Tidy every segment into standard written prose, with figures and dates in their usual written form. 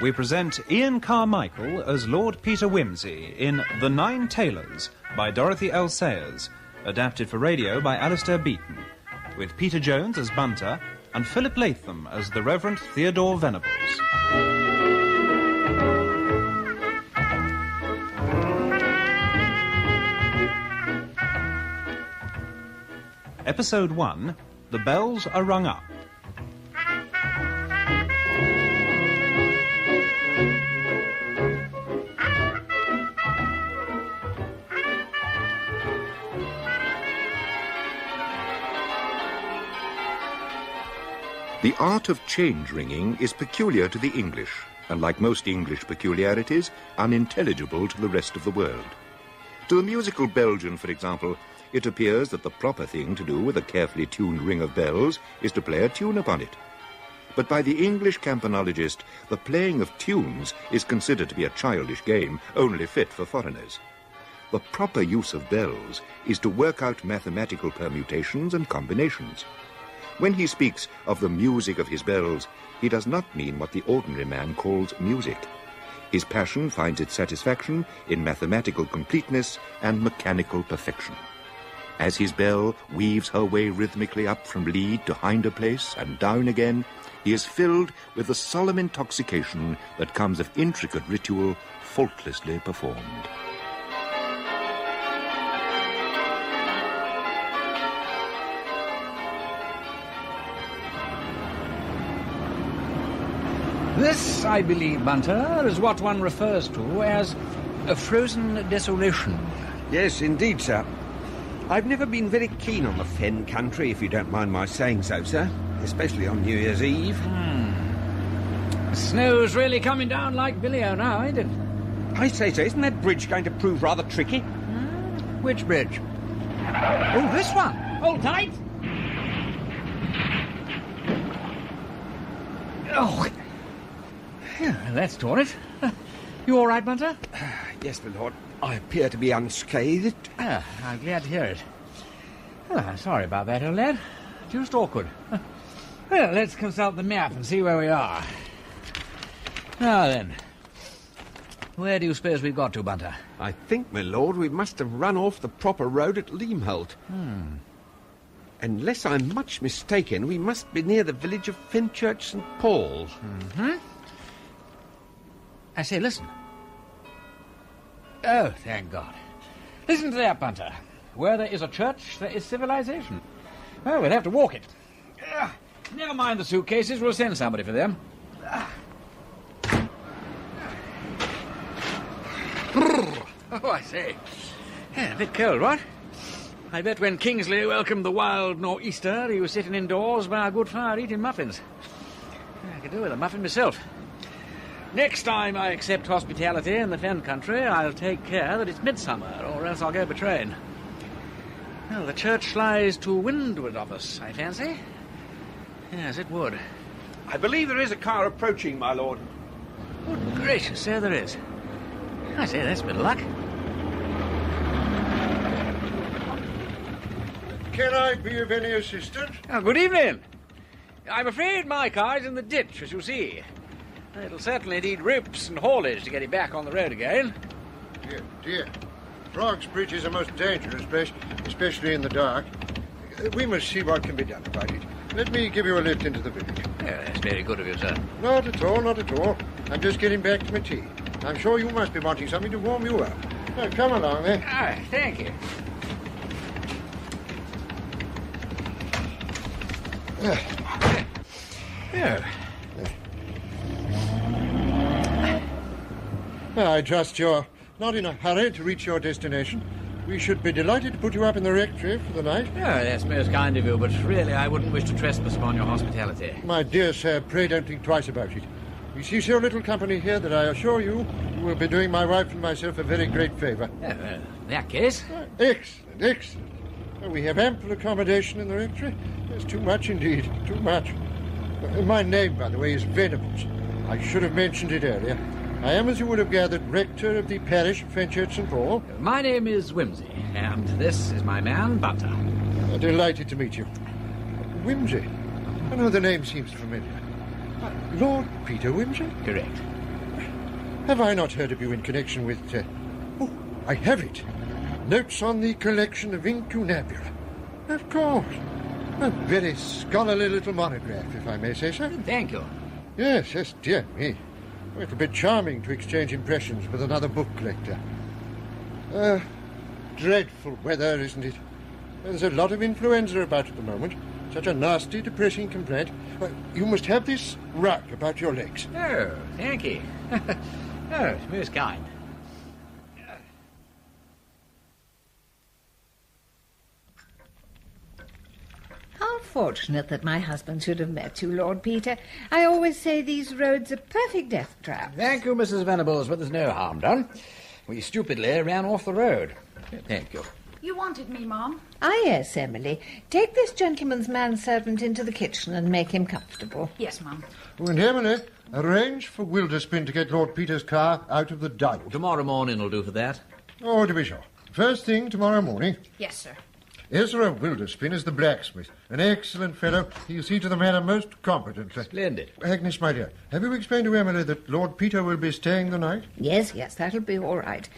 we present Ian Carmichael as Lord Peter Wimsey in The Nine Tailors by Dorothy L. Sayers, adapted for radio by Alistair Beaton, with Peter Jones as Bunter and Philip Latham as the Reverend Theodore Venables. Episode 1, The Bells Are Rung Up. The art of change ringing is peculiar to the English, and like most English peculiarities, unintelligible to the rest of the world. To the musical Belgian, for example, it appears that the proper thing to do with a carefully tuned ring of bells is to play a tune upon it. But by the English campanologist, the playing of tunes is considered to be a childish game, only fit for foreigners. The proper use of bells is to work out mathematical permutations and combinations. When he speaks of the music of his bells, he does not mean what the ordinary man calls music. His passion finds its satisfaction in mathematical completeness and mechanical perfection. As his bell weaves her way rhythmically up from lead to hinder place and down again, he is filled with the solemn intoxication that comes of intricate ritual faultlessly performed. This, I believe, Bunter, is what one refers to as a frozen desolation. Yes, indeed, sir. I've never been very keen on the Fen country, if you don't mind my saying so, sir. Especially on New Year's Eve. Snow's really coming down like billy-o now, ain't it? I say, sir, isn't that bridge going to prove rather tricky? Which bridge? Oh, this one. Hold tight. Oh, yeah, that's torn it. You all right, Bunter? Yes, my lord. I appear to be unscathed. I'm glad to hear it. Sorry about that, old lad. Just awkward. Well, let's consult the map and see where we are. Now then, where do you suppose we've got to, Bunter? I think, my lord, we must have run off the proper road at Leamholt. Unless I'm much mistaken, we must be near the village of Fenchurch St. I say, listen. Oh, thank God. Listen to that, Bunter. Where there is a church, there is civilization. Well, we'll have to walk it. Never mind the suitcases, we'll send somebody for them. Oh, I say. Yeah, a bit cold, what? I bet when Kingsley welcomed the wild nor'easter, he was sitting indoors by a good fire eating muffins. I could do with a muffin myself. Next time I accept hospitality in the Fen country, I'll take care that it's midsummer, or else I'll go betraying. Well, the church lies to windward of us, I fancy. Yes, it would. I believe there is a car approaching, my lord. Good gracious, there is. I say, that's a bit of luck. Can I be of any assistance? Oh, good evening. I'm afraid my car's in the ditch, as you see. It'll certainly need ropes and haulage to get it back on the road again. Dear, dear. Frog's Bridge is a most dangerous place, especially in the dark. We must see what can be done about it. Let me give you a lift into the village. Oh, that's very good of you, sir. Not at all, not at all. I'm just getting back to my tea. I'm sure you must be wanting something to warm you up. Now, come along, then. Ah, thank you. Yeah. I trust you're not in a hurry to reach your destination. We should be delighted to put you up in the rectory for the night. Oh, that's most kind of you, but really I wouldn't wish to trespass upon your hospitality. My dear sir, pray don't think twice about it. We see so little company here that I assure you will be doing my wife and myself a very great favour. Oh, well, in that case... Excellent, excellent. Well, we have ample accommodation in the rectory. There's too much indeed, too much. My name, by the way, is Venables. I should have mentioned it earlier. I am, as you would have gathered, rector of the parish of Fenchurch St. Paul. My name is Wimsey, and this is my man, Bunter. Delighted to meet you. Wimsey? I know the name seems familiar. Lord Peter Wimsey? Correct. Have I not heard of you in connection with... Oh, I have it. Notes on the collection of incunabula. Of course. A very scholarly little monograph, if I may say so. Thank you. Yes, dear me. Oh, it'll be charming to exchange impressions with another book collector. Dreadful weather, isn't it? There's a lot of influenza about at the moment. Such a nasty, depressing complaint. You must have this rug about your legs. Oh, thank you. Oh, it's most kind. How fortunate that my husband should have met you, Lord Peter. I always say these roads are perfect death traps. Thank you, Mrs. Venables, but there's no harm done. We stupidly ran off the road. Thank you. You wanted me, Mum? Ah, yes, Emily. Take this gentleman's manservant into the kitchen and make him comfortable. Yes, Mum. Oh, and Emily, arrange for Wilderspin to get Lord Peter's car out of the dyke. Tomorrow morning will do for that. Oh, to be sure. First thing tomorrow morning. Yes, sir. Ezra Wilderspin is the blacksmith. An excellent fellow. He'll see to the matter most competently. Splendid. Agnes, my dear, have you explained to Emily that Lord Peter will be staying the night? Yes, that'll be all right.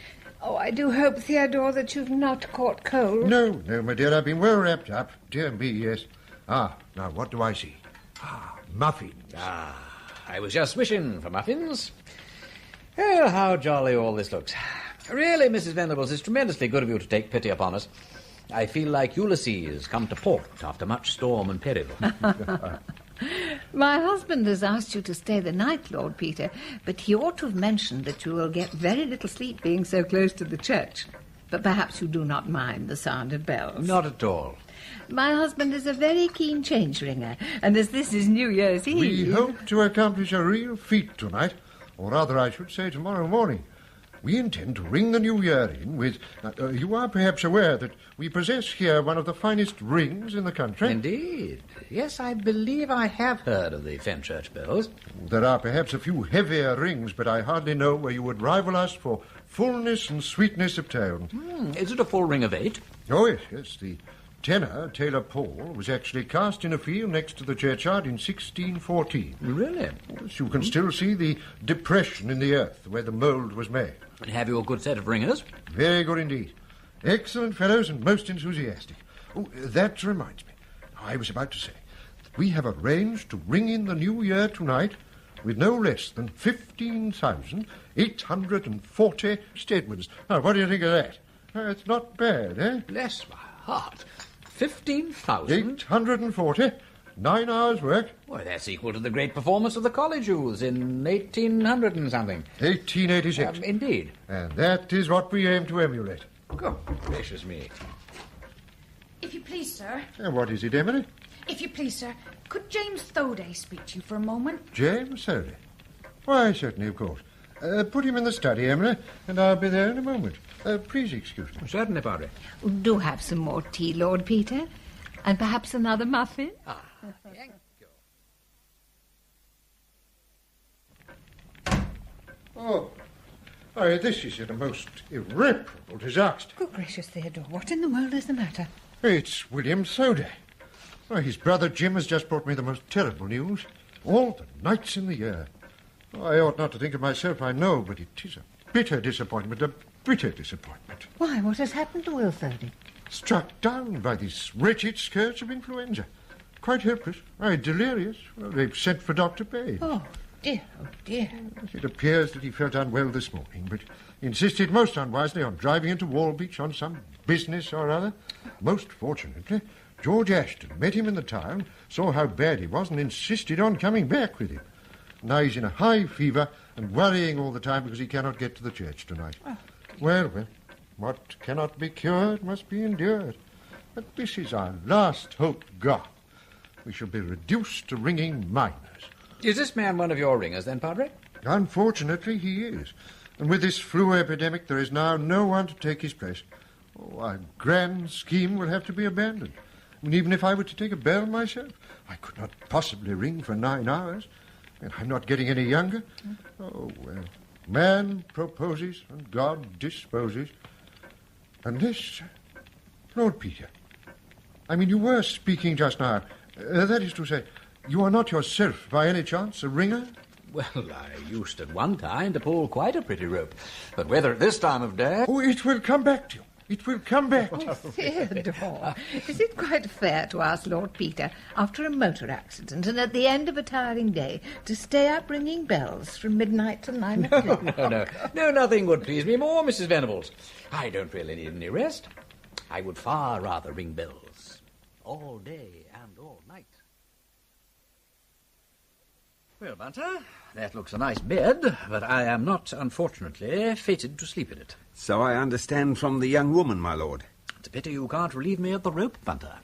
Oh, I do hope, Theodore, that you've not caught cold. No, my dear, I've been well wrapped up. Dear me, yes. Now what do I see? Muffins. I was just wishing for muffins. Oh, how jolly all this looks. Really, Mrs. Venables, it's tremendously good of you to take pity upon us. I feel like Ulysses come to port after much storm and peril. My husband has asked you to stay the night, Lord Peter, but he ought to have mentioned that you will get very little sleep being so close to the church. But perhaps you do not mind the sound of bells. Not at all. My husband is a very keen change-ringer, and as this is New Year's Eve... We hope to accomplish a real feat tonight, or rather, I should say, tomorrow morning. We intend to ring the new year in with... you are perhaps aware that we possess here one of the finest rings in the country. Indeed. Yes, I believe I have heard of the Fenchurch bells. There are perhaps a few heavier rings, but I hardly know where you would rival us for fullness and sweetness of tone. Is it a full ring of 8? Oh, yes. The tenor, Taylor Paul, was actually cast in a field next to the churchyard in 1614. Really? Yes, you can still see the depression in the earth where the mould was made. Have you a good set of ringers? Very good indeed. Excellent fellows and most enthusiastic. Oh, that reminds me. I was about to say that we have arranged to ring in the new year tonight with no less than 15,840 statements. Now, what do you think of that? It's not bad, eh? Bless my heart. 15,000? 840. 9 hours' work. Well, that's equal to the great performance of the college youths in 1800 and something. 1886. Indeed. And that is what we aim to emulate. Oh, gracious me. If you please, sir. And what is it, Emily? If you please, sir. Could James Thoday speak to you for a moment? James Thoday? Why, certainly, of course. Put him in the study, Emily, and I'll be there in a moment. Please excuse me. Certainly, Padre. Do have some more tea, Lord Peter, and perhaps another muffin. Thank you. Oh, this is a most irreparable disaster. Good gracious, Theodore, what in the world is the matter? It's William Thoday. His brother Jim has just brought me the most terrible news. All the nights in the year. I ought not to think of myself, I know, but it is a bitter disappointment, a bitter disappointment. Why, what has happened to Will Thoday? Struck down by this wretched scourge of influenza. Quite helpless. Delirious. Well, they've sent for Dr. Page. Oh, dear. It appears that he felt unwell this morning, but insisted most unwisely on driving into Walbeach on some business or other. Most fortunately, George Ashton met him in the town, saw how bad he was, and insisted on coming back with him. Now he's in a high fever and worrying all the time because he cannot get to the church tonight. Well, what cannot be cured must be endured. But this is our last hope gone. We shall be reduced to ringing minors. Is this man one of your ringers, then, Padre? Unfortunately, he is. And with this flu epidemic, there is now no one to take his place. Oh, our grand scheme will have to be abandoned. And even if I were to take a bell myself, I could not possibly ring for 9 hours. And I'm not getting any younger. Oh, well, man proposes and God disposes. Unless, Lord Peter, I mean, you were speaking just now. That is to say, you are not yourself, by any chance, a ringer? Well, I used at one time to pull quite a pretty rope. But whether at this time of day... Oh, it will come back to you. It will come back. Oh, Theodore, is it quite fair to ask Lord Peter, after a motor accident and at the end of a tiring day, to stay up ringing bells from midnight till 9 o'clock? No, nothing would please me more, Mrs. Venables. I don't really need any rest. I would far rather ring bells all day and all night. Well, Bunter, that looks a nice bed, but I am not, unfortunately, fated to sleep in it. So I understand from the young woman, my lord. It's a pity you can't relieve me of the rope, Bunter.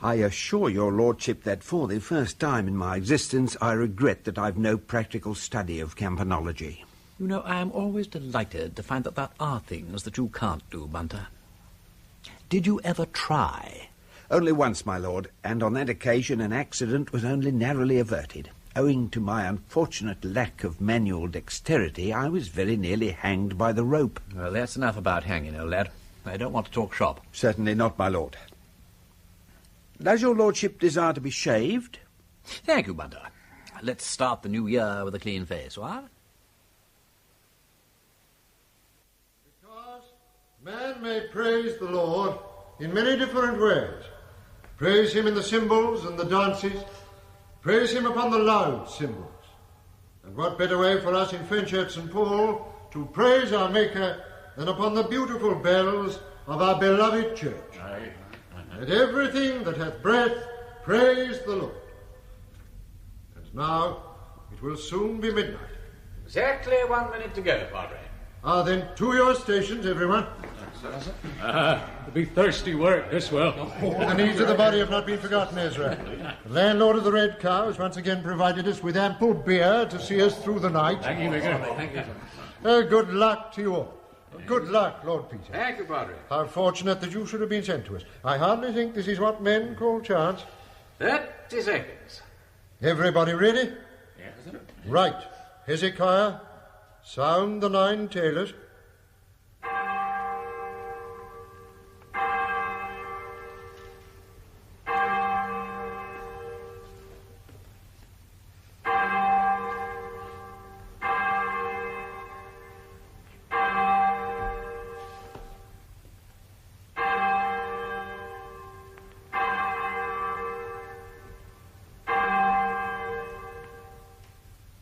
I assure your lordship that for the first time in my existence I regret that I've no practical study of campanology. You know, I am always delighted to find that there are things that you can't do, Bunter. Did you ever try? Only once, my lord, and on that occasion an accident was only narrowly averted. Owing to my unfortunate lack of manual dexterity, I was very nearly hanged by the rope. Well, that's enough about hanging, old lad. I don't want to talk shop. Certainly not, my lord. Does your lordship desire to be shaved? Thank you, Bunter. Let's start the new year with a clean face, what? Because man may praise the Lord in many different ways. Praise him in the cymbals and the dances. Praise him upon the loud cymbals. And what better way for us in Fenchurch St. to praise our Maker than upon the beautiful bells of our beloved church. Let everything that hath breath praise the Lord. And now it will soon be midnight. Exactly 1 minute to go, Padre. Then to your stations, everyone. It'll be thirsty work, this will. The needs of the body have not been forgotten, Ezra. The landlord of the Red Cow has once again provided us with ample beer to see us through the night. Thank you, Vicar. Thank you. Good luck to you all. Good luck, Lord Peter. Thank you, Padre. How fortunate that you should have been sent to us. I hardly think this is what men call chance. 30 seconds. Everybody ready? Yes. Right. Hezekiah, sound the 9 Tailors.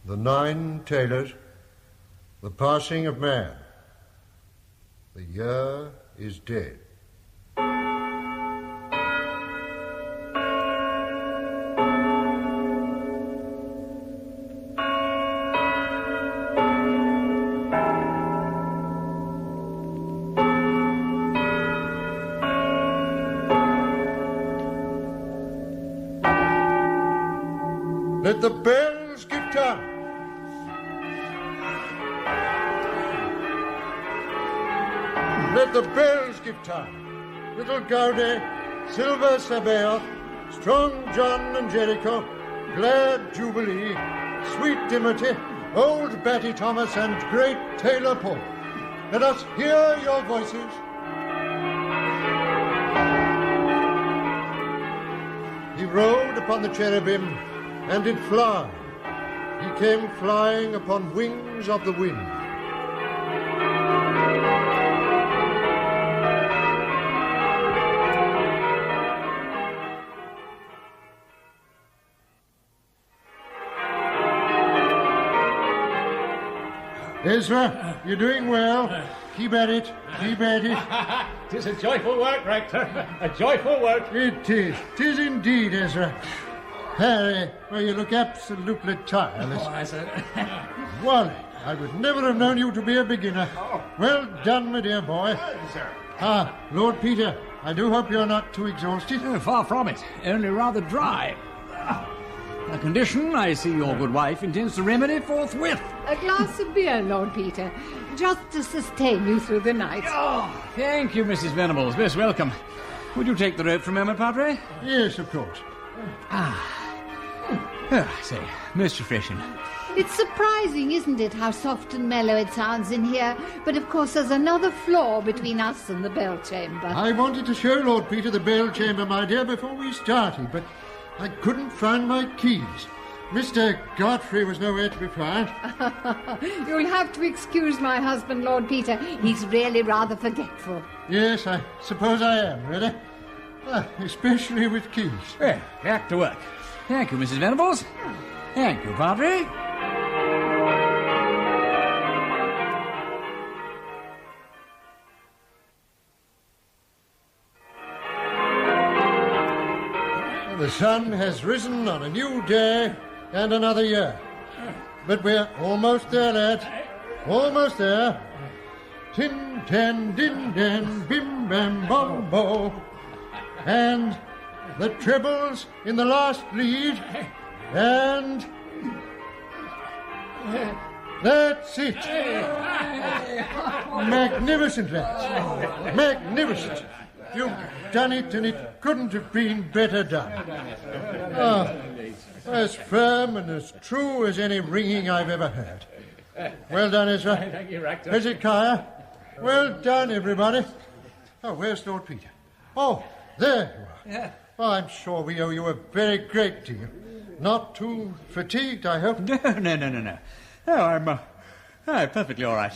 The 9 Tailors, the passing of man. The year is dead. Let the bells give time. Let the bells give time. Little Gaudy, Silver Sabaoth, Strong John and Jericho, Glad Jubilee, Sweet Dimity, Old Batty Thomas and Great Tailor Paul. Let us hear your voices. He rode upon the cherubim and did fly. He came flying upon wings of the wind. Ezra, you're doing well. Keep at it. Keep at it. 'Tis a joyful work, Rector. A joyful work. It is. 'Tis indeed, Ezra. Harry, well, you look absolutely tireless. I said. Wally, I would never have known you to be a beginner. Well done, my dear boy. Lord Peter, I do hope you're not too exhausted. Far from it. Only rather dry. A condition I see your good wife intends to remedy forthwith. A glass of beer, Lord Peter, just to sustain you through the night. Oh, thank you, Mrs. Venables. Most welcome. Would you take the rope for a moment, Padre? Yes, of course. I say, most refreshing. It's surprising, isn't it, how soft and mellow it sounds in here? But of course there's another floor between us and the bell chamber. I wanted to show Lord Peter the bell chamber, my dear, before we started, but I couldn't find my keys. Mr. Godfrey was nowhere to be found. You'll have to excuse my husband, Lord Peter. He's really rather forgetful. Yes, I suppose I am, really. Especially with keys. Well, back to work. Thank you, Mrs. Venables. Thank you, Padre. The sun has risen on a new day and another year. But we're almost there, lads. Almost there. Tin, tan, din, dan, bim, bam, bom, bo. And the trebles in the last lead. And... that's it. Magnificent, lads. Magnificent. You've done it, and it couldn't have been better done. As firm and as true as any ringing I've ever heard. Well done, Ezra. Thank you, Rector. Hezekiah. Well done, everybody. Oh, where's Lord Peter? Oh, there you are. Yeah. Oh, I'm sure we owe you a very great deal. Not too fatigued, I hope. No. No, I'm perfectly all right.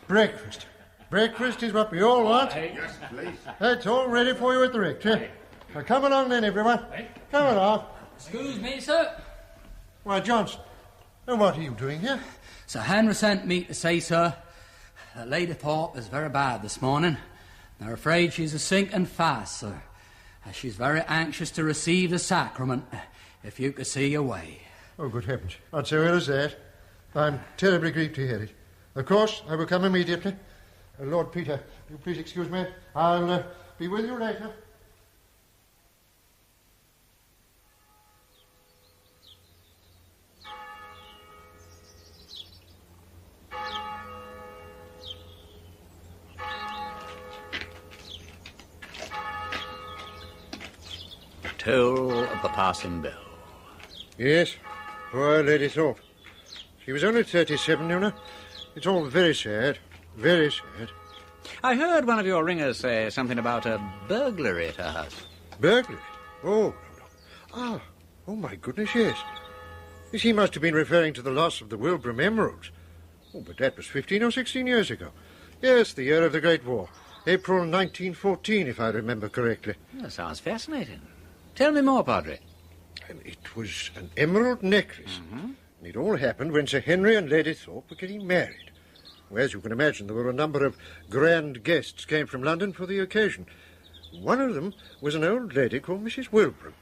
Breakfast. Breakfast is what we all want. Yes, please. That's all ready for you at the rectory. Now come along then, everyone. Come along. Excuse me, sir. Why, Johnson, now what are you doing here? Sir Henry sent me to say, sir, that Lady Thorpe is very bad this morning. They're afraid she's a sinking fast, sir. She's very anxious to receive the sacrament, if you could see your way. Oh, good heavens. Not so well as that. I'm terribly grieved to hear it. Of course, I will come immediately. Lord Peter, you please excuse me. I'll be with you later. Toll of the passing bell. Yes, poor Lady Thorpe. She was only 37, you know. It's all very sad. Very sad. I heard one of your ringers say something about a burglary at her house. Burglary? Oh, no. Oh, my goodness, yes. He must have been referring to the loss of the Wilbraham emeralds. Oh, but that was 15 or 16 years ago. Yes, the year of the Great War. April 1914, if I remember correctly. That sounds fascinating. Tell me more, Padre. It was an emerald necklace. Mm-hmm. And it all happened when Sir Henry and Lady Thorpe were getting married. Well, as you can imagine, there were a number of grand guests came from London for the occasion. One of them was an old lady called Mrs. Wilbraham.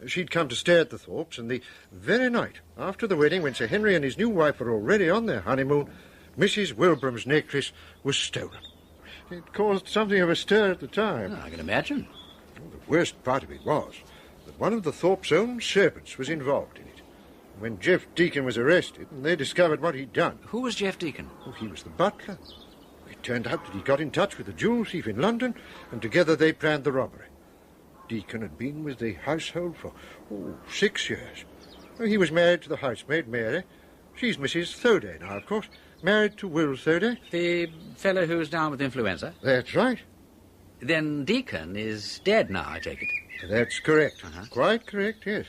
She'd come to stay at the Thorpes, and the very night after the wedding, when Sir Henry and his new wife were already on their honeymoon, Mrs. Wilbraham's necklace was stolen. It caused something of a stir at the time. Oh, I can imagine. The worst part of it was that one of the Thorpes' own servants was involved in it. When Jeff Deacon was arrested, and they discovered what he'd done. Who was Jeff Deacon? Oh, he was the butler. It turned out that he got in touch with a jewel thief in London, and together they planned the robbery. Deacon had been with the household for 6 years. He was married to the housemaid, Mary. She's Mrs. Thoday now, of course. Married to Will Thoday. The fellow who's down with influenza? That's right. Then Deacon is dead now, I take it. That's correct. Quite correct, yes.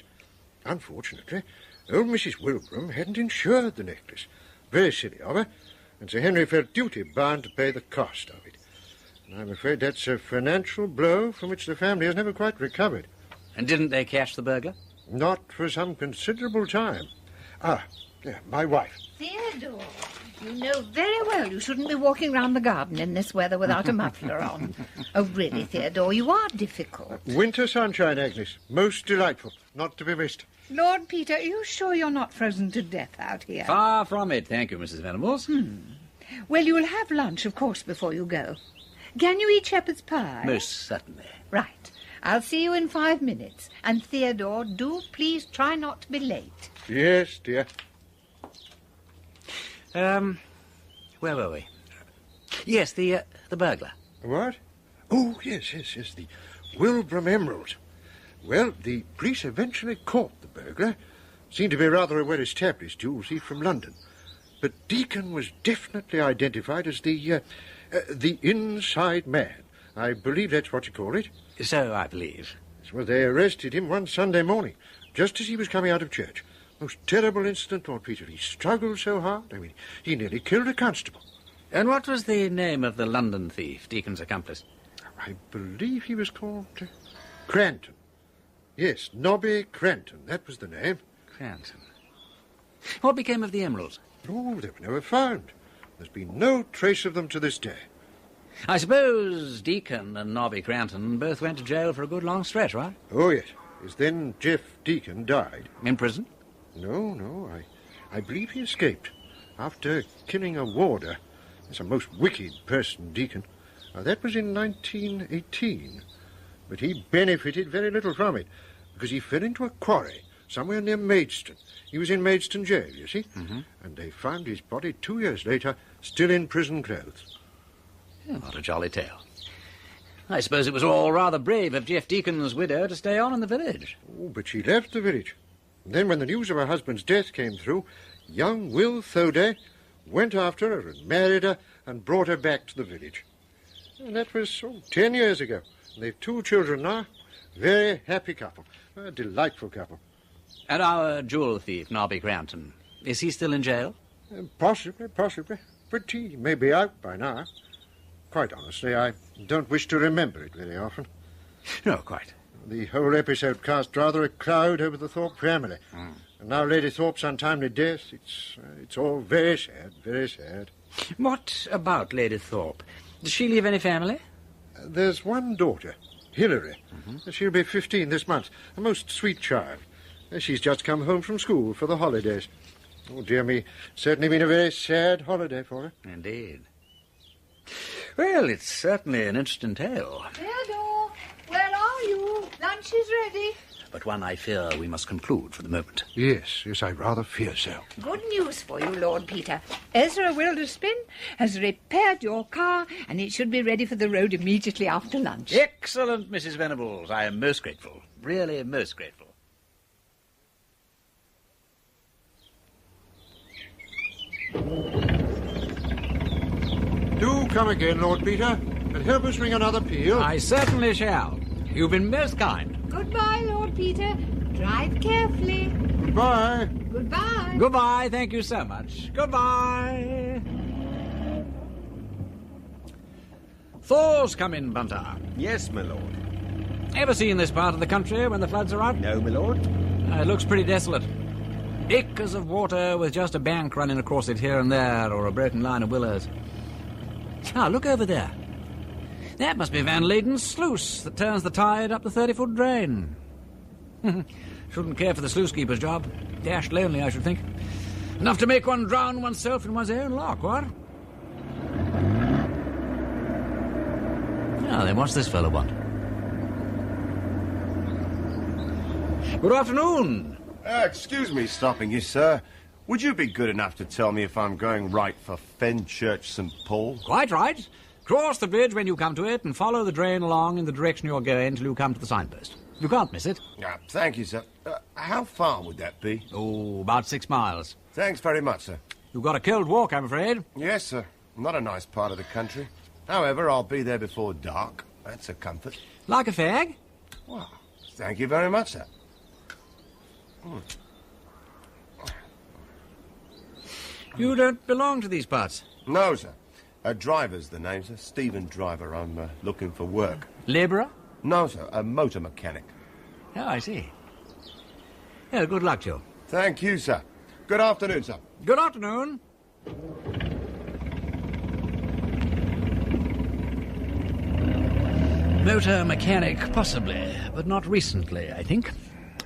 Unfortunately, old Mrs. Wilbraham hadn't insured the necklace. Very silly of her. And Sir Henry felt duty-bound to pay the cost of it. And I'm afraid that's a financial blow from which the family has never quite recovered. And didn't they catch the burglar? Not for some considerable time. My wife. Theodore, you know very well you shouldn't be walking round the garden in this weather without a muffler on. Oh, really, Theodore, you are difficult. Winter sunshine, Agnes. Most delightful. Not to be missed. Lord Peter, are you sure you're not frozen to death out here? Far from it, thank you, Mrs. Venables. Well, you'll have lunch, of course, before you go. Can you eat shepherd's pie? Most certainly. Right. I'll see you in 5 minutes. And, Theodore, do please try not to be late. Yes, dear. Where were we? Yes, the burglar. What? Oh, yes, the Wilbraham emeralds. Well, the police eventually caught the burglar. Seemed to be rather a well-established jewel thief from London. But Deacon was definitely identified as the inside man. I believe that's what you call it. So I believe. Well, they arrested him one Sunday morning, just as he was coming out of church. Most terrible incident, Lord Peter. He struggled so hard. I mean, he nearly killed a constable. And what was the name of the London thief, Deacon's accomplice? I believe he was called Cranton. Yes, Nobby Cranton. That was the name. Cranton. What became of the emeralds? Oh, they were never found. There's been no trace of them to this day. I suppose Deacon and Nobby Cranton both went to jail for a good long stretch, right? Oh, yes. His then Jeff Deacon died. In prison? No. I believe he escaped after killing a warder. He's a most wicked person, Deacon. That was in 1918. But he benefited very little from it, because he fell into a quarry somewhere near Maidstone. He was in Maidstone jail, you see, and they found his body 2 years later, still in prison clothes. Oh, what a jolly tale. I suppose it was all rather brave of Jeff Deacon's widow to stay on in the village. Oh, but she left the village. And then when the news of her husband's death came through, young Will Thoday went after her and married her and brought her back to the village. And that was 10 years ago. And they've 2 children now. Very happy couple. A delightful couple. And our jewel thief, Nobby Cranton, is he still in jail? Possibly. But he may be out by now. Quite honestly, I don't wish to remember it very often. No, quite. The whole episode cast rather a cloud over the Thorpe family. And now Lady Thorpe's untimely death, it's all very sad, very sad. What about Lady Thorpe? Does she leave any family? There's one daughter, Hilary. She'll be 15 this month. A most sweet child. She's just come home from school for the holidays. Oh, dear me, certainly been a very sad holiday for her. Indeed. Well, it's certainly an interesting tale. Theodore, where are you? Lunch is ready. But one I fear we must conclude for the moment. Yes, I rather fear so. Good news for you, Lord Peter. Ezra Wilderspin has repaired your car, and it should be ready for the road immediately after lunch. Excellent, Mrs. Venables. I am most grateful. Really most grateful. Do come again, Lord Peter, and help us ring another peal. I certainly shall. You've been most kind. Goodbye, Lord Peter. Drive carefully. Goodbye. Goodbye. Goodbye, thank you so much. Goodbye. Thor's come in, Bunter. Yes, my lord. Ever seen this part of the country when the floods are out? No, my lord. It looks pretty desolate. Acres of water with just a bank running across it here and there, or a broken line of willows. Ah, look over there. That must be Van Laden's sluice that turns the tide up the 30-foot drain. Shouldn't care for the sluice-keeper's job. Dashed lonely, I should think. Enough to make one drown oneself in one's own lock, what? Now then, what's this fellow want? Good afternoon. Excuse me stopping you, sir. Would you be good enough to tell me if I'm going right for Fenchurch St. Paul? Quite right. Cross the bridge when you come to it and follow the drain along in the direction you're going till you come to the signpost. You can't miss it. Thank you, sir. How far would that be? Oh, about 6 miles. Thanks very much, sir. You've got a cold walk, I'm afraid. Yes, sir. Not a nice part of the country. However, I'll be there before dark. That's a comfort. Like a fag? Well, thank you very much, sir. You don't belong to these parts? No, sir. Driver's the name, sir. Stephen Driver. I'm looking for work. Labourer? No, sir. A motor mechanic. Oh, I see. Yeah, good luck to you. Thank you, sir. Good afternoon, sir. Good afternoon. Motor mechanic, possibly, but not recently, I think.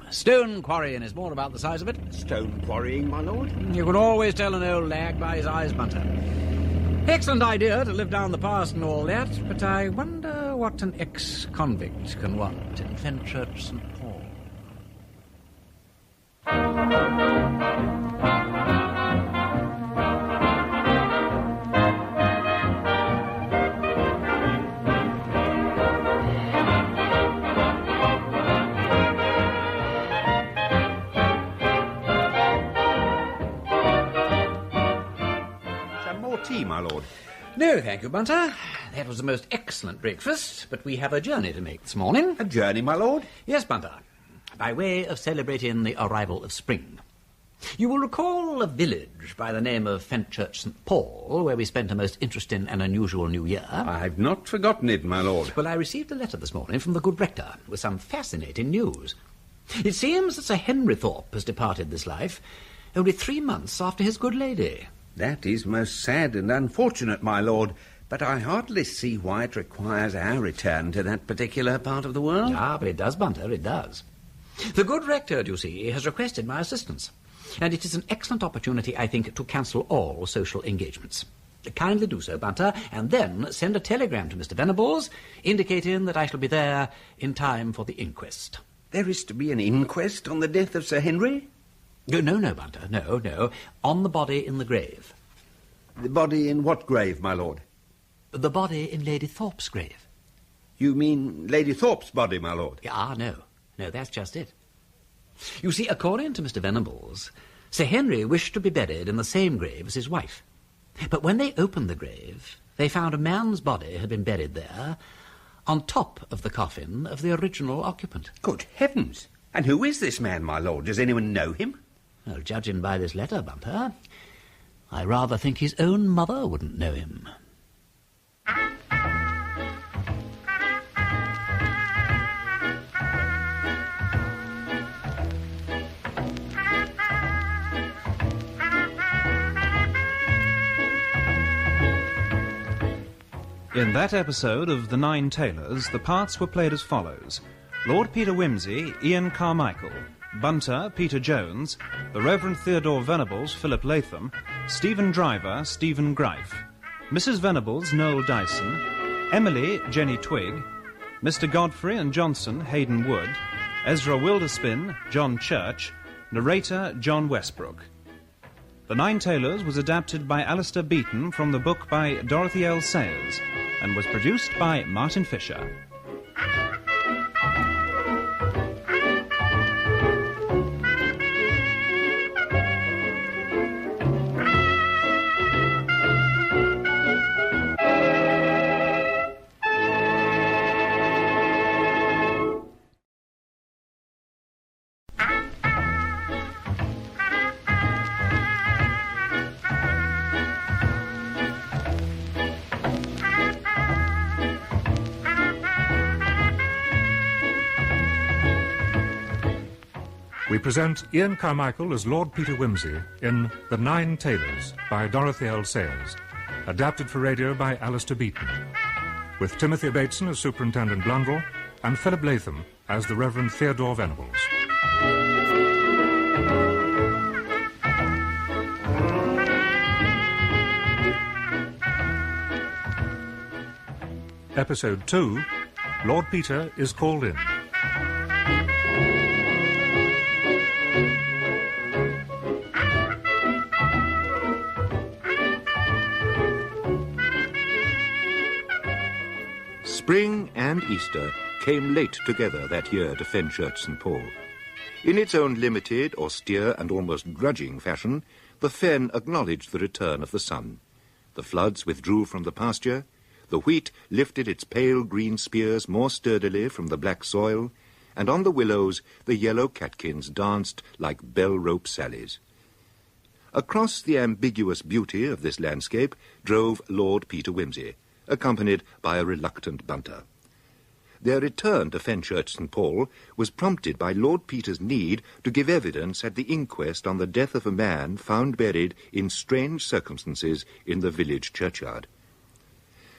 Stone quarrying is more about the size of it. Stone quarrying, my lord? You can always tell an old lag by his eyes, Bunter. Excellent idea to live down the past and all that, but I wonder what an ex-convict can want in Fenchurch St. Paul. Tea, my lord. No, thank you, Bunter. That was a most excellent breakfast, but we have a journey to make this morning. A journey, my lord? Yes, Bunter. By way of celebrating the arrival of spring. You will recall a village by the name of Fenchurch St. Paul, where we spent a most interesting and unusual New Year. I've not forgotten it, my lord. Well, I received a letter this morning from the good rector with some fascinating news. It seems that Sir Henry Thorpe has departed this life only 3 months after his good lady. That is most sad and unfortunate, my lord, but I hardly see why it requires our return to that particular part of the world. Ah, but it does, Bunter, it does. The good rector, you see, has requested my assistance, and it is an excellent opportunity, I think, to cancel all social engagements. Kindly do so, Bunter, and then send a telegram to Mr. Venables indicating that I shall be there in time for the inquest. There is to be an inquest on the death of Sir Henry? No, Bunter, no. On the body in the grave. The body in what grave, my lord? The body in Lady Thorpe's grave. You mean Lady Thorpe's body, my lord? Ah, no, that's just it. You see, according to Mr. Venables, Sir Henry wished to be buried in the same grave as his wife. But when they opened the grave, they found a man's body had been buried there on top of the coffin of the original occupant. Good heavens! And who is this man, my lord? Does anyone know him? Well, judging by this letter, Bunter, I rather think his own mother wouldn't know him. In that episode of The Nine Tailors, the parts were played as follows. Lord Peter Wimsey, Ian Carmichael; Bunter, Peter Jones; the Reverend Theodore Venables, Philip Latham; Stephen Driver, Stephen Greif; Mrs. Venables, Noel Dyson; Emily, Jenny Twigg; Mr. Godfrey and Johnson, Hayden Wood; Ezra Wilderspin, John Church; narrator, John Westbrook. The Nine Tailors was adapted by Alistair Beaton from the book by Dorothy L. Sayers and was produced by Martin Fisher. We present Ian Carmichael as Lord Peter Wimsey in The Nine Tailors by Dorothy L. Sayers, adapted for radio by Alistair Beaton, with Timothy Bateson as Superintendent Blundell and Philip Latham as the Reverend Theodore Venables. Episode 2, Lord Peter is called in. Spring and Easter came late together that year to Fenchurch St. Paul. In its own limited, austere, and almost grudging fashion, the fen acknowledged the return of the sun. The floods withdrew from the pasture, the wheat lifted its pale green spears more sturdily from the black soil, and on the willows the yellow catkins danced like bell-rope sallies. Across the ambiguous beauty of this landscape drove Lord Peter Wimsey, accompanied by a reluctant Bunter. Their return to Fenchurch St. Paul was prompted by Lord Peter's need to give evidence at the inquest on the death of a man found buried in strange circumstances in the village churchyard.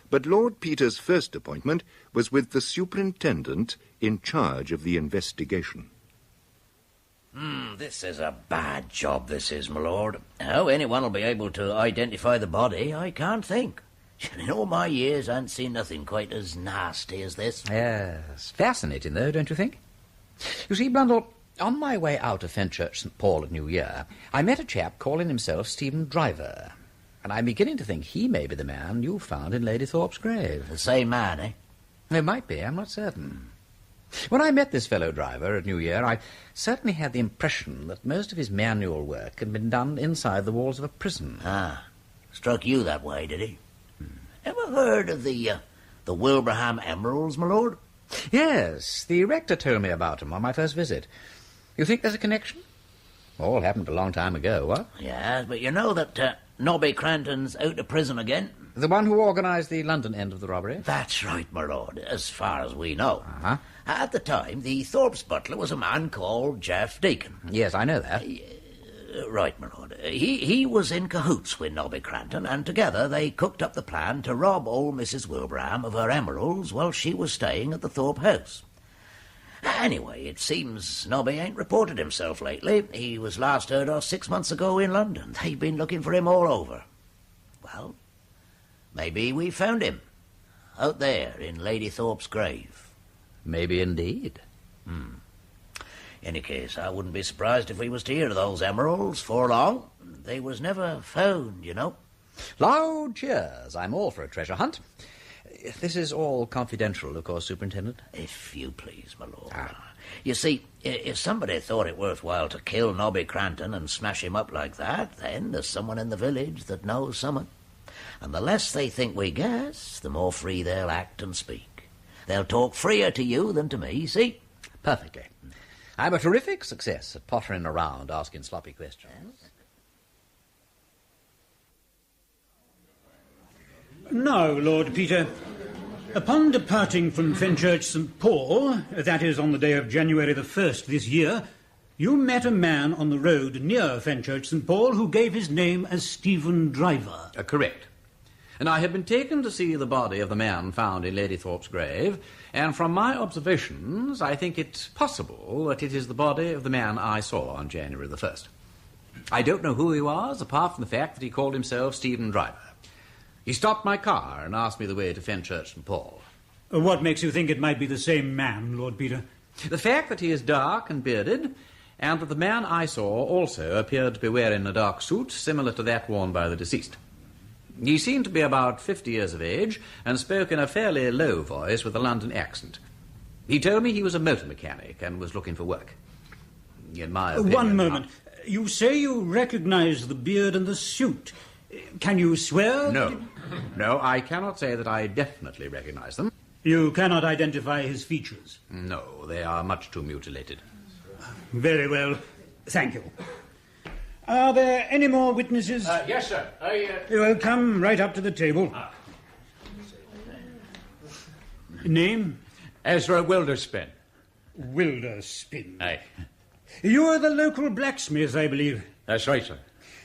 But Lord Peter's first appointment was with the superintendent in charge of the investigation. This is a bad job, this is, my lord. How anyone will be able to identify the body, I can't think. In all my years, I haven't seen nothing quite as nasty as this. Yes, fascinating, though, don't you think? You see, Blundell, on my way out of Fenchurch St. Paul at New Year, I met a chap calling himself Stephen Driver, and I'm beginning to think he may be the man you found in Lady Thorpe's grave. The same man, eh? It might be, I'm not certain. When I met this fellow Driver at New Year, I certainly had the impression that most of his manual work had been done inside the walls of a prison. Ah, struck you that way, did he? Ever heard of the Wilbraham Emeralds, my lord? Yes, the rector told me about them on my first visit. You think there's a connection? All happened a long time ago, what? Yeah, but you know that Nobby Cranton's out of prison again? The one who organised the London end of the robbery? That's right, my lord, as far as we know. Uh-huh. At the time, the Thorpe's butler was a man called Jeff Deacon. Yes, I know that. Right, my lord. He was in cahoots with Nobby Cranton, and together they cooked up the plan to rob old Mrs. Wilbraham of her emeralds while she was staying at the Thorpe house. Anyway, it seems Nobby ain't reported himself lately. He was last heard of 6 months ago in London. They've been looking for him all over. Well, maybe we found him. Out there in Lady Thorpe's grave. Maybe indeed. Any case, I wouldn't be surprised if we was to hear of those emeralds for long. They was never found, you know. Loud cheers. I'm all for a treasure hunt. This is all confidential, of course, Superintendent. If you please, my lord. You see, if somebody thought it worthwhile to kill Nobby Cranton and smash him up like that, then there's someone in the village that knows someone. And the less they think we guess, the more free they'll act and speak. They'll talk freer to you than to me, see? Perfectly. I'm a terrific success at pottering around asking sloppy questions. Now, Lord Peter, upon departing from Fenchurch St. Paul, that is on the day of January the 1st this year, you met a man on the road near Fenchurch St. Paul who gave his name as Stephen Driver. Correct. And I have been taken to see the body of the man found in Lady Thorpe's grave, and from my observations, I think it possible that it is the body of the man I saw on January the 1st. I don't know who he was, apart from the fact that he called himself Stephen Driver. He stopped my car and asked me the way to Fenchurch St. Paul. What makes you think it might be the same man, Lord Peter? The fact that he is dark and bearded, and that the man I saw also appeared to be wearing a dark suit similar to that worn by the deceased. He seemed to be about 50 years of age and spoke in a fairly low voice with a London accent. He told me he was a motor mechanic and was looking for work. In my opinion... One moment. You say you recognize the beard and the suit. Can you swear? No. No, I cannot say that I definitely recognize them. You cannot identify his features? No, they are much too mutilated. Very well. Thank you. Are there any more witnesses? Yes, sir. Well, come right up to the table. Name? Ezra Wilderspin. Wilderspin. Aye. You are the local blacksmith, I believe. That's right, sir.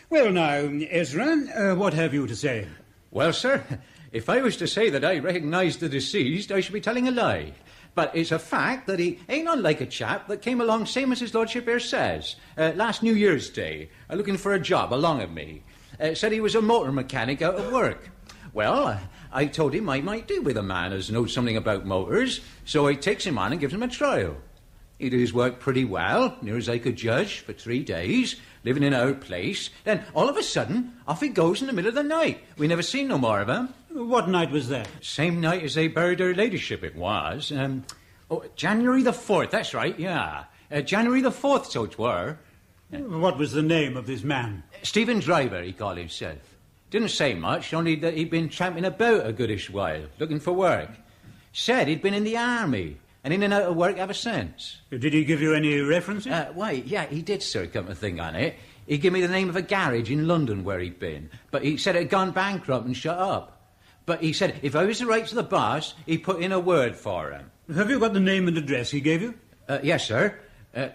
Well, now, Ezra, what have you to say? Well, sir, if I was to say that I recognise the deceased, I should be telling a lie. But it's a fact that he ain't unlike a chap that came along, same as his lordship here says, last New Year's Day, looking for a job along of me. Said he was a motor mechanic out of work. Well, I told him I might do with a man as knows something about motors, so I takes him on and gives him a trial. He did his work pretty well, near as I could judge, for 3 days, living in our place. Then, all of a sudden, off he goes in the middle of the night. We never seen no more of him. What night was that? Same night as they buried her ladyship, it was. January the 4th, that's right, yeah. January the 4th, so it were. What was the name of this man? Stephen Driver, he called himself. Didn't say much, only that he'd been tramping about a goodish while, looking for work. Said he'd been in the army, and in and out of work ever since. Did he give you any references? Why, yeah, he did, sir, come to think on it. He gave me the name of a garage in London where he'd been, but he said it had gone bankrupt and shut up. But he said if I was to write to the boss, he'd put in a word for him. Have you got the name and address he gave you? Yes, sir.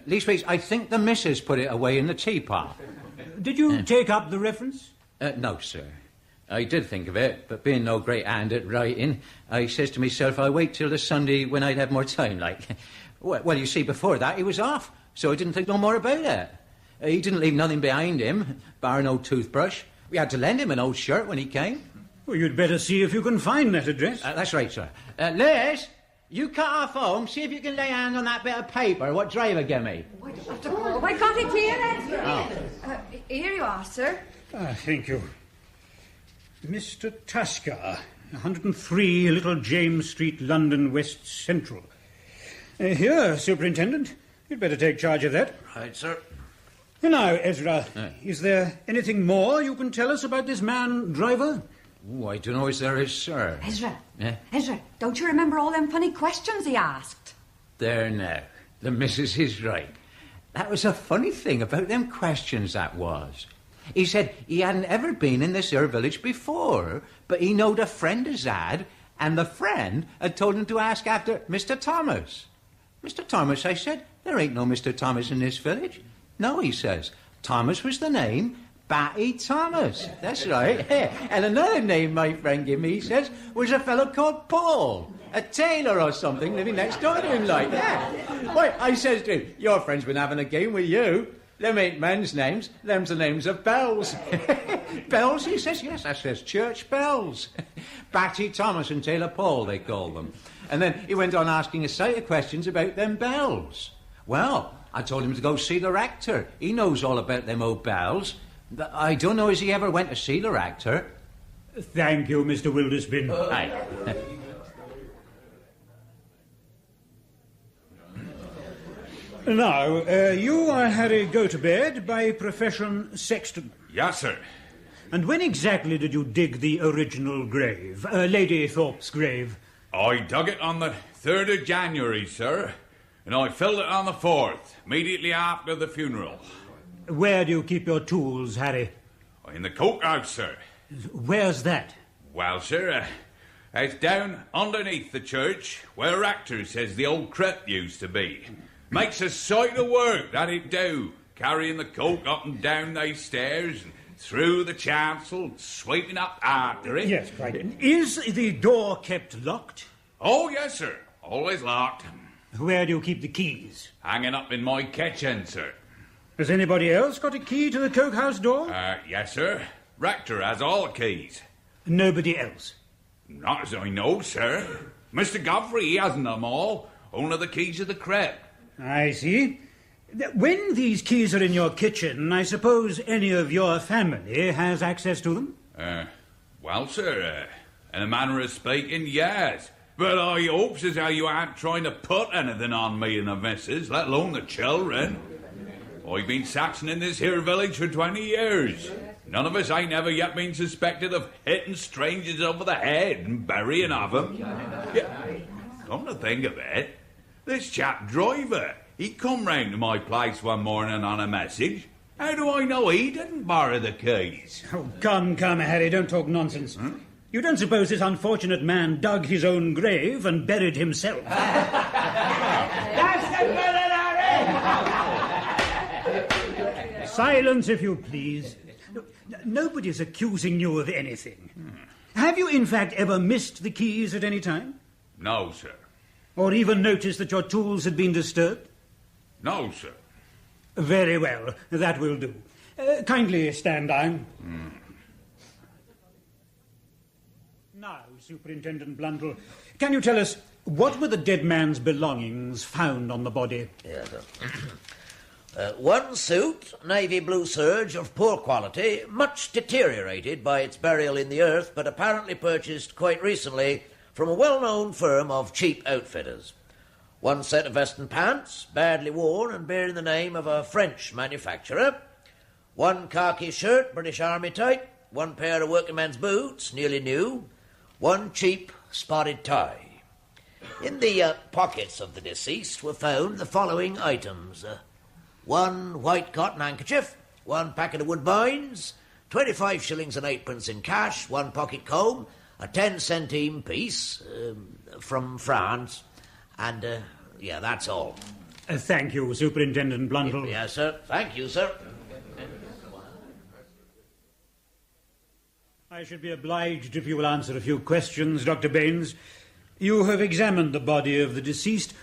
Leastways, I think the missus put it away in the teapot. Did you take up the reference? No, sir. I did think of it, but being no great hand at writing, I says to myself I'll wait till the Sunday when I'd have more time, like. Well, you see, before that he was off, so I didn't think no more about it. He didn't leave nothing behind him, bar an old toothbrush. We had to lend him an old shirt when he came. Well, you'd better see if you can find that address. That's right, sir. Liz, you cut off home, see if you can lay hand on that bit of paper what Driver gave me. I got it here, Ezra. Here you are, sir. Thank you. Mr. Tasker, 103 Little James Street, London, West Central. Here, Superintendent. You'd better take charge of that. Right, sir. Now, Ezra, is there anything more you can tell us about this man, Driver? Oh, I don't know as there is, sir. Ezra. Yeah? Ezra, don't you remember all them funny questions he asked? There now. The missus is right. That was a funny thing about them questions, that was. He said he hadn't ever been in this here village before, but he knowed a friend as had, and the friend had told him to ask after Mr. Thomas. Mr. Thomas, I said, there ain't no Mr. Thomas in this village. No, he says, Thomas was the name, Batty Thomas. That's right. And another name my friend gave me, he says, was a fellow called Paul, a tailor or something living next door to him like that. Why, I says to him, your friend's been having a game with you. Them ain't men's names, them's the names of bells. Bells, he says, yes, that says church bells. Batty Thomas and Tailor Paul, they call them. And then he went on asking a sight of questions about them bells. Well, I told him to go see the rector. He knows all about them old bells. I don't know as he ever went to see the rector. Thank you, Mr. Wilderspin. Aye. Now, you are Harry Go-to-Bed, by profession sexton. Yes, sir. And when exactly did you dig the original grave, Lady Thorpe's grave? I dug it on the 3rd of January, sir, and I filled it on the 4th, immediately after the funeral. Where do you keep your tools, Harry? In the cookhouse, sir. Where's that? Well, sir, it's down underneath the church, where rector says the old crypt used to be. Makes a sight of work, that it do, carrying the coke up and down these stairs, and through the chancel, sweeping up after it. Yes, quite. Is the door kept locked? Oh, yes, sir. Always locked. Where do you keep the keys? Hanging up in my kitchen, sir. Has anybody else got a key to the cokehouse door? Yes, sir. Rector has all the keys. Nobody else? Not as I know, sir. Mr. Godfrey, he hasn't them all. Only the keys of the crypt. I see. When these keys are in your kitchen, I suppose any of your family has access to them? Well, sir, in a manner of speaking, yes. But I hopes as how you aren't trying to put anything on me and the missus, let alone the children. I've been saxing in this here village for 20 years. None of us ain't ever yet been suspected of hitting strangers over the head and burying of them. Yeah, come to think of it, this chap driver, he come round to my place one morning on a message. How do I know he didn't borrow the keys? Oh, come, Harry, don't talk nonsense. You don't suppose this unfortunate man dug his own grave and buried himself? That's the villain, Harry! Silence, if you please. Nobody's accusing you of anything. Have you, in fact, ever missed the keys at any time? No, sir. Or even noticed that your tools had been disturbed? No, sir. Very well, that will do. Kindly stand down. Now, Superintendent Blundell, can you tell us, what were the dead man's belongings found on the body? Yes, sir. One suit, navy blue serge of poor quality, much deteriorated by its burial in the earth, but apparently purchased quite recently from a well-known firm of cheap outfitters. One set of vest and pants, badly worn and bearing the name of a French manufacturer. One khaki shirt, British Army type. One pair of working man's boots, nearly new. One cheap spotted tie. In the pockets of the deceased were found the following items. One white cotton handkerchief, one packet of woodbines, 25 shillings and 8 in cash, one pocket comb, a 10-centime piece from France, and, that's all. Thank you, Superintendent Blundell. Yes, sir. Thank you, sir. I should be obliged if you will answer a few questions, Dr. Baines. You have examined the body of the deceased.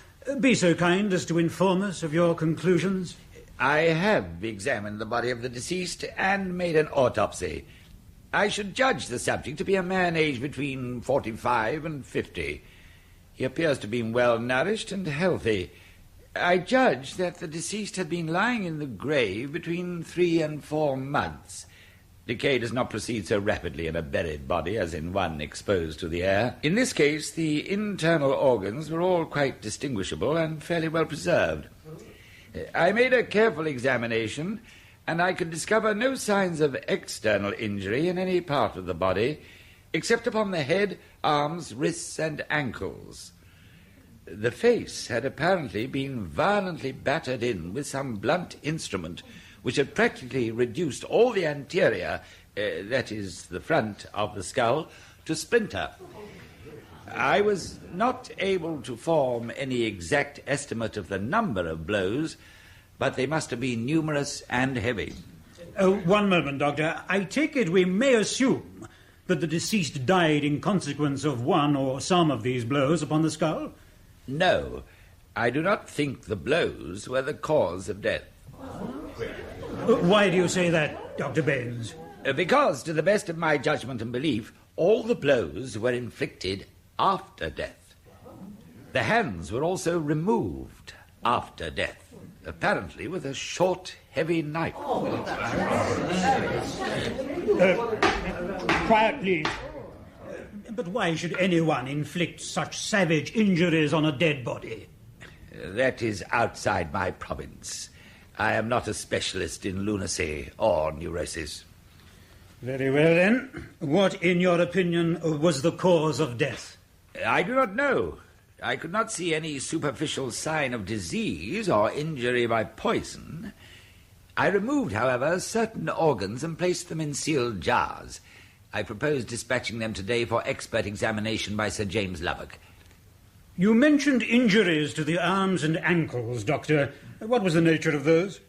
Be so kind as to inform us of your conclusions. I have examined the body of the deceased and made an autopsy. I should judge the subject to be a man aged between 45 and 50. He appears to have been well-nourished and healthy. I judge that the deceased had been lying in the grave between 3 and 4 months. Decay does not proceed so rapidly in a buried body as in one exposed to the air. In this case, the internal organs were all quite distinguishable and fairly well preserved. I made a careful examination, and I could discover no signs of external injury in any part of the body, except upon the head, arms, wrists, and ankles. The face had apparently been violently battered in with some blunt instrument which had practically reduced all the anterior, that is, the front of the skull, to splinter. I was not able to form any exact estimate of the number of blows, but they must have been numerous and heavy. One moment, Doctor. I take it we may assume that the deceased died in consequence of one or some of these blows upon the skull? No, I do not think the blows were the cause of death. Why do you say that, Dr. Baines? Because, to the best of my judgment and belief, all the blows were inflicted after death. The hands were also removed after death, apparently with a short, heavy knife. Quiet, please. But why should anyone inflict such savage injuries on a dead body? That is outside my province. I am not a specialist in lunacy or neurosis. Very well, then. What, in your opinion, was the cause of death? I do not know. I could not see any superficial sign of disease or injury by poison. I removed, however, certain organs and placed them in sealed jars. I propose dispatching them today for expert examination by Sir James Lubbock. You mentioned injuries to the arms and ankles, Doctor. What was the nature of those?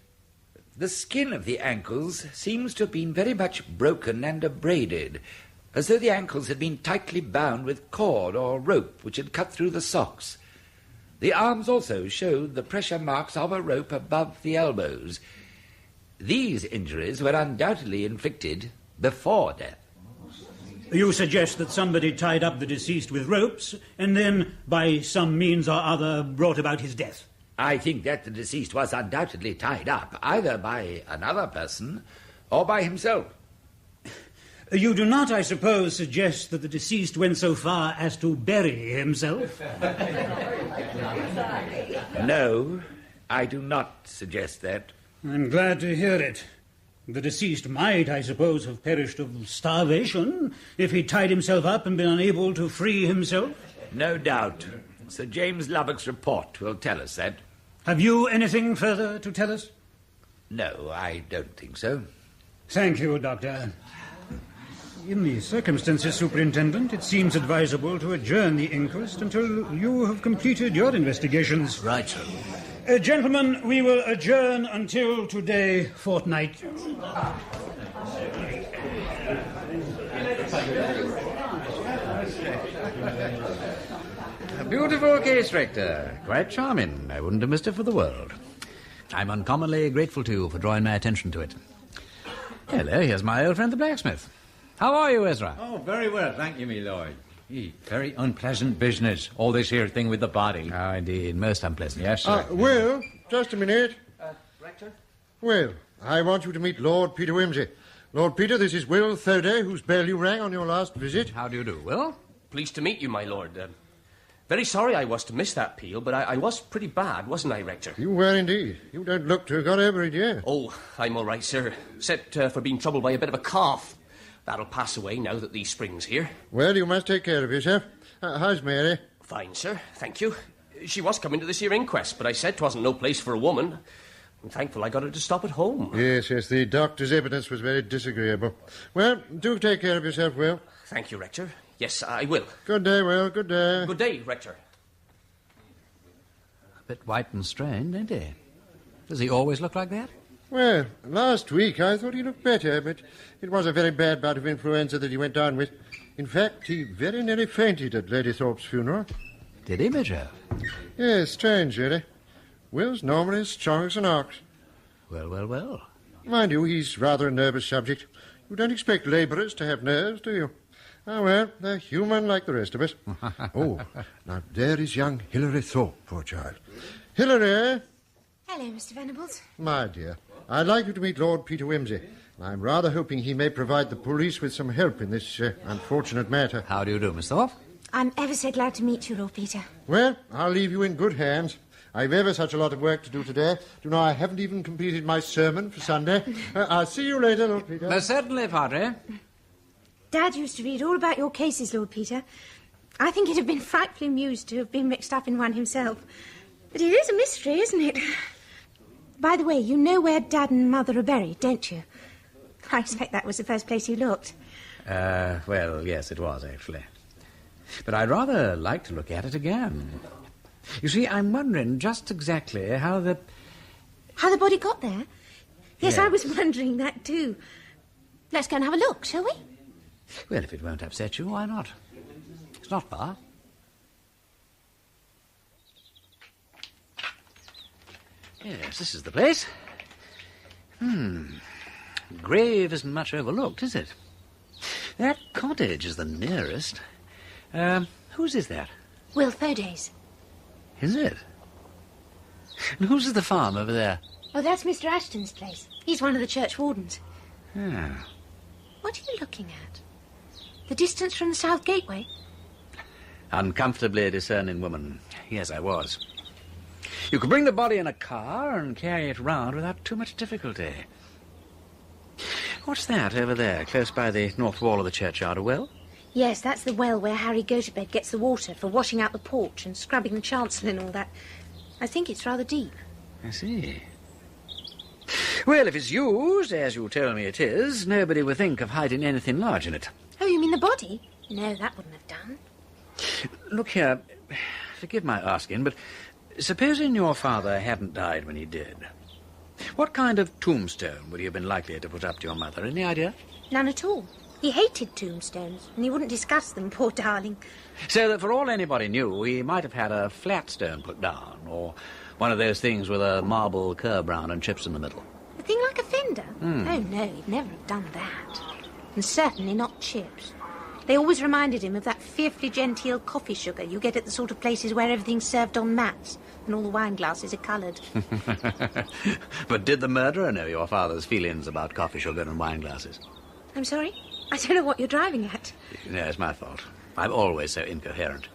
The skin of the ankles seems to have been very much broken and abraded, as though the ankles had been tightly bound with cord or rope which had cut through the socks. The arms also showed the pressure marks of a rope above the elbows. These injuries were undoubtedly inflicted before death. You suggest that somebody tied up the deceased with ropes and then, by some means or other, brought about his death? I think that the deceased was undoubtedly tied up, either by another person or by himself. You do not, I suppose, suggest that the deceased went so far as to bury himself? No, I do not suggest that. I'm glad to hear it. The deceased might, I suppose, have perished of starvation if he tied himself up and been unable to free himself? No doubt. Sir James Lubbock's report will tell us that. Have you anything further to tell us? No, I don't think so. Thank you, Doctor. In these circumstances, Superintendent, it seems advisable to adjourn the inquest until you have completed your investigations. Right, sir. Gentlemen, we will adjourn until today fortnight. A beautiful case, Rector. Quite charming. I wouldn't have missed it for the world. I'm uncommonly grateful to you for drawing my attention to it. Hello, here's my old friend the blacksmith. How are you, Ezra? Oh, very well, thank you, me lord. Very unpleasant business, all this here thing with the body. Oh, indeed, most unpleasant. Yes, sir. Will, just a minute. Rector? Will, I want you to meet Lord Peter Wimsey. Lord Peter, this is Will Thurday, whose bell you rang on your last visit. How do you do, Will? Pleased to meet you, my lord. Very sorry I was to miss that peal, but I was pretty bad, wasn't I, Rector? You were indeed. You don't look to have got over it yet. Oh, I'm all right, sir. Except for being troubled by a bit of a cough. That'll pass away now that the spring's here. Well, you must take care of yourself. How's Mary? Fine, sir. Thank you. She was coming to this here inquest, but I said 'twasn't no place for a woman. I'm thankful I got her to stop at home. Yes, the doctor's evidence was very disagreeable. Well, do take care of yourself, Will. Thank you, Rector. Yes, I will. Good day, Will. Good day. Good day, Rector. A bit white and strained, ain't he? Does he always look like that? Well, last week I thought he looked better, but it was a very bad bout of influenza that he went down with. In fact, he very nearly fainted at Lady Thorpe's funeral. Did he, Major? Yes, strange, really. Will's normally as strong as an ox. Well. Mind you, he's rather a nervous subject. You don't expect labourers to have nerves, do you? Ah, well, they're human like the rest of us. Oh, now there is young Hilary Thorpe, poor child. Hilary! Hello, Mr. Venables. My dear, I'd like you to meet Lord Peter Wimsey. I'm rather hoping he may provide the police with some help in this unfortunate matter. How do you do, Miss Thorpe? I'm ever so glad to meet you, Lord Peter. Well, I'll leave you in good hands. I've ever such a lot of work to do today. Do you know, I haven't even completed my sermon for Sunday. I'll see you later, Lord Peter. Certainly, Padre. Dad used to read all about your cases, Lord Peter. I think he'd have been frightfully amused to have been mixed up in one himself. But it is a mystery, isn't it? By the way, you know where Dad and Mother are buried, don't you? I expect that was the first place you looked. Well, yes, it was, actually. But I'd rather like to look at it again. You see, I'm wondering just exactly how the... How the body got there? Yes, Yeah. I was wondering that too. Let's go and have a look, shall we? Well, if it won't upset you, why not? It's not far. Yes, this is the place. Grave isn't much overlooked, is it? That cottage is the nearest. Whose is that? Will Foday's. Is it? And whose is the farm over there? Oh, that's Mr. Ashton's place. He's one of the church wardens. Ah. What are you looking at? The distance from the south gateway? Uncomfortably discerning woman. Yes, I was. You could bring the body in a car and carry it round without too much difficulty. What's that over there, close by the north wall of the churchyard? A well? Yes, that's the well where Harry Gotobed gets the water for washing out the porch and scrubbing the chancel and all that. I think it's rather deep. I see. Well, if it's used, as you tell me it is, nobody would think of hiding anything large in it. Oh, you mean the body? No, that wouldn't have done. Look here, forgive my asking, but supposing your father hadn't died when he did, what kind of tombstone would he have been likely to put up to your mother? Any idea? None at all. He hated tombstones, and he wouldn't discuss them, poor darling. So that for all anybody knew, he might have had a flat stone put down, or one of those things with a marble curb round and chips in the middle. A thing like a fender? Oh, no, he'd never have done that. And certainly not chips. They always reminded him of that fearfully genteel coffee sugar you get at the sort of places where everything's served on mats and all the wine glasses are coloured. But did the murderer know your father's feelings about coffee sugar and wine glasses? I'm sorry? I don't know what you're driving at. No, it's my fault. I'm always so incoherent.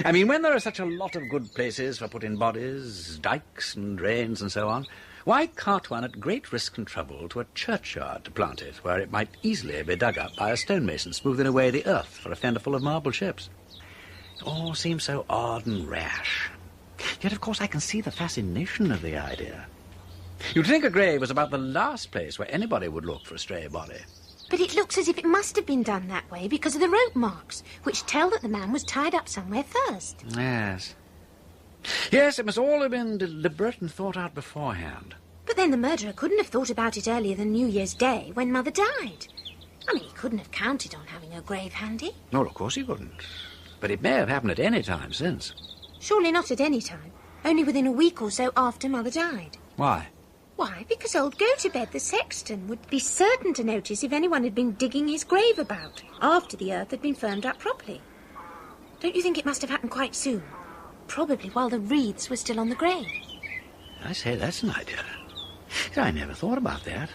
I mean, when there are such a lot of good places for putting bodies, dikes and drains and so on, why cart one at great risk and trouble to a churchyard to plant it, where it might easily be dug up by a stonemason smoothing away the earth for a fender full of marble chips? It all seems so odd and rash. Yet, of course, I can see the fascination of the idea. You'd think a grave was about the last place where anybody would look for a stray body. But it looks as if it must have been done that way because of the rope marks, which tell that the man was tied up somewhere first. Yes. Yes, it must all have been deliberate and thought out beforehand. But then the murderer couldn't have thought about it earlier than New Year's Day, when Mother died. I mean, he couldn't have counted on having her grave handy. No, of course he couldn't. But it may have happened at any time since. Surely not at any time. Only within a week or so after Mother died. Why? Why, because old Gotobed, the sexton, would be certain to notice if anyone had been digging his grave about after the earth had been firmed up properly. Don't you think it must have happened quite soon? Probably while the wreaths were still on the grave. I say, that's an idea. I never thought about that.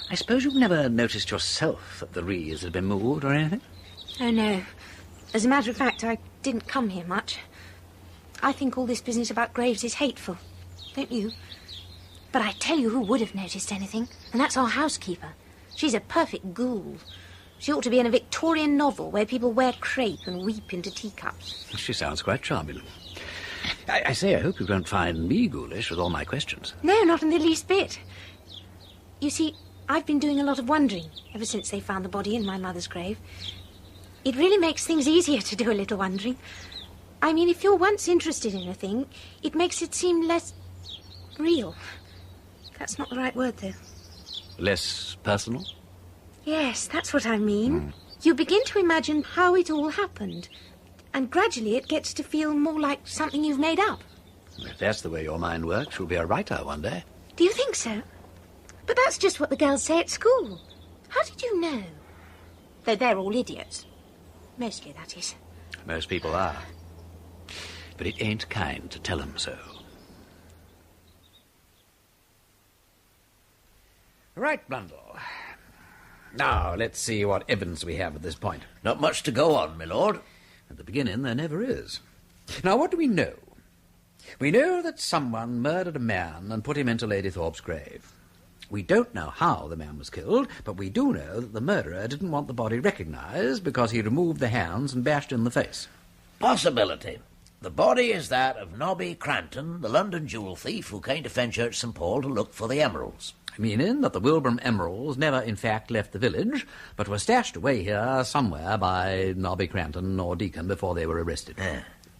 I suppose you've never noticed yourself that the wreaths had been moved or anything? Oh, no. As a matter of fact, I didn't come here much. I think all this business about graves is hateful. Don't you? But I tell you who would have noticed anything, and that's our housekeeper. She's a perfect ghoul. She ought to be in a Victorian novel where people wear crepe and weep into teacups. She sounds quite charming. I say, I hope you don't find me ghoulish with all my questions. No, not in the least bit. You see, I've been doing a lot of wondering ever since they found the body in my mother's grave. It really makes things easier to do a little wondering. I mean, if you're once interested in a thing, it makes it seem less real. That's not the right word, though. Less personal? Yes, that's what I mean. You begin to imagine how it all happened, and gradually it gets to feel more like something you've made up. If that's the way your mind works, you'll be a writer one day. Do you think so? But that's just what the girls say at school. How did you know? Though they're all idiots. Mostly, that is. Most people are. But it ain't kind to tell 'em so. Right, Blundell. Now, let's see what evidence we have at this point. Not much to go on, my lord. At the beginning, there never is. Now, what do we know? We know that someone murdered a man and put him into Lady Thorpe's grave. We don't know how the man was killed, but we do know that the murderer didn't want the body recognised because he removed the hands and bashed in the face. Possibility. The body is that of Nobby Cranton, the London jewel thief who came to Fenchurch St. Paul to look for the emeralds. Meaning that the Wilbraham emeralds never in fact left the village, but were stashed away here somewhere by Nobby Cranton or Deacon before they were arrested.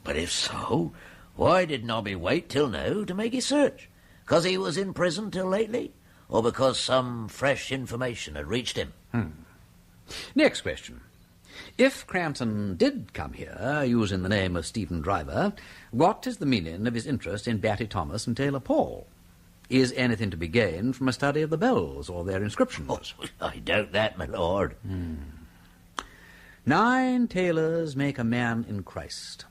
But if so, why did Nobby wait till now to make his search? 'Cause he was in prison till lately? Or because some fresh information had reached him? Next question. If Cranton did come here using the name of Stephen Driver, what is the meaning of his interest in Batty Thomas and Taylor Paul? Is anything to be gained from a study of the bells or their inscriptions? Oh, I doubt that, my lord. 9 tailors make a man in Christ.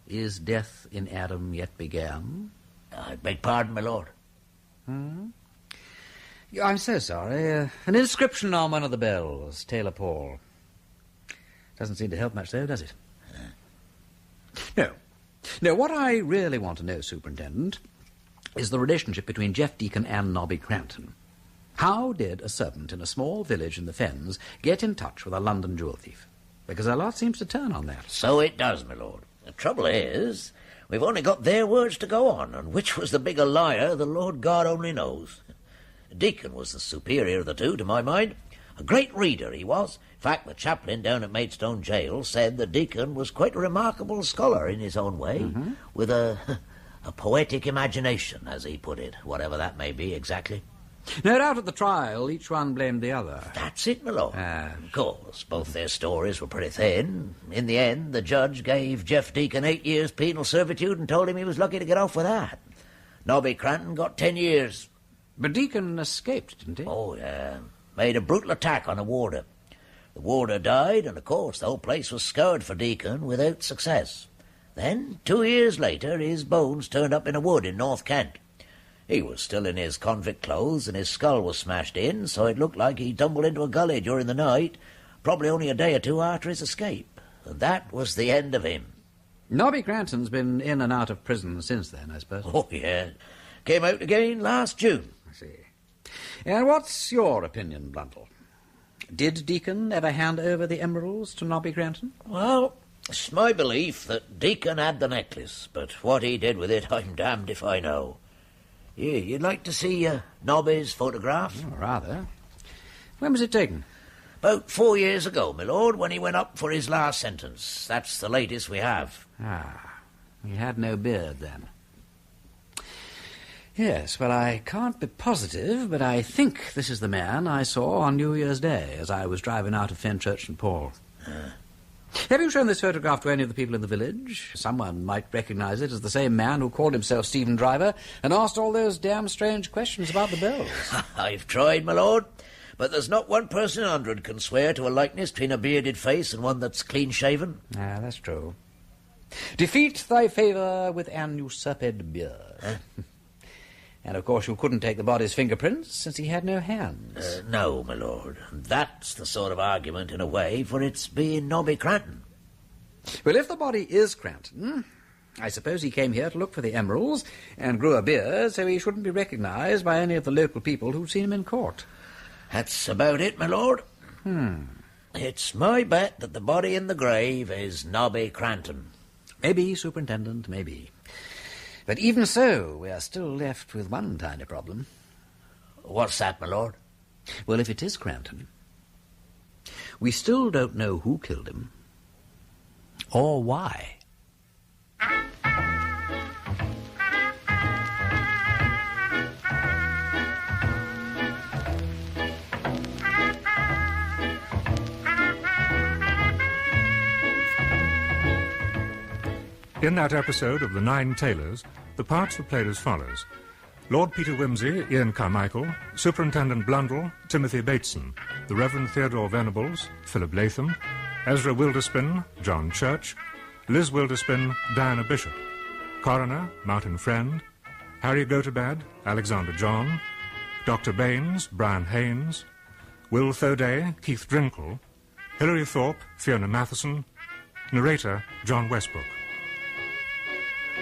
Is death in Adam yet began? I beg pardon, my lord. I'm so sorry. An inscription on one of the bells, Taylor Paul. Doesn't seem to help much, though, does it? No. No, what I really want to know, Superintendent, is the relationship between Jeff Deacon and Nobby Cranton. How did a servant in a small village in the Fens get in touch with a London jewel thief? Because a lot seems to turn on that. So it does, my lord. The trouble is, we've only got their words to go on, and which was the bigger liar, the Lord God only knows. Deacon was the superior of the two, to my mind. A great reader he was. In fact, the chaplain down at Maidstone Jail said the Deacon was quite a remarkable scholar in his own way, with a poetic imagination, as he put it, whatever that may be exactly. No doubt at the trial, each one blamed the other. That's it, my lord. Of course, both their stories were pretty thin. In the end, the judge gave Jeff Deacon 8 years penal servitude and told him he was lucky to get off with that. Nobby Cranton got 10 years. But Deacon escaped, didn't he? Oh, yeah. Made a brutal attack on a warder. The warder died, and of course the whole place was scoured for Deacon without success. Then, 2 years later, his bones turned up in a wood in North Kent. He was still in his convict clothes, and his skull was smashed in, so it looked like he tumbled into a gully during the night, probably only a day or two after his escape. And that was the end of him. Nobby Cranton's been in and out of prison since then, I suppose. Oh, yeah. Came out again last June. I see. And what's your opinion, Blundell? Did Deacon ever hand over the emeralds to Nobby Cranton? Well, it's my belief that Deacon had the necklace, but what he did with it, I'm damned if I know. You'd like to see Nobby's photograph? Oh, rather. When was it taken? About 4 years ago, my lord, when he went up for his last sentence. That's the latest we have. He had no beard then. Yes, well, I can't be positive, but I think this is the man I saw on New Year's Day as I was driving out of Fenchurch St. Paul. Have you shown this photograph to any of the people in the village? Someone might recognise it as the same man who called himself Stephen Driver and asked all those damn strange questions about the bells. I've tried, my lord, but there's not one person in 100 can swear to a likeness between a bearded face and one that's clean-shaven. That's true. Defeat thy favour with an usurped beard. And, of course, you couldn't take the body's fingerprints since he had no hands. No, my lord. That's the sort of argument, in a way, for its being Nobby Cranton. Well, if the body is Cranton, I suppose he came here to look for the emeralds and grew a beard so he shouldn't be recognised by any of the local people who'd seen him in court. That's about it, my lord. It's my bet that the body in the grave is Nobby Cranton. Maybe, Superintendent, maybe. But even so, we are still left with one tiny problem. What's that, my lord? Well, if it is Cranton, we still don't know who killed him or why. In that episode of The Nine Tailors, the parts were played as follows. Lord Peter Wimsey, Ian Carmichael, Superintendent Blundell, Timothy Bateson, the Reverend Theodore Venables, Philip Latham, Ezra Wilderspin, John Church, Liz Wilderspin, Diana Bishop, Coroner, Martin Friend, Harry Gotobad, Alexander John, Dr. Baines, Brian Haynes, Will Thoday, Keith Drinkle, Hilary Thorpe, Fiona Matheson, narrator, John Westbrook.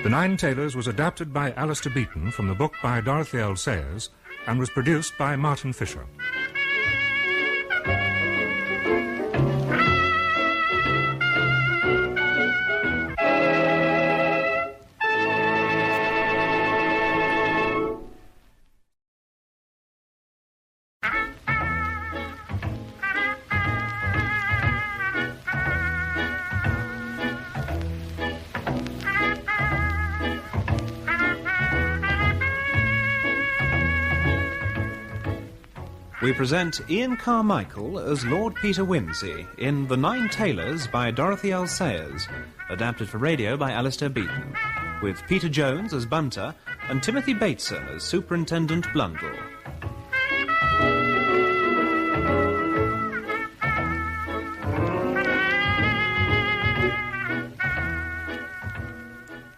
The Nine Tailors was adapted by Alistair Beaton from the book by Dorothy L. Sayers and was produced by Martin Fisher. We present Ian Carmichael as Lord Peter Wimsey in The Nine Tailors by Dorothy L. Sayers, adapted for radio by Alistair Beaton, with Peter Jones as Bunter and Timothy Bateson as Superintendent Blundell.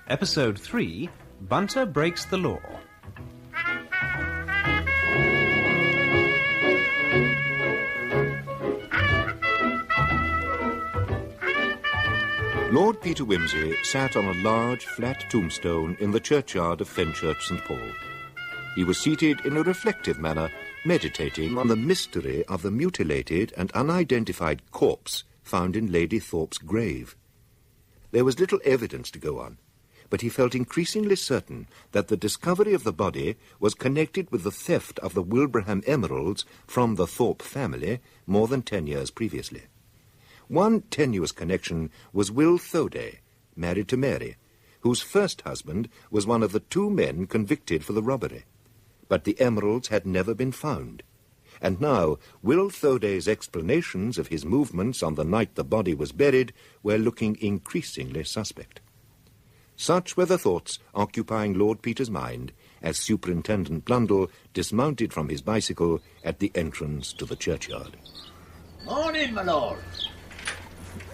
Episode 3, Bunter Breaks the Law. Lord Peter Wimsey sat on a large, flat tombstone in the churchyard of Fenchurch St. Paul. He was seated in a reflective manner, meditating on the mystery of the mutilated and unidentified corpse found in Lady Thorpe's grave. There was little evidence to go on, but he felt increasingly certain that the discovery of the body was connected with the theft of the Wilbraham emeralds from the Thorpe family more than 10 years previously. One tenuous connection was Will Thoday, married to Mary, whose first husband was one of the 2 men convicted for the robbery. But the emeralds had never been found. And now Will Thoday's explanations of his movements on the night the body was buried were looking increasingly suspect. Such were the thoughts occupying Lord Peter's mind as Superintendent Blundell dismounted from his bicycle at the entrance to the churchyard. Morning, my lord.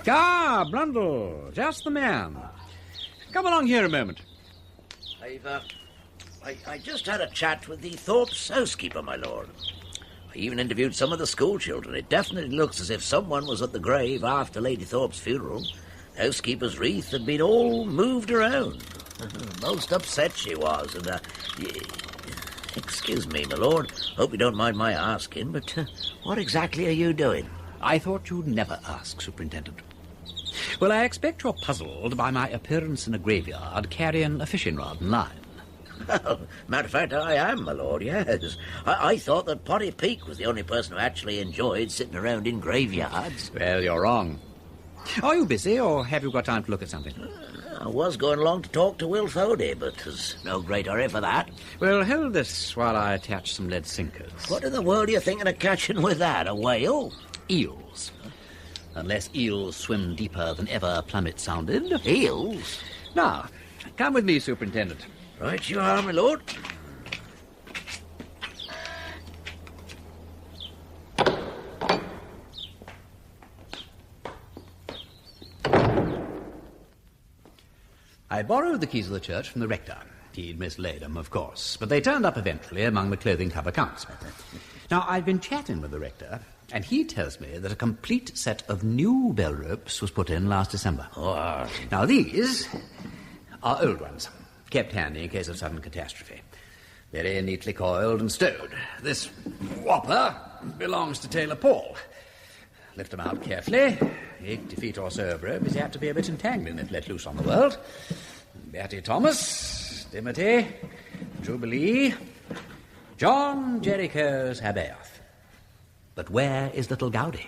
Ah, Blundell, just the man. Come along here a moment. I just had a chat with the Thorpe's housekeeper, my lord. I even interviewed some of the school children. It definitely looks as if someone was at the grave after Lady Thorpe's funeral. The housekeeper's wreath had been all moved around. Most upset she was, and, excuse me, my lord. Hope you don't mind my asking, but what exactly are you doing? I thought you'd never ask, Superintendent. Well, I expect you're puzzled by my appearance in a graveyard carrying a fishing rod and line. Well, matter of fact, I am, my lord, yes. I thought that Potty Peak was the only person who actually enjoyed sitting around in graveyards. Well, you're wrong. Are you busy, or have you got time to look at something? I was going along to talk to Will Thoday, but there's no great hurry for that. Well, hold this while I attach some lead sinkers. What in the world are you thinking of catching with that? A whale? Eels. Unless eels swim deeper than ever plummet sounded. Eels? Now, come with me, Superintendent. Right you are, my lord. I borrowed the keys of the church from the rector. He'd mislaid them, of course, but they turned up eventually among the clothing cover accounts. Now, I've been chatting with the rector, and he tells me that a complete set of new bell ropes was put in last December. Oh. Now, these are old ones, kept handy in case of sudden catastrophe. Very neatly coiled and stowed. This whopper belongs to Tailor Paul. Lift them out carefully. 80 feet or so of rope is apt to be a bit entangling if let loose on the world. Bertie Thomas, Timothy, Jubilee, John Jericho's Habaoth. But where is little Gowdy?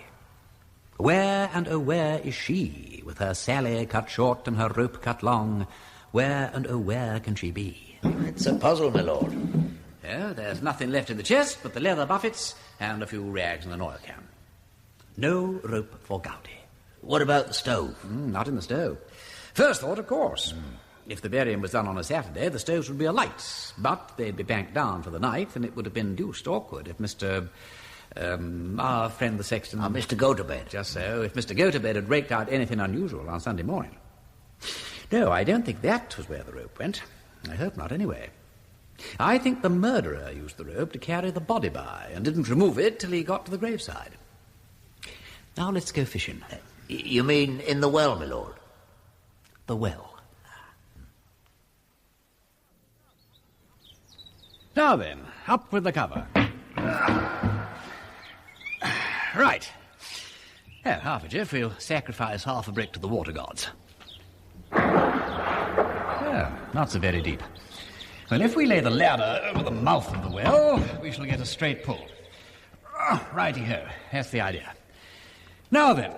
Where and oh where is she, with her Sally cut short and her rope cut long? Where and oh where can she be? It's a puzzle, my lord. Yeah, there's nothing left in the chest but the leather buffets and a few rags and an oil can. No rope for Gowdy. What about the stove? Not in the stove. First thought, of course. If the burying was done on a Saturday, the stoves would be alight, but they'd be banked down for the night, and it would have been deuced awkward if Mr. Our friend the sexton... Mr. Go-to-bed. Just so, if Mr. Go-to-bed had raked out anything unusual on Sunday morning. No, I don't think that was where the rope went. I hope not, anyway. I think the murderer used the rope to carry the body by, and didn't remove it till he got to the graveside. Now let's go fishing. You mean in the well, my lord? The well. Now then, up with the cover. Right. Well, half a jiff, we'll sacrifice half a brick to the water gods. Oh, not so very deep. Well, if we lay the ladder over the mouth of the well, we shall get a straight pull. Righty-ho, that's the idea. Now then.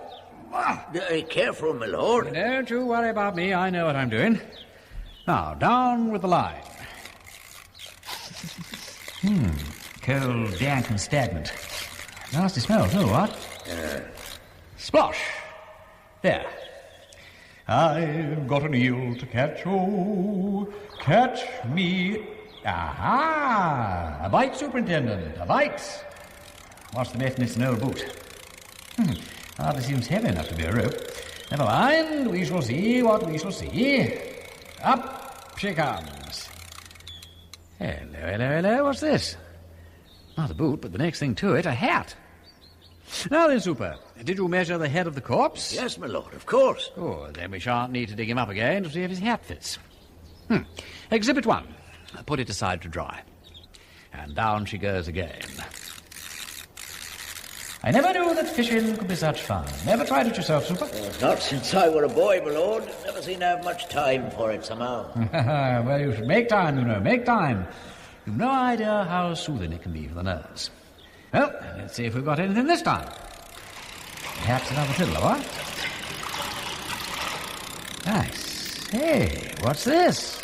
Careful, my lord. Don't you worry about me, I know what I'm doing. Now, down with the line. Cold, dank and stagnant. Nasty smell, too, what? Splosh. There. I've got an eel to catch, oh, catch me. Aha! A bite, Superintendent, a bite. What's the method? It's an old boot. Hardly seems heavy enough to be a rope. Never mind, we shall see what we shall see. Up she comes. Hello, what's this? Not a boot, but the next thing to it, a hat. Now then, Super, did you measure the head of the corpse? Yes, my lord, of course. Oh, then we shan't need to dig him up again to see if his hat fits. Exhibit 1. Put it aside to dry. And down she goes again. I never knew that fishing could be such fun. Never tried it yourself, Super? Not since I were a boy, my lord. Never seemed to have much time for it somehow. Well, you should make time, you know, make time. You've no idea how soothing it can be for the nerves. Well, let's see if we've got anything this time. Perhaps another fiddler, what? Nice. Hey, what's this?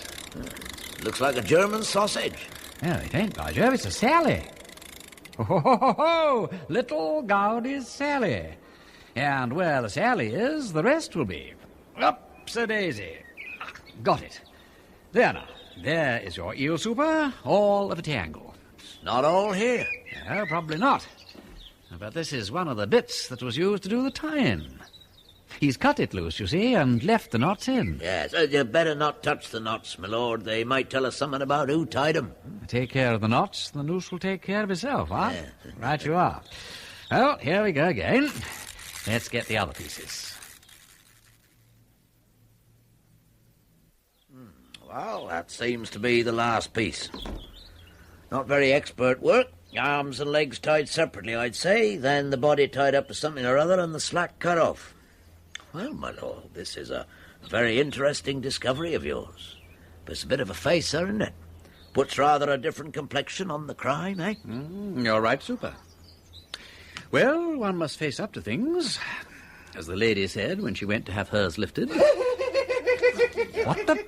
Looks like a German sausage. No, it ain't, by Jove, it's a Sally. Ho, little Gaudy's Sally. And where the Sally is, the rest will be. Ups-a-daisy. Got it. There now. There is your eel, Super, all of a tangle. Not all here. No, probably not. But this is one of the bits that was used to do the tying. He's cut it loose, you see, and left the knots in. Yes, you better not touch the knots, my lord. They might tell us something about who tied them. Take care of the knots, the noose will take care of itself, huh? Yeah. Right you are. Well, here we go again. Let's get the other pieces. Well, that seems to be the last piece. Not very expert work. Arms and legs tied separately, I'd say. Then the body tied up to something or other and the slack cut off. Well, my lord, this is a very interesting discovery of yours. But it's a bit of a facer, isn't it? Puts rather a different complexion on the crime, eh? You're right, Super. Well, one must face up to things, as the lady said when she went to have hers lifted. What the...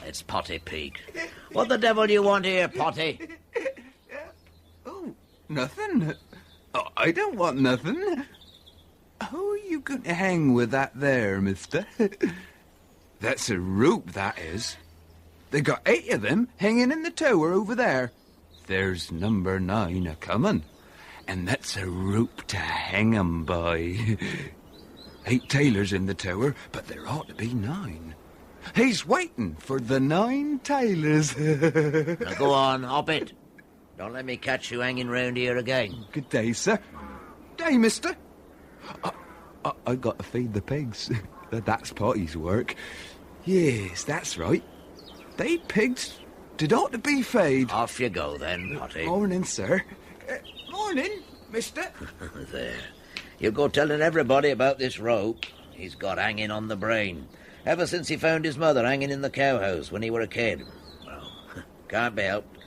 It's Potty Peak. What the devil do you want here, Potty? Oh, nothing. Oh, I don't want nothing. How are you going to hang with that there, mister? That's a rope, that is. They got 8 of them hanging in the tower over there. There's number 9 a-coming. And that's a rope to hang 'em by. 8 tailors in the tower, but there ought to be 9. He's waiting for the 9 tailors. Now go on, hop it. Don't let me catch you hanging round here again. Good day, sir. Day, mister. I got to feed the pigs. That's Potty's work. Yes, that's right. They pigs did ought to be fed. Off you go then, Potty. Morning, sir. Morning, mister. There. You go telling everybody about this rope he's got hanging on the brain. Ever since he found his mother hanging in the cowhouse when he were a kid. Well, can't be helped.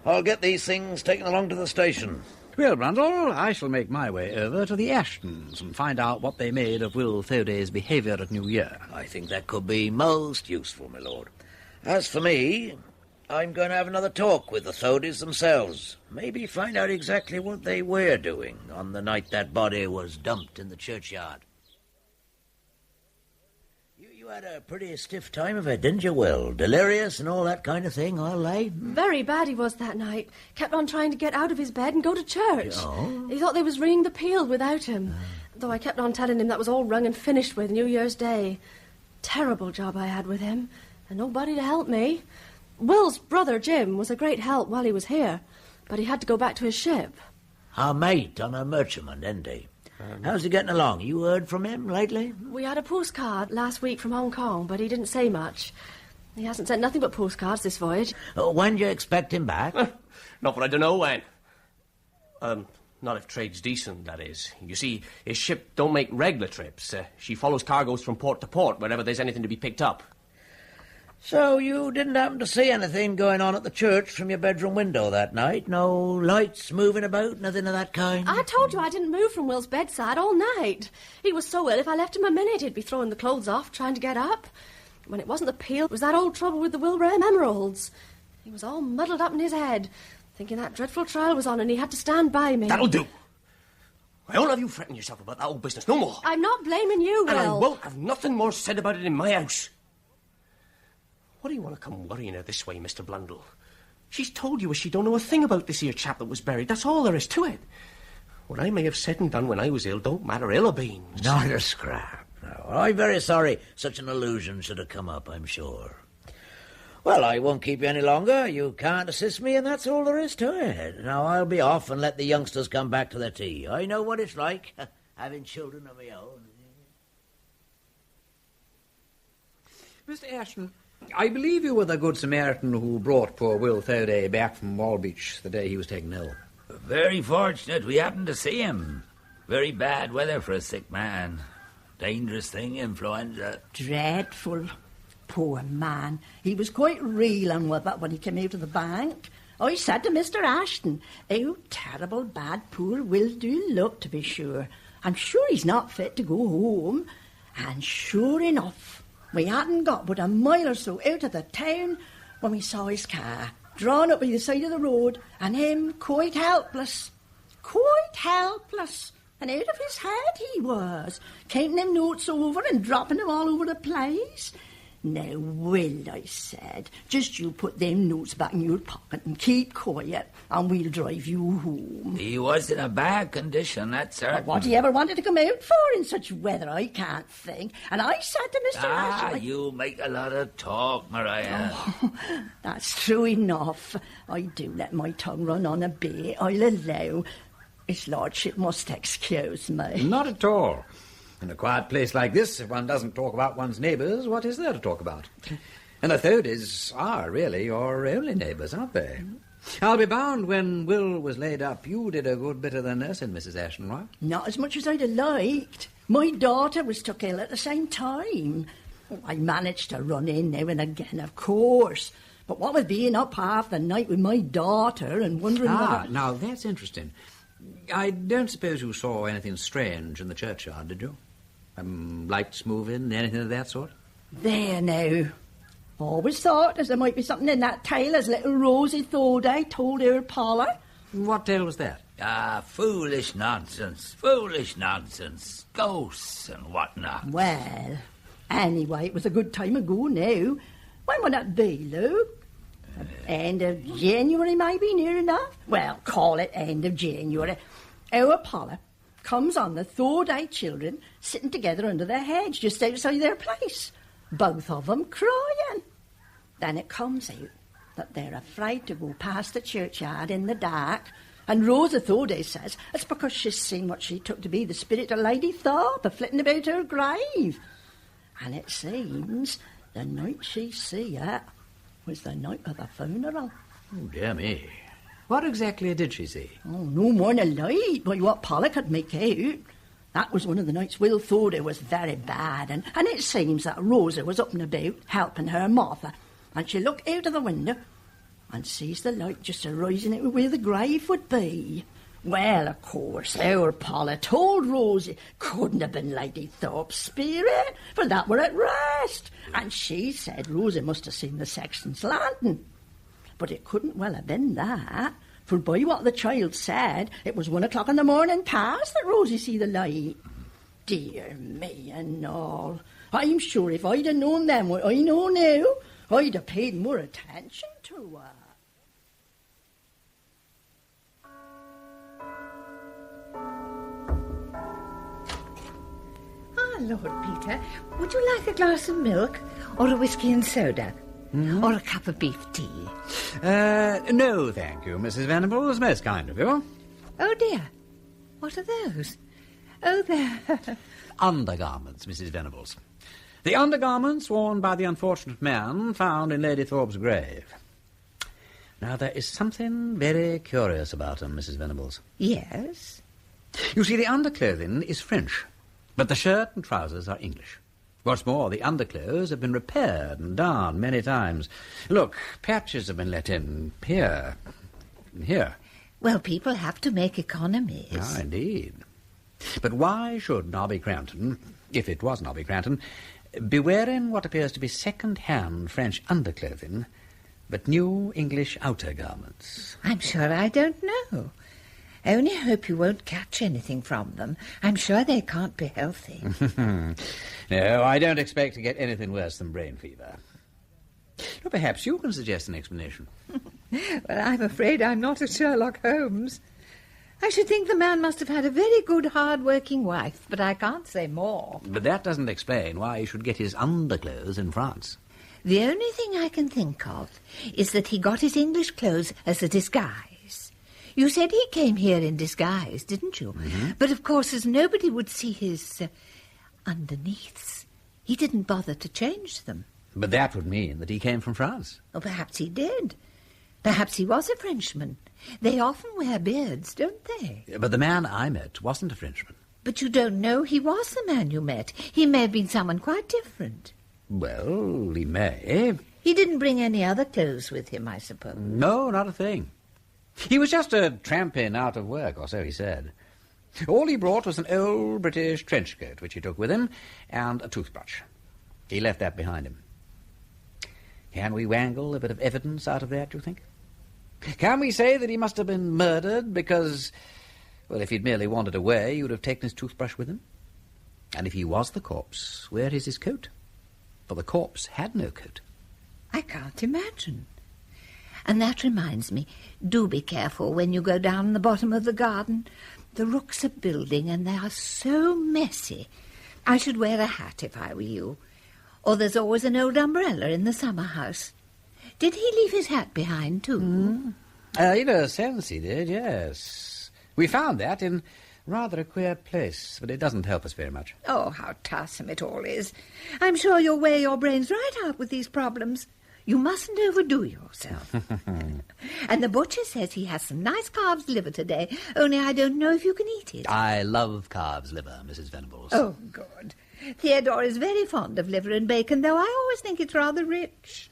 I'll get these things taken along to the station. Well, Brundle, I shall make my way over to the Ashtons and find out what they made of Will Foday's behaviour at New Year. I think that could be most useful, my lord. As for me, I'm going to have another talk with the Thodies themselves. Maybe find out exactly what they were doing on the night that body was dumped in the churchyard. You had a pretty stiff time of it, didn't you, Will? Delirious and all that kind of thing, I'll lay. Very bad he was that night. Kept on trying to get out of his bed and go to church. Oh? He thought they was ringing the peal without him. Though I kept on telling him that was all rung and finished with New Year's Day. Terrible job I had with him, and nobody to help me. Will's brother, Jim, was a great help while he was here, but he had to go back to his ship. Our mate on a merchantman, isn't he? How's he getting along? You heard from him lately? We had a postcard last week from Hong Kong, but he didn't say much. He hasn't sent nothing but postcards this voyage. When do you expect him back? Not for I don't know when. Not if trade's decent, that is. You see, his ship don't make regular trips. She follows cargoes from port to port wherever there's anything to be picked up. So you didn't happen to see anything going on at the church from your bedroom window that night? No lights moving about, nothing of that kind? I told you I didn't move from Will's bedside all night. He was so ill, if I left him a minute, he'd be throwing the clothes off, trying to get up. When it wasn't the peal, it was that old trouble with the Wilbraham emeralds. He was all muddled up in his head, thinking that dreadful trial was on and he had to stand by me. That'll do. I won't have you fretting yourself about that old business no more. I'm not blaming you, Will. And I won't have nothing more said about it in my house. What do you want to come worrying her this way, Mr. Blundell? She's told you she don't know a thing about this here chap that was buried. That's all there is to it. What I may have said and done when I was ill don't matter ill a beans. Not a scrap, no. I'm very sorry such an illusion should have come up, I'm sure. Well, I won't keep you any longer. You can't assist me, and that's all there is to it. Now, I'll be off and let the youngsters come back to their tea. I know what it's like, having children of my own. Mr. Ashton, I believe you were the Good Samaritan who brought poor Will Thorpe back from Walbeach the day he was taken ill. Very fortunate we happened to see him. Very bad weather for a sick man. Dangerous thing, influenza. Dreadful. Poor man. He was quite real unwell when he came out of the bank. I said to Mr. Ashton, how terrible bad poor Will do look, to be sure. I'm sure he's not fit to go home. And sure enough, we hadn't got but a mile or so out of the town when we saw his car drawn up by the side of the road, and him quite helpless. Quite helpless. And out of his head he was, counting them notes over and dropping them all over the place. Now, Will, I said, just you put them notes back in your pocket and keep quiet, and we'll drive you home. He was in a bad condition, that's certain. What he ever wanted to come out for in such weather, I can't think. And I said to Mr. Ashley... You make a lot of talk, Maria. Oh, that's true enough. I do let my tongue run on a bit, I'll allow. His lordship must excuse me. Not at all. In a quiet place like this, if one doesn't talk about one's neighbours, what is there to talk about? And the Thorpes are really your only neighbours, aren't they? I'll be bound when Will was laid up, you did a good bit of the nursing, Mrs. Ashton, right? Not as much as I'd have liked. My daughter was took ill at the same time. I managed to run in now and again, of course. But what with being up half the night with my daughter and wondering now that's interesting. I don't suppose you saw anything strange in the churchyard, did you? Lights moving, anything of that sort? There now. Always thought as there might be something in that tale as little Rosie Thorpe told her Paula. What tale was that? Foolish nonsense. Ghosts and whatnot. Well, anyway, it was a good time ago now. When would that be, Luke? End of January, maybe, near enough? Well, call it end of January. Our Paula comes on the Thorpe children sitting together under their hedge just outside their place, both of them crying. Then it comes out that they're afraid to go past the churchyard in the dark, and Rosa Thorpe says it's because she's seen what she took to be the spirit of Lady Thorpe a-flitting about her grave. And it seems the night she see it was the night of the funeral. Oh, dear me. What exactly did she see? Oh, no more than a light by what Polly could make out. That was one of the nights Will Thorpe was very bad, and it seems that Rosa was up and about helping her mother, and she looked out of the window and sees the light just a-rising out where the grave would be. Well, of course, our Polly told Rosie couldn't have been Lady Thorpe's spirit, for that were at rest, and she said Rosie must have seen the sexton's lantern. But it couldn't well have been that, for by what the child said, it was 1 o'clock in the morning past that Rosie see the light. Dear me and all. I'm sure if I'd have known then what I know now, I'd have paid more attention to her. Lord Peter, would you like a glass of milk or a whisky and soda? Mm-hmm. Or a cup of beef tea? No, thank you, Mrs. Venables. Most kind of you. Oh, dear. What are those? Oh, they're... Undergarments, Mrs. Venables. The undergarments worn by the unfortunate man found in Lady Thorpe's grave. Now, there is something very curious about them, Mrs. Venables. Yes? You see, the underclothing is French, but the shirt and trousers are English. What's more, the underclothes have been repaired and darned many times. Look, patches have been let in here and here. Well, people have to make economies. Ah, indeed. But why should Nobby Cranton, if it was Nobby Cranton, be wearing what appears to be second-hand French underclothing, but new English outer garments? I'm sure I don't know. I only hope you won't catch anything from them. I'm sure they can't be healthy. No, I don't expect to get anything worse than brain fever. Well, perhaps you can suggest an explanation. Well, I'm afraid I'm not a Sherlock Holmes. I should think the man must have had a very good, hard-working wife, but I can't say more. But that doesn't explain why he should get his underclothes in France. The only thing I can think of is that he got his English clothes as a disguise. You said he came here in disguise, didn't you? Mm-hmm. But, of course, as nobody would see his underneaths, he didn't bother to change them. But that would mean that he came from France. Or perhaps he did. Perhaps he was a Frenchman. They often wear beards, don't they? But the man I met wasn't a Frenchman. But you don't know he was the man you met. He may have been someone quite different. Well, he may. He didn't bring any other clothes with him, I suppose. No, not a thing. He was just a tramping out of work, or so he said. All he brought was an old British trench coat, which he took with him, and a toothbrush. He left that behind him. Can we wangle a bit of evidence out of that, do you think? Can we say that he must have been murdered because, well, if he'd merely wandered away, he would have taken his toothbrush with him? And if he was the corpse, where is his coat? For the corpse had no coat. I can't imagine. And that reminds me, do be careful when you go down the bottom of the garden. The rooks are building and they are so messy. I should wear a hat if I were you. Or there's always an old umbrella in the summer house. Did he leave his hat behind, too? In a sense he did, yes. We found that in rather a queer place, but it doesn't help us very much. Oh, how tiresome it all is. I'm sure you'll wear your brains right out with these problems. You mustn't overdo yourself. And the butcher says he has some nice calf's liver today, only I don't know if you can eat it. I love calf's liver, Mrs. Venables. Oh, good. Theodore is very fond of liver and bacon, though I always think it's rather rich.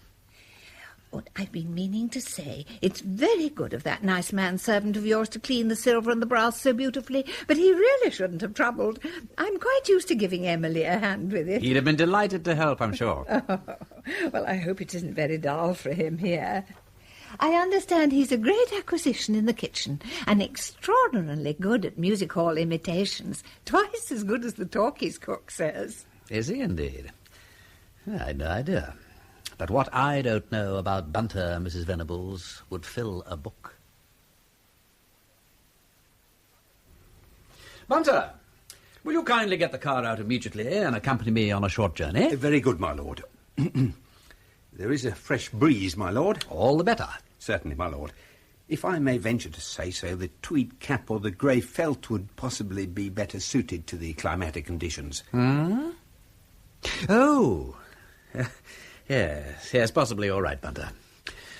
What I've been meaning to say, it's very good of that nice man-servant of yours to clean the silver and the brass so beautifully, but he really shouldn't have troubled. I'm quite used to giving Emily a hand with it. He'd have been delighted to help, I'm sure. Oh, well, I hope it isn't very dull for him here. I understand he's a great acquisition in the kitchen and extraordinarily good at music hall imitations, twice as good as the talkies cook says. Is he indeed? I'd no idea. But what I don't know about Bunter, Mrs. Venables, would fill a book. Bunter, will you kindly get the car out immediately and accompany me on a short journey? Very good, my lord. There is a fresh breeze, my lord. All the better. Certainly, my lord. If I may venture to say so, the tweed cap or the grey felt would possibly be better suited to the climatic conditions. Oh, yes, possibly all right, Bunter.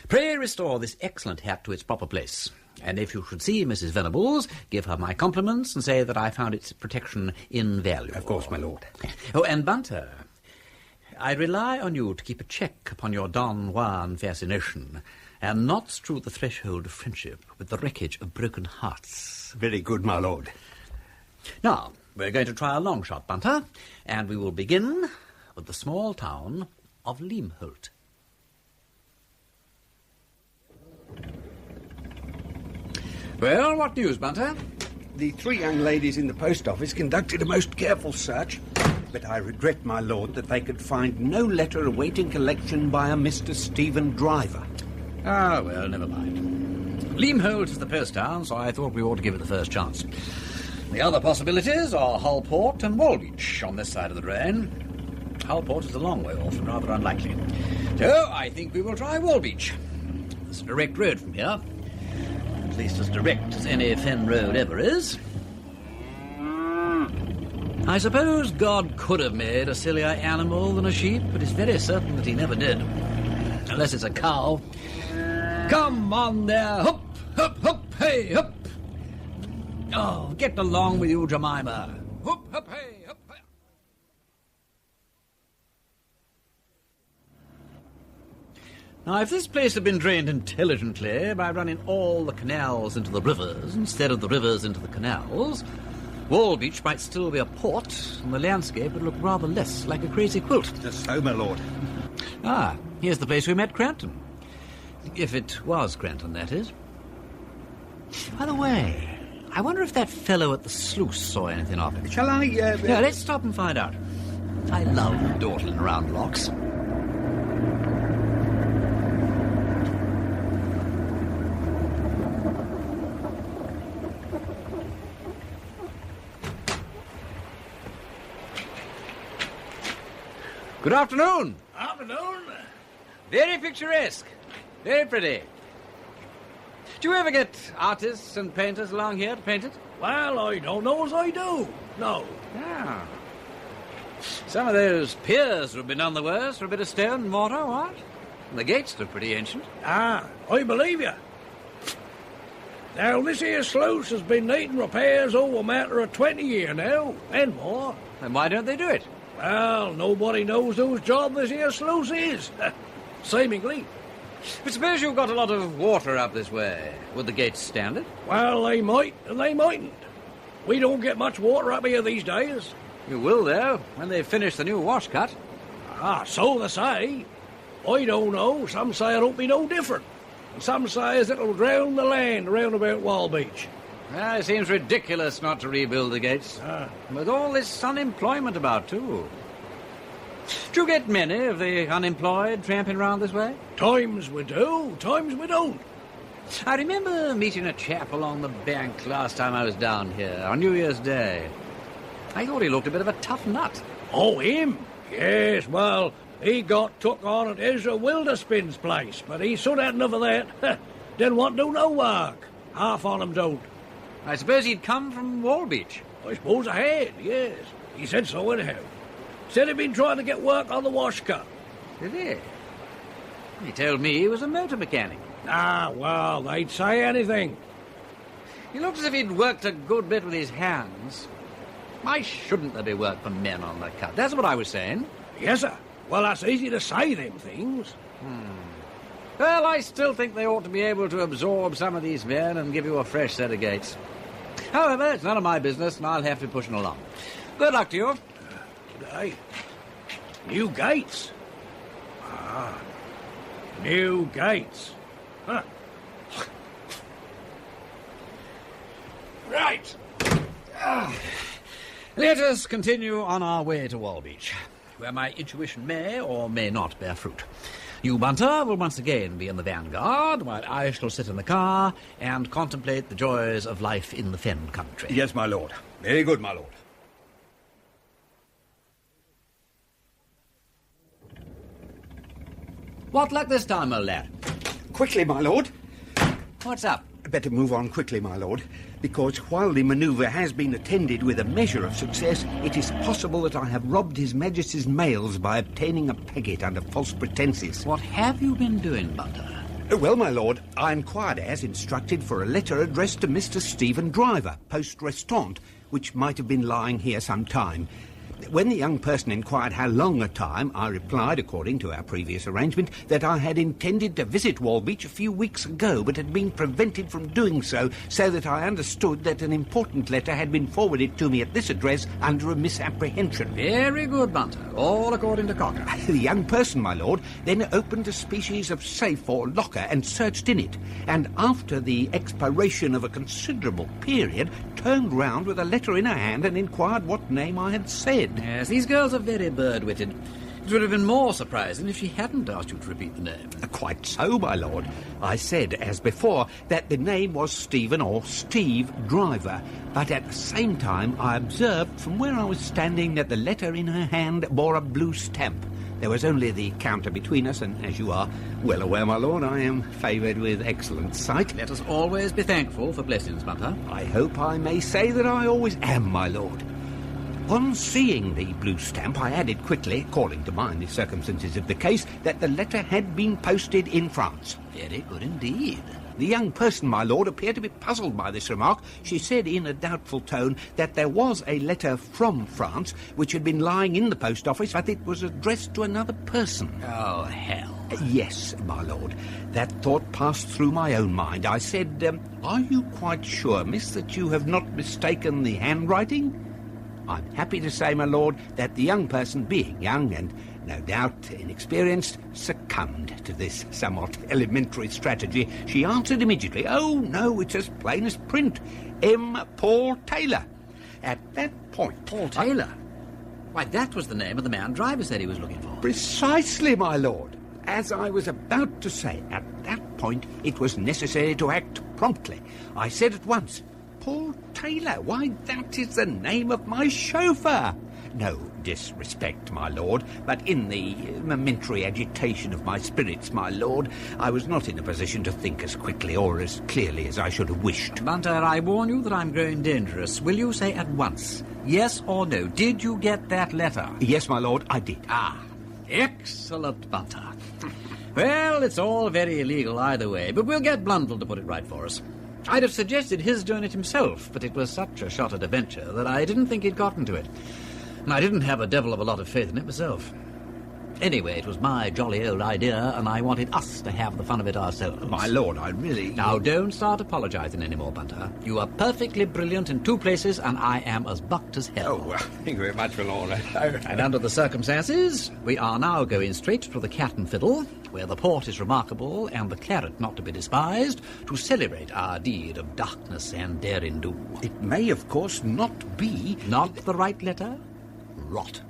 Pray restore this excellent hat to its proper place. And if you should see Mrs. Venables, give her my compliments and say that I found its protection invaluable. Of course, my lord. Oh, and Bunter, I rely on you to keep a check upon your Don Juan fascination and not strew the threshold of friendship with the wreckage of broken hearts. Very good, my lord. Now, we're going to try a long shot, Bunter, and we will begin with the small town of Leamholt. Well, what news, Bunter? The three young ladies in the post office conducted a most careful search, but I regret, my lord, that they could find no letter awaiting collection by a Mr. Stephen Driver. Ah, well, never mind. Leamholt is the post town, so I thought we ought to give it the first chance. The other possibilities are Hullport and Woolwich on this side of the drain. Hullport is a long way off and rather unlikely. So I think we will try Woolwich. It's a direct road from here. At least as direct as any fen road ever is. I suppose God could have made a sillier animal than a sheep, but it's very certain that he never did. Unless it's a cow. Come on there, hup, hup, hup, hey, hup. Oh, get along with you, Jemima. Hup, hup, hey, hup, hey. Now, if this place had been drained intelligently by running all the canals into the rivers instead of the rivers into the canals, Walbeach might still be a port, and the landscape would look rather less like a crazy quilt. Just so, my lord. Ah, here's the place we met Cranton. If it was Cranton, that is. By the way, I wonder if that fellow at the sluice saw anything of it. Shall I, Yeah, let's stop and find out. I love dawdling around locks. Good afternoon. Afternoon. Very picturesque. Very pretty. Do you ever get artists and painters along here to paint it? Well, I don't know as I do. No. Ah. Some of those piers would be none the worse for a bit of stone and mortar, what? And the gates look pretty ancient. Ah, I believe you. Now, this here sluice has been needing repairs over a matter of 20 years now, and more. Then why don't they do it? Well, nobody knows whose job this here sluice is. Seemingly. But suppose you've got a lot of water up this way. Would the gates stand it? Well, they might and they mightn't. We don't get much water up here these days. You will, though, when they finish the new wash cut. Ah, so they say. I don't know. Some say it'll be no different. And some say as it'll drown the land round about Walbeach. Well, it seems ridiculous not to rebuild the gates. With all this unemployment about, too. Do you get many of the unemployed tramping round this way? Times we do, times we don't. I remember meeting a chap along the bank last time I was down here, on New Year's Day. I thought he looked a bit of a tough nut. Oh, him? Yes, well, he got took on at Ezra Wilderspin's place, but he soon had enough of that. Didn't want to do no work. Half on 'em don't. I suppose he'd come from Walbeach. I suppose I had, yes. He said so anyhow. Said he'd been trying to get work on the wash cut. Did he? He told me he was a motor mechanic. Ah, well, they'd say anything. He looked as if he'd worked a good bit with his hands. Why shouldn't there be work for men on the cut? That's what I was saying. Yes, sir. Well, that's easy to say them things. Well, I still think they ought to be able to absorb some of these men and give you a fresh set of gates. However, it's none of my business, and I'll have to be pushing along. Good luck to you. Hey, new gates. Ah, new gates. Huh. Right. Let us continue on our way to Walbeach, where my intuition may or may not bear fruit. You, Bunter, will once again be in the vanguard, while I shall sit in the car and contemplate the joys of life in the fen country. Yes, my lord. Very good, my lord. What luck this time, old lad? Quickly, my lord. What's up? Better move on quickly, my lord, because while the manoeuvre has been attended with a measure of success, it is possible that I have robbed His Majesty's mails by obtaining a packet under false pretences. What have you been doing, Bunter? Well, my lord, I inquired as instructed for a letter addressed to Mr. Stephen Driver, post restaurant, which might have been lying here some time. When the young person inquired how long a time, I replied, according to our previous arrangement, that I had intended to visit Walbeach a few weeks ago, but had been prevented from doing so, so that I understood that an important letter had been forwarded to me at this address under a misapprehension. Very good, Bunter. All according to Cocker. The young person, my lord, then opened a species of safe or locker and searched in it, and after the expiration of a considerable period, turned round with a letter in her hand and inquired what name I had said. Yes, these girls are very bird-witted. It would have been more surprising if she hadn't asked you to repeat the name. Quite so, my lord. I said, as before, that the name was Stephen or Steve Driver, but at the same time I observed from where I was standing that the letter in her hand bore a blue stamp. There was only the counter between us, and as you are well aware, my lord, I am favoured with excellent sight. Let us always be thankful for blessings, Bunter. I hope I may say that I always am, my lord. On seeing the blue stamp, I added quickly, calling to mind the circumstances of the case, that the letter had been posted in France. Very good indeed. The young person, my lord, appeared to be puzzled by this remark. She said in a doubtful tone that there was a letter from France which had been lying in the post office, but it was addressed to another person. Oh, hell. Yes, my lord. That thought passed through my own mind. I said, are you quite sure, miss, that you have not mistaken the handwriting? I'm happy to say, my lord, that the young person, being young and no doubt inexperienced, succumbed to this somewhat elementary strategy. She answered immediately, oh, no, it's as plain as print. M. Paul Taylor. At that point... Paul Taylor? Why, that was the name of the man Driver said he was looking for. Precisely, my lord. As I was about to say, at that point it was necessary to act promptly. I said at once, Paul Taylor, why, that is the name of my chauffeur. No disrespect, my lord, but in the momentary agitation of my spirits, my lord, I was not in a position to think as quickly or as clearly as I should have wished. Bunter, I warn you that I'm growing dangerous. Will you say at once, yes or no, did you get that letter? Yes, my lord, I did. Ah, excellent, Bunter. Well, it's all very illegal either way, but we'll get Blundell to put it right for us. I'd have suggested his doing it himself, but it was such a shot at a venture that I didn't think he'd gotten to it. And I didn't have a devil of a lot of faith in it myself. Anyway, it was my jolly old idea, and I wanted us to have the fun of it ourselves. My lord, I really... Now, don't start apologising anymore, Bunter. You are perfectly brilliant in two places, and I am as bucked as hell. Oh, thank you very much, my lord. And under the circumstances, we are now going straight to the Cat and Fiddle, where the port is remarkable and the claret not to be despised, to celebrate our deed of darkness and derring-do. It may, of course, not be... Not the right letter? Rot.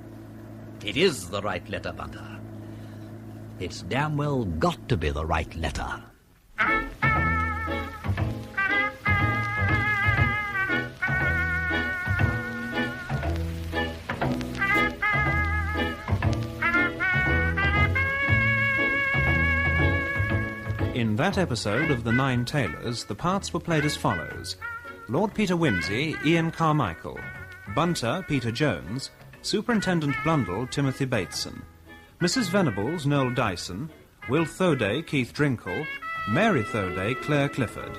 It is the right letter, Bunter. It's damn well got to be the right letter. In that episode of The Nine Tailors, the parts were played as follows. Lord Peter Wimsey, Ian Carmichael. Bunter, Peter Jones. Superintendent Blundell, Timothy Bateson. Mrs. Venables, Noel Dyson. Will Thoday, Keith Drinkle. Mary Thoday, Claire Clifford.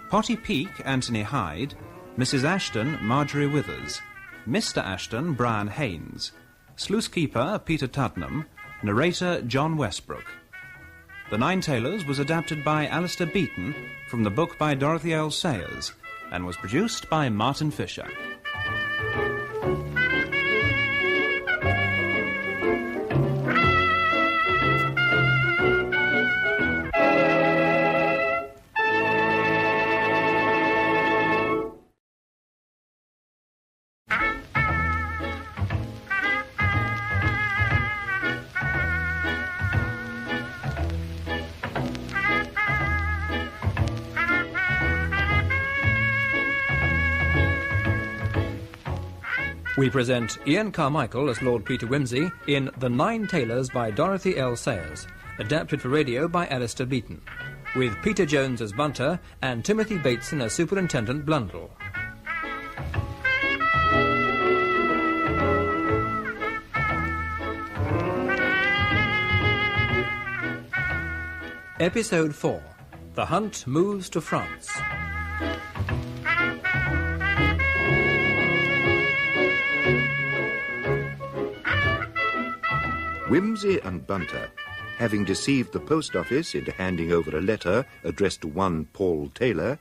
Potty Peak, Anthony Hyde. Mrs. Ashton, Marjorie Withers. Mr. Ashton, Brian Haynes. Sluice Keeper, Peter Tuddenham. Narrator, John Westbrook. The Nine Tailors was adapted by Alistair Beaton from the book by Dorothy L. Sayers and was produced by Martin Fisher. We present Ian Carmichael as Lord Peter Wimsey in The Nine Tailors by Dorothy L. Sayers, adapted for radio by Alistair Beaton, with Peter Jones as Bunter and Timothy Bateson as Superintendent Blundell. Episode 4. The Hunt Moves to France. Wimsey and Bunter, having deceived the post office into handing over a letter addressed to one Paul Taylor,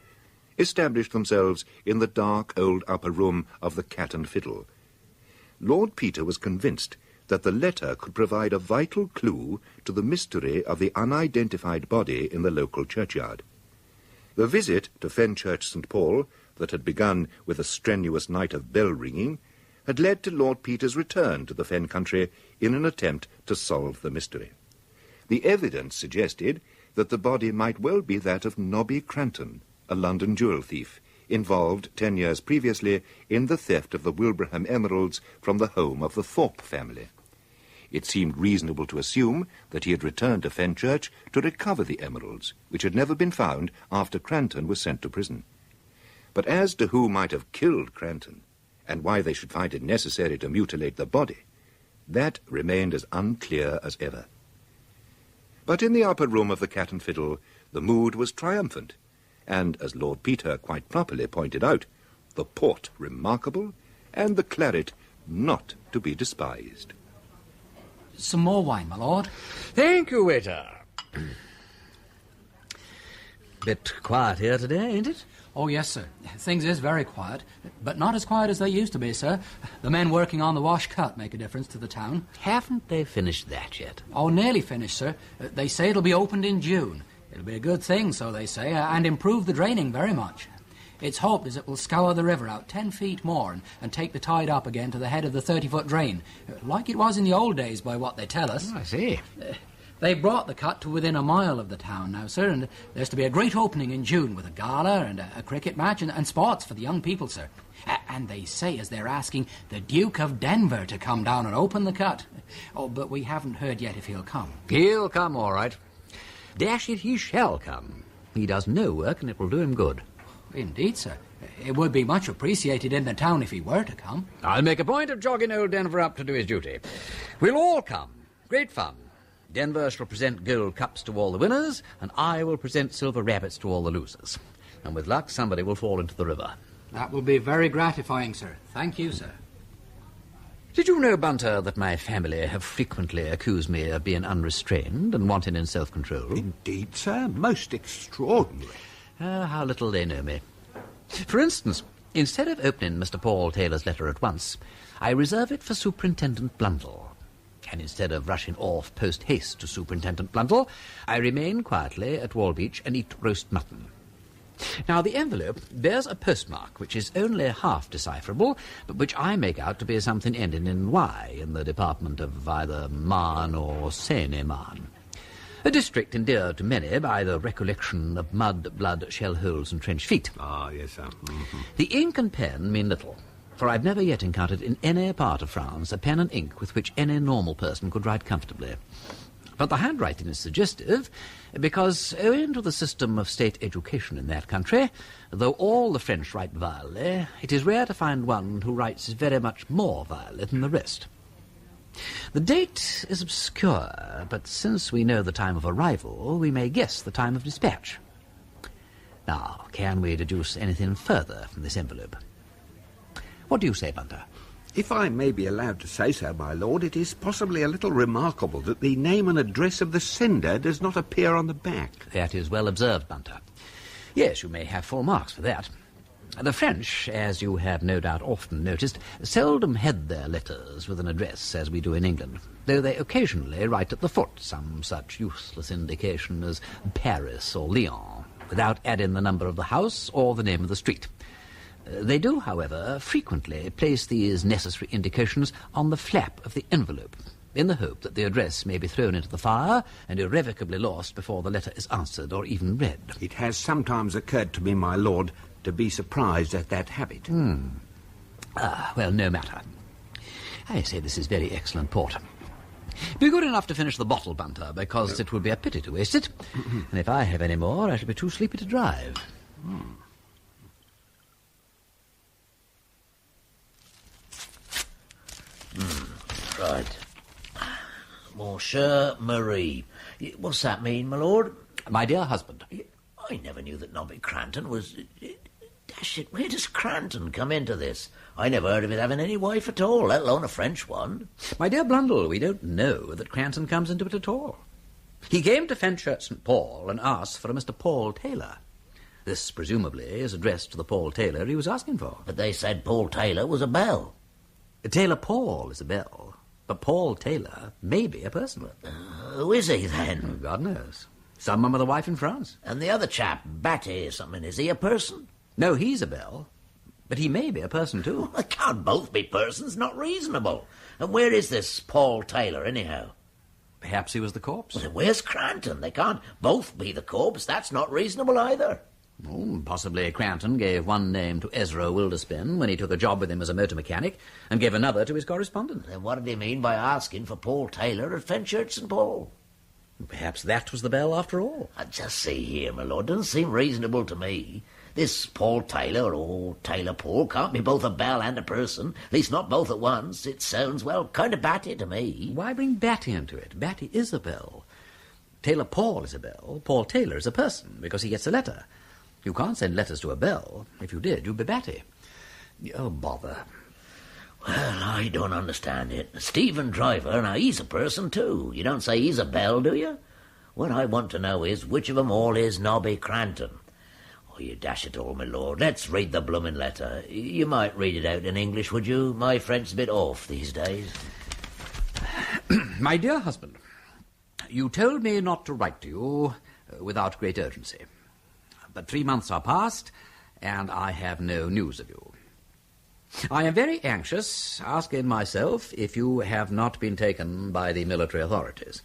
established themselves in the dark old upper room of the Cat and Fiddle. Lord Peter was convinced that the letter could provide a vital clue to the mystery of the unidentified body in the local churchyard. The visit to Fenchurch St. Paul, that had begun with a strenuous night of bell-ringing, had led to Lord Peter's return to the Fen country in an attempt to solve the mystery. The evidence suggested that the body might well be that of Nobby Cranton, a London jewel thief, involved 10 years previously in the theft of the Wilbraham emeralds from the home of the Thorpe family. It seemed reasonable to assume that he had returned to Fenchurch to recover the emeralds, which had never been found after Cranton was sent to prison. But as to who might have killed Cranton, and why they should find it necessary to mutilate the body, that remained as unclear as ever. But in the upper room of the Cat and Fiddle, the mood was triumphant, and, as Lord Peter quite properly pointed out, the port remarkable, and the claret not to be despised. Some more wine, my lord. Thank you, waiter. Bit quiet here today, ain't it? Oh, yes, sir. Things is very quiet, but not as quiet as they used to be, sir. The men working on the wash cut make a difference to the town. Haven't they finished that yet? Oh, nearly finished, sir. They say it'll be opened in June. It'll be a good thing, so they say, and improve the draining very much. It's hoped as it will scour the river out 10 feet more and take the tide up again to the head of the 30-foot drain, like it was in the old days by what they tell us. Oh, I see. They brought the cut to within a mile of the town now, sir, and there's to be a great opening in June with a gala and a cricket match and sports for the young people, sir. And they say as they're asking the Duke of Denver to come down and open the cut. Oh, but we haven't heard yet if he'll come. He'll come, all right. Dash it, he shall come. He does no work, and it will do him good. Indeed, sir. It would be much appreciated in the town if he were to come. I'll make a point of jogging old Denver up to do his duty. We'll all come. Great fun. Denver shall present gold cups to all the winners, and I will present silver rabbits to all the losers. And with luck, somebody will fall into the river. That will be very gratifying, sir. Thank you, sir. Did you know, Bunter, that my family have frequently accused me of being unrestrained and wanting in self-control? Indeed, sir. Most extraordinary. How little they know me. For instance, instead of opening Mr. Paul Taylor's letter at once, I reserve it for Superintendent Blundell. And instead of rushing off post-haste to Superintendent Blundell, I remain quietly at Walbeach and eat roast mutton. Now, the envelope bears a postmark which is only half decipherable, but which I make out to be something ending in Y in the department of either Marne or Seine-et-Marne. A district endeared to many by the recollection of mud, blood, shell holes and trench feet. Ah, yes, sir. Mm-hmm. The ink and pen mean little, for I've never yet encountered in any part of France a pen and ink with which any normal person could write comfortably. But the handwriting is suggestive, because owing to the system of state education in that country, though all the French write vilely, it is rare to find one who writes very much more vilely than the rest. The date is obscure, but since we know the time of arrival, we may guess the time of dispatch. Now, can we deduce anything further from this envelope? What do you say, Bunter? If I may be allowed to say so, my lord, it is possibly a little remarkable that the name and address of the sender does not appear on the back. That is well observed, Bunter. Yes, you may have full marks for that. The French, as you have no doubt often noticed, seldom head their letters with an address as we do in England, though they occasionally write at the foot some such useless indication as Paris or Lyon, without adding the number of the house or the name of the street. They do, however, frequently place these necessary indications on the flap of the envelope, in the hope that the address may be thrown into the fire and irrevocably lost before the letter is answered or even read. It has sometimes occurred to me, my lord, to be surprised at that habit. Well, no matter. I say this is very excellent port. Be good enough to finish the bottle, Bunter, because it would be a pity to waste it. And if I have any more, I shall be too sleepy to drive. Right. Monsieur Marie. What's that mean, my lord? My dear husband. I never knew that Nobby Cranton was... Dash it, where does Cranton come into this? I never heard of it having any wife at all, let alone a French one. My dear Blundell, we don't know that Cranton comes into it at all. He came to Fenchurch St. Paul and asked for a Mr. Paul Taylor. This, presumably, is addressed to the Paul Taylor he was asking for. But they said Paul Taylor was a belle. Taylor Paul is a belle, but Paul Taylor may be a person. Who is he, then? God knows. Someone with a wife in France. And the other chap, Batty or something, is he a person? No, he's a belle, but he may be a person, too. Well, they can't both be persons, not reasonable. And where is this Paul Taylor, anyhow? Perhaps he was the corpse. Well, where's Cranton? They can't both be the corpse. That's not reasonable either. Oh, possibly Cranton gave one name to Ezra Wilderspin when he took a job with him as a motor mechanic, and gave another to his correspondent. Then what did he mean by asking for Paul Taylor at Fenchurch St. Paul? Perhaps that was the belle after all. Just see here, my lord. Doesn't seem reasonable to me. This Paul Taylor, or Taylor Paul, can't be both a bell and a person. At least not both at once. It sounds, well, kind of batty to me. Why bring Batty into it? Batty is a bell. Taylor Paul is a bell. Paul Taylor is a person, because he gets a letter. You can't send letters to a bell. If you did, you'd be Batty. Oh, bother. Well, I don't understand it. Stephen Driver, now he's a person too. You don't say he's a bell, do you? What I want to know is which of them all is Nobby Cranton. Oh, you dash it all, my lord. Let's read the bloomin' letter. You might read it out in English, would you? My French's a bit off these days. My dear husband, you told me not to write to you without great urgency. But 3 months are past, and I have no news of you. I am very anxious, asking myself if you have not been taken by the military authorities.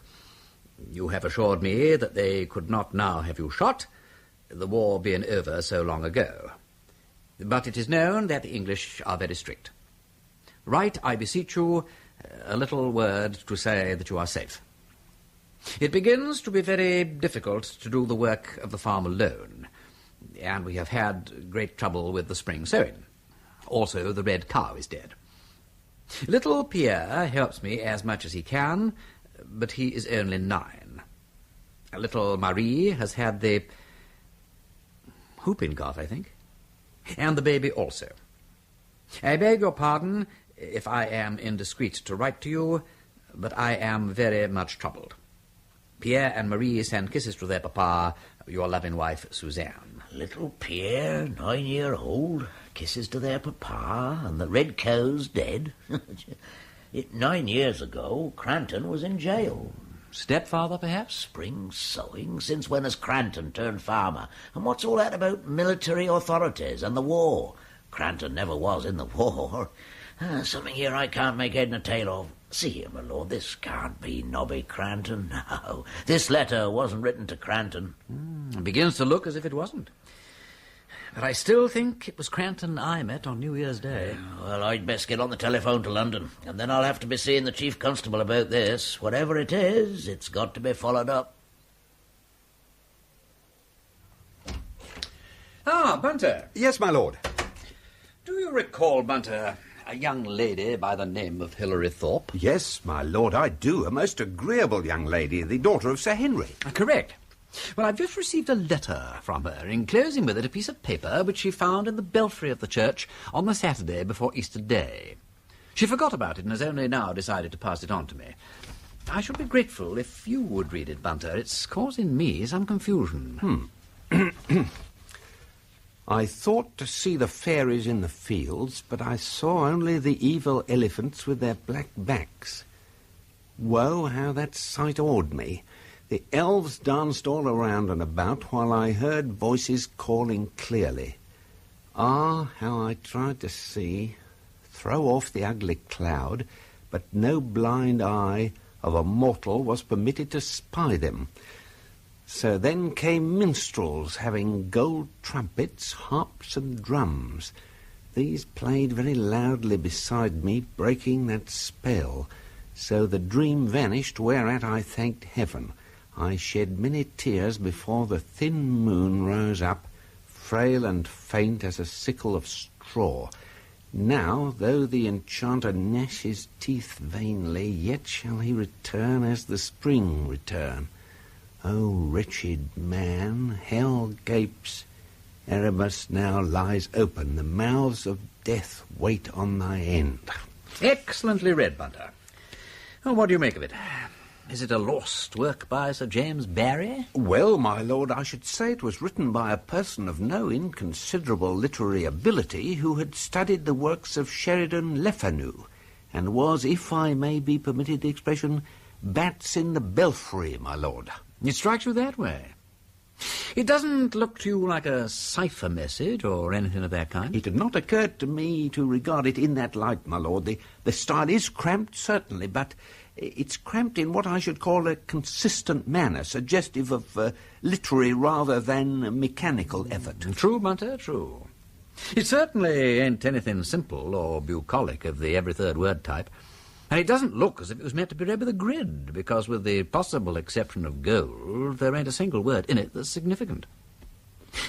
You have assured me that they could not now have you shot, the war being over so long ago. But it is known that the English are very strict. Write, I beseech you, a little word to say that you are safe. It begins to be very difficult to do the work of the farm alone, and we have had great trouble with the spring sowing. Also, the red cow is dead. Little Pierre helps me as much as he can, but he is only 9. Little Marie has had the whooping cough, I think, and the baby also. I beg your pardon if I am indiscreet to write to you, but I am very much troubled. Pierre and Marie send kisses to their papa, your loving wife, Suzanne. Little Pierre, 9-year-old, kisses to their papa, and the red cow's dead. 9 years ago, Cranton was in jail. Stepfather, perhaps? Spring sowing? Since when has Cranton turned farmer? And what's all that about military authorities and the war? Cranton never was in the war. Something here I can't make head and tail of. See here, my lord, this can't be Nobby Cranton. No, this letter wasn't written to Cranton. It begins to look as if it wasn't. But I still think it was Cranton I met on New Year's Day. Well, I'd best get on the telephone to London, and then I'll have to be seeing the chief constable about this. Whatever it is, it's got to be followed up. Ah, Bunter. Yes, my lord. Do you recall, Bunter, a young lady by the name of Hilary Thorpe? Yes, my lord, I do. A most agreeable young lady, the daughter of Sir Henry. Correct. Well, I've just received a letter from her, enclosing with it a piece of paper which she found in the belfry of the church on the Saturday before Easter Day. She forgot about it and has only now decided to pass it on to me. I should be grateful if you would read it, Bunter. It's causing me some confusion. I thought to see the fairies in the fields, but I saw only the evil elephants with their black backs. Woe, how that sight awed me. The elves danced all around and about, while I heard voices calling clearly. Ah, how I tried to see, throw off the ugly cloud, but no blind eye of a mortal was permitted to spy them. So then came minstrels, having gold trumpets, harps, and drums. These played very loudly beside me, breaking that spell. So the dream vanished, whereat I thanked heaven. I shed many tears before the thin moon rose up, frail and faint as a sickle of straw. Now, though the enchanter gnash his teeth vainly, yet shall he return as the spring return. O wretched man, hell gapes. Erebus now lies open. The mouths of death wait on thy end. Excellently read, Bunter. Well, what do you make of it? Is it a lost work by Sir James Barrie? Well, my lord, I should say it was written by a person of no inconsiderable literary ability who had studied the works of Sheridan Le Fanu, and was, if I may be permitted the expression, bats in the belfry, my lord. It strikes you that way. It doesn't look to you like a cipher message or anything of that kind? It had not occurred to me to regard it in that light, my lord. The style is cramped, certainly, but it's cramped in what I should call a consistent manner, suggestive of literary rather than mechanical effort. True, Bunter, true. It certainly ain't anything simple or bucolic of the every third word type. And it doesn't look as if it was meant to be read with a grid, because with the possible exception of gold, there ain't a single word in it that's significant.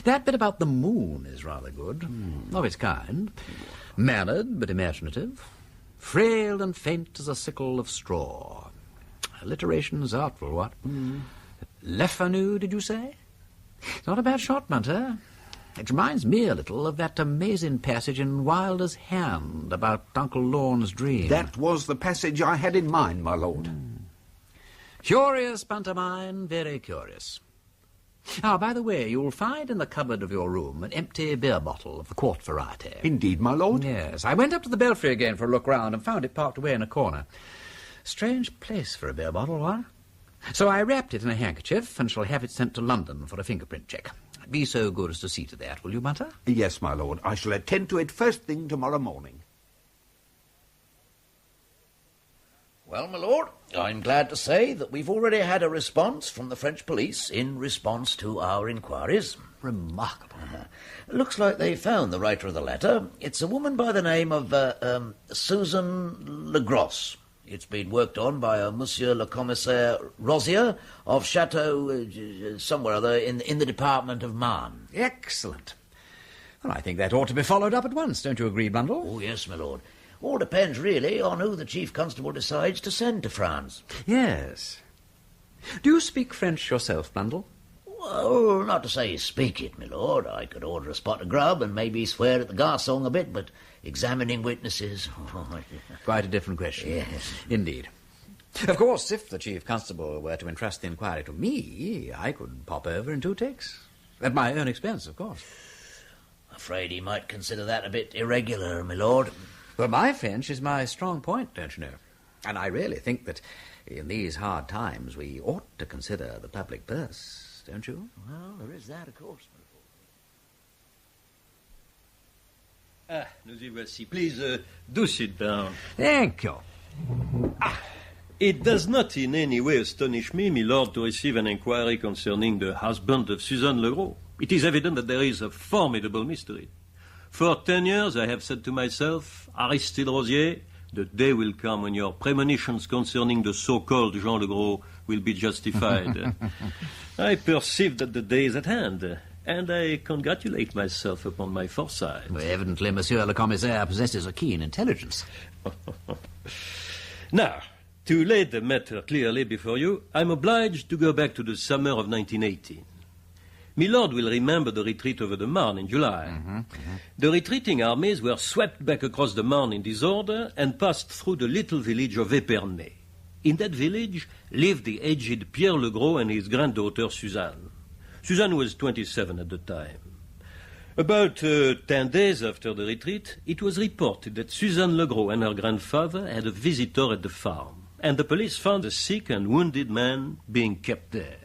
That bit about the moon is rather good, of its kind. Mannered but imaginative. Frail and faint as a sickle of straw. Alliteration's artful, what? Lefanu, did you say? Not a bad shot, Bunter. It reminds me a little of that amazing passage in Wilder's Hand about Uncle Lorne's dream. That was the passage I had in mind, my lord. Curious, Bunter mine, very curious. Ah, by the way, you'll find in the cupboard of your room an empty beer bottle of the quart variety. Indeed, my lord? Yes. I went up to the belfry again for a look round and found it parked away in a corner. Strange place for a beer bottle, what? So I wrapped it in a handkerchief and shall have it sent to London for a fingerprint check. Be so good as to see to that, will you, Bunter? Yes, my lord. I shall attend to it first thing tomorrow morning. Well, my lord, I'm glad to say that we've already had a response from the French police in response to our inquiries. Remarkable. Looks like they found the writer of the letter. It's a woman by the name of Susan Legrosse. It's been worked on by a Monsieur le Commissaire Rosier of Chateau somewhere or other in the department of Marne. Excellent. Well, I think that ought to be followed up at once, don't you agree, Blundell? Oh, yes, my lord. All depends, really, on who the Chief Constable decides to send to France. Yes. Do you speak French yourself, Blundell? Well, not to say speak it, my lord. I could order a spot of grub and maybe swear at the garçon a bit, but examining witnesses... Quite a different question. Yes. Indeed. Of course, if the Chief Constable were to entrust the inquiry to me, I could pop over in 2 takes. At my own expense, of course. Afraid he might consider that a bit irregular, my lord. Well, my French is my strong point, don't you know? And I really think that in these hard times we ought to consider the public purse, don't you? Well, there is that, of course. Nous y voici. Please, do sit down. Thank you. It does not in any way astonish me, my lord, to receive an inquiry concerning the husband of Suzanne Legros. It is evident that there is a formidable mystery. For 10 years I have said to myself, Aristide Rosier, the day will come when your premonitions concerning the so-called Jean Legros will be justified. I perceive that the day is at hand, and I congratulate myself upon my foresight. Well, evidently, Monsieur le Commissaire possesses a keen intelligence. Now, to lay the matter clearly before you, I'm obliged to go back to the summer of 1918. Milord will remember the retreat over the Marne in July. The retreating armies were swept back across the Marne in disorder and passed through the little village of Épernay. In that village lived the aged Pierre Legros and his granddaughter Suzanne. Suzanne was 27 at the time. About 10 days after the retreat, it was reported that Suzanne Legros and her grandfather had a visitor at the farm, and the police found a sick and wounded man being kept there.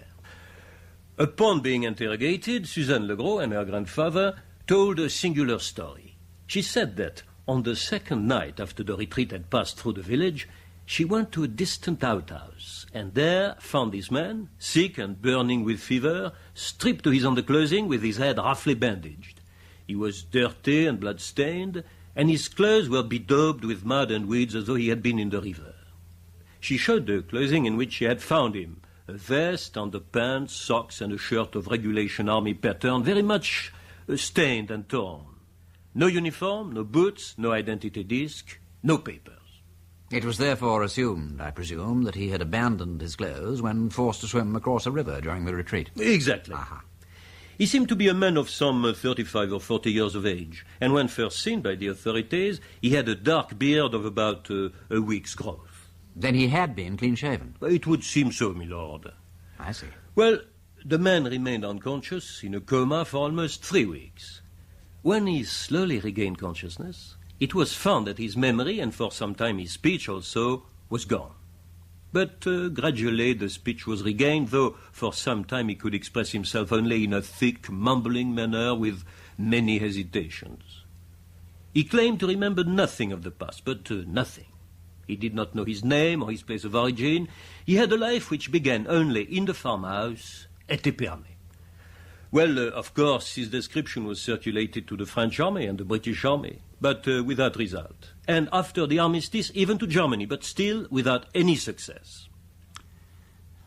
Upon being interrogated, Suzanne Legros and her grandfather told a singular story. She said that on the second night after the retreat had passed through the village, she went to a distant outhouse, and there found this man, sick and burning with fever, stripped to his underclothing with his head roughly bandaged. He was dirty and blood-stained, and his clothes were bedaubed with mud and weeds as though he had been in the river. She showed the clothing in which she had found him, a vest, underpants, socks, and a shirt of regulation army pattern, very much stained and torn. No uniform, no boots, no identity disc, no papers. It was therefore assumed, I presume, that he had abandoned his clothes when forced to swim across a river during the retreat. Exactly. He seemed to be a man of some 35 or 40 years of age, and when first seen by the authorities, he had a dark beard of about a week's growth. Then he had been clean-shaven? It would seem so, my lord. I see. Well, the man remained unconscious in a coma for almost 3 weeks. When he slowly regained consciousness, it was found that his memory, and for some time his speech also, was gone. But gradually the speech was regained, though for some time he could express himself only in a thick, mumbling manner with many hesitations. He claimed to remember nothing of the past, but nothing. He did not know his name or his place of origin. He had a life which began only in the farmhouse at Épernay. Well, of course, his description was circulated to the French army and the British army, but without result. And after the armistice, even to Germany, but still without any success.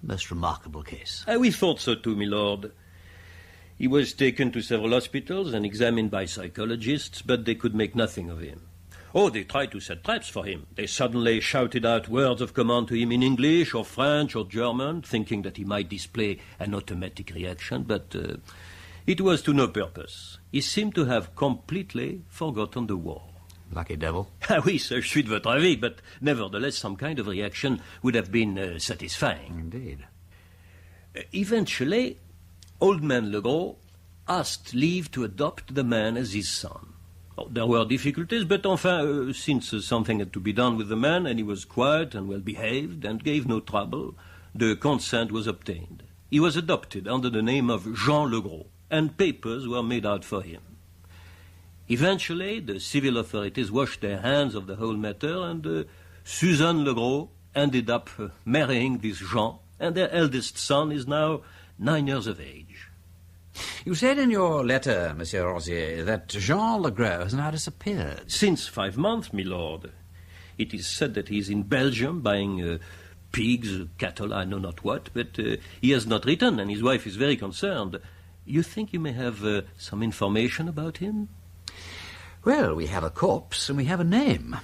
Most remarkable case. We thought so too, my lord. He was taken to several hospitals and examined by psychologists, but they could make nothing of him. Oh, they tried to set traps for him. They suddenly shouted out words of command to him in English or French or German, thinking that he might display an automatic reaction, but it was to no purpose. He seemed to have completely forgotten the war. Lucky devil. Ah oui, ça, je suis de votre avis, but nevertheless some kind of reaction would have been satisfying. Indeed. Eventually, old man Legros asked leave to adopt the man as his son. Oh, there were difficulties, but enfin, since something had to be done with the man, and he was quiet and well-behaved and gave no trouble, the consent was obtained. He was adopted under the name of Jean Legros, and papers were made out for him. Eventually, the civil authorities washed their hands of the whole matter, and Suzanne Legros ended up marrying this Jean, and their eldest son is now 9 years of age. You said in your letter, Monsieur Rosier, that Jean Legros has now disappeared. Since 5 months, my lord. It is said that he is in Belgium buying pigs, cattle, I know not what, but he has not returned, and his wife is very concerned. You think you may have some information about him? Well, we have a corpse and we have a name.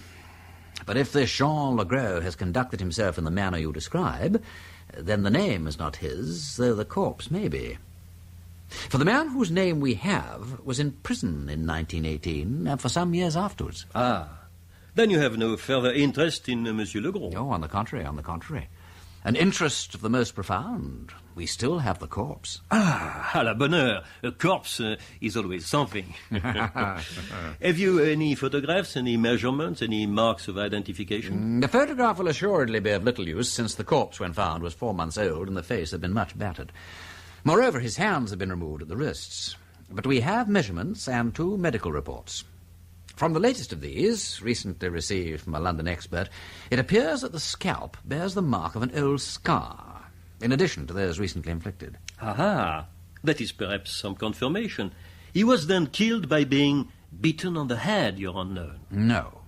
But if this Jean Legros has conducted himself in the manner you describe, then the name is not his, though the corpse may be. For the man whose name we have was in prison in 1918 and for some years afterwards. Ah, then you have no further interest in Monsieur Legros? No, on the contrary, on the contrary. An interest of the most profound. We still have the corpse. Ah, à la bonne heure. A corpse is always something. Have you any photographs, any measurements, any marks of identification? The photograph will assuredly be of little use, since the corpse, when found, was 4 months old and the face had been much battered. Moreover, his hands have been removed at the wrists. But we have measurements and 2 medical reports. From the latest of these, recently received from a London expert, it appears that the scalp bears the mark of an old scar, in addition to those recently inflicted. Aha! That is perhaps some confirmation. He was then killed by being beaten on the head, Your Unknown. No.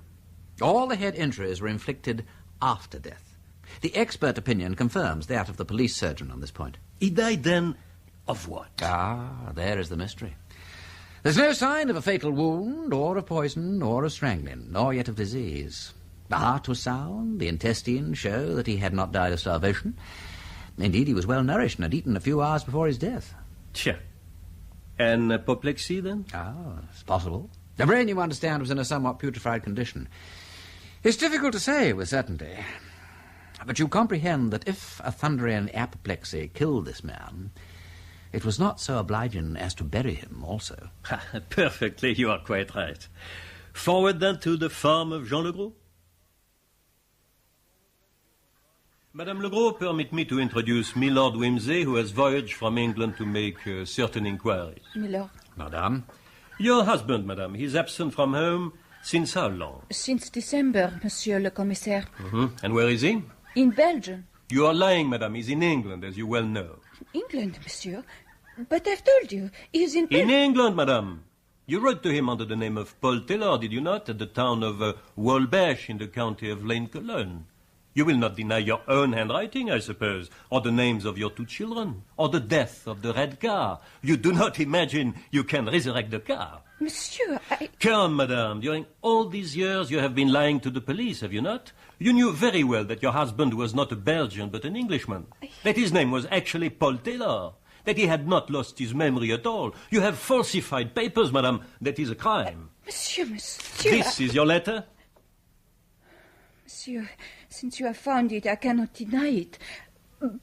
All the head injuries were inflicted after death. The expert opinion confirms that of the police surgeon on this point. He died then of what? Ah, there is the mystery. There's no sign of a fatal wound, or of poison, or of strangling, nor yet of disease. The heart was sound, the intestines show that he had not died of starvation. Indeed, he was well nourished and had eaten a few hours before his death. Tja. And apoplexy, then? Ah, it's possible. The brain, you understand, was in a somewhat putrefied condition. It's difficult to say with certainty. But you comprehend that if a thundering apoplexy killed this man, it was not so obliging as to bury him also. Perfectly, you are quite right. Forward then to the farm of Jean Legros. Madame Legros, permit me to introduce Milord Wimsey, who has voyaged from England to make certain inquiries. Milord. Madame. Your husband, madame, he's absent from home since how long? Since December, Monsieur le Commissaire. And where is he? In Belgium. You are lying, madame. He's in England, as you well know. England, monsieur? But I've told you, he's in... In England, madame. You wrote to him under the name of Paul Taylor, did you not, at the town of Wolbach in the county of Lane-Cologne? You will not deny your own handwriting, I suppose, or the names of your 2 children, or the death of the red car. You do not imagine you can resurrect the car. Monsieur, I... Come, madame, during all these years you have been lying to the police, have you not? You knew very well that your husband was not a Belgian, but an Englishman. That his name was actually Paul Taylor. That he had not lost his memory at all. You have falsified papers, madame. That is a crime. Monsieur... This is your letter? Monsieur, since you have found it, I cannot deny it.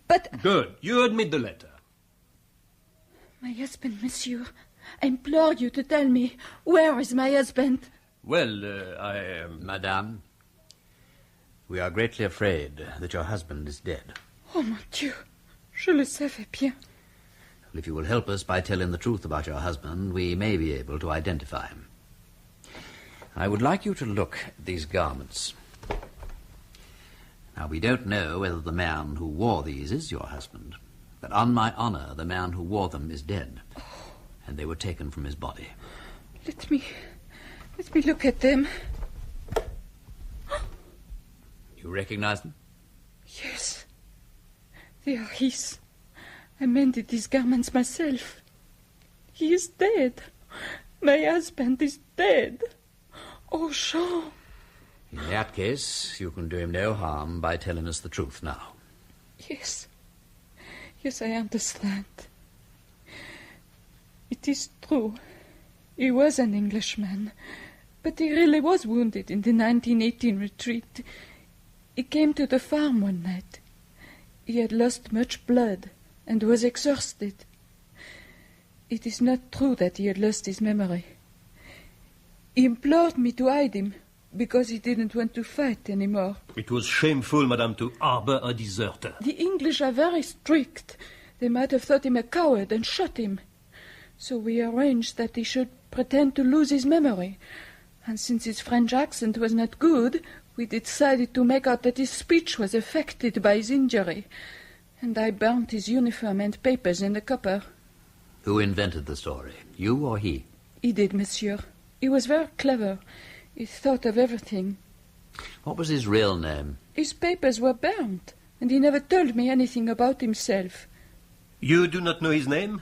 But... Good. You admit the letter. My husband, monsieur. I implore you to tell me, where is my husband? Well, I am... Madame, we are greatly afraid that your husband is dead. Oh, mon Dieu. Je le savais bien. If you will help us by telling the truth about your husband, we may be able to identify him. I would like you to look at these garments. Now, we don't know whether the man who wore these is your husband, but on my honor, the man who wore them is dead, and they were taken from his body. Let me look at them. You recognize them? Yes. They are his. I mended these garments myself. He is dead. My husband is dead. Oh, Jean. In that case, you can do him no harm by telling us the truth now. Yes. Yes, I understand. It is true. He was an Englishman, but he really was wounded in the 1918 retreat. He came to the farm one night. He had lost much blood and was exhausted. It is not true that he had lost his memory. He implored me to hide him because he didn't want to fight anymore. It was shameful, madame, to harbor a deserter. The English are very strict. They might have thought him a coward and shot him. So we arranged that he should pretend to lose his memory. And since his French accent was not good, we decided to make out that his speech was affected by his injury. And I burnt his uniform and papers in the copper. Who invented the story, you or he? He did, monsieur. He was very clever. He thought of everything. What was his real name? His papers were burnt, and he never told me anything about himself. You do not know his name?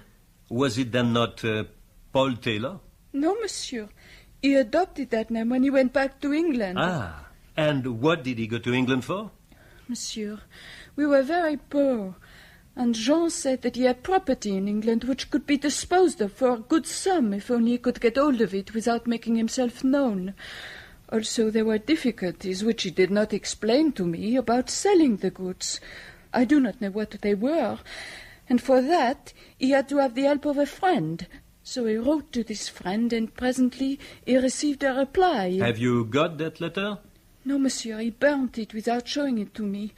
Was it then not Paul Taylor? No, monsieur. He adopted that name when he went back to England. Ah, and what did he go to England for? Monsieur, we were very poor, and Jean said that he had property in England which could be disposed of for a good sum if only he could get hold of it without making himself known. Also, there were difficulties which he did not explain to me about selling the goods. I do not know what they were, and for that he had to have the help of a friend. So he wrote to this friend, and presently he received a reply. Have you got that letter? No, monsieur, he burnt it without showing it to me.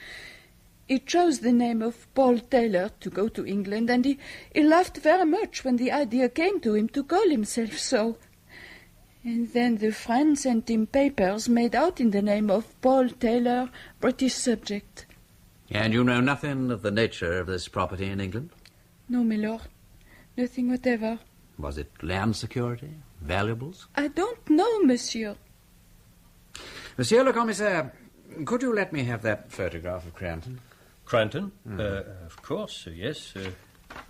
He chose the name of Paul Taylor to go to England, and he laughed very much when the idea came to him to call himself so. And then the friend sent him papers made out in the name of Paul Taylor, British subject. And you know nothing of the nature of this property in England? No, my lord. Nothing whatever. Was it land security? Valuables? I don't know, monsieur. Monsieur le Commissaire, could you let me have that photograph of Cranton? Cranton? Of course, yes.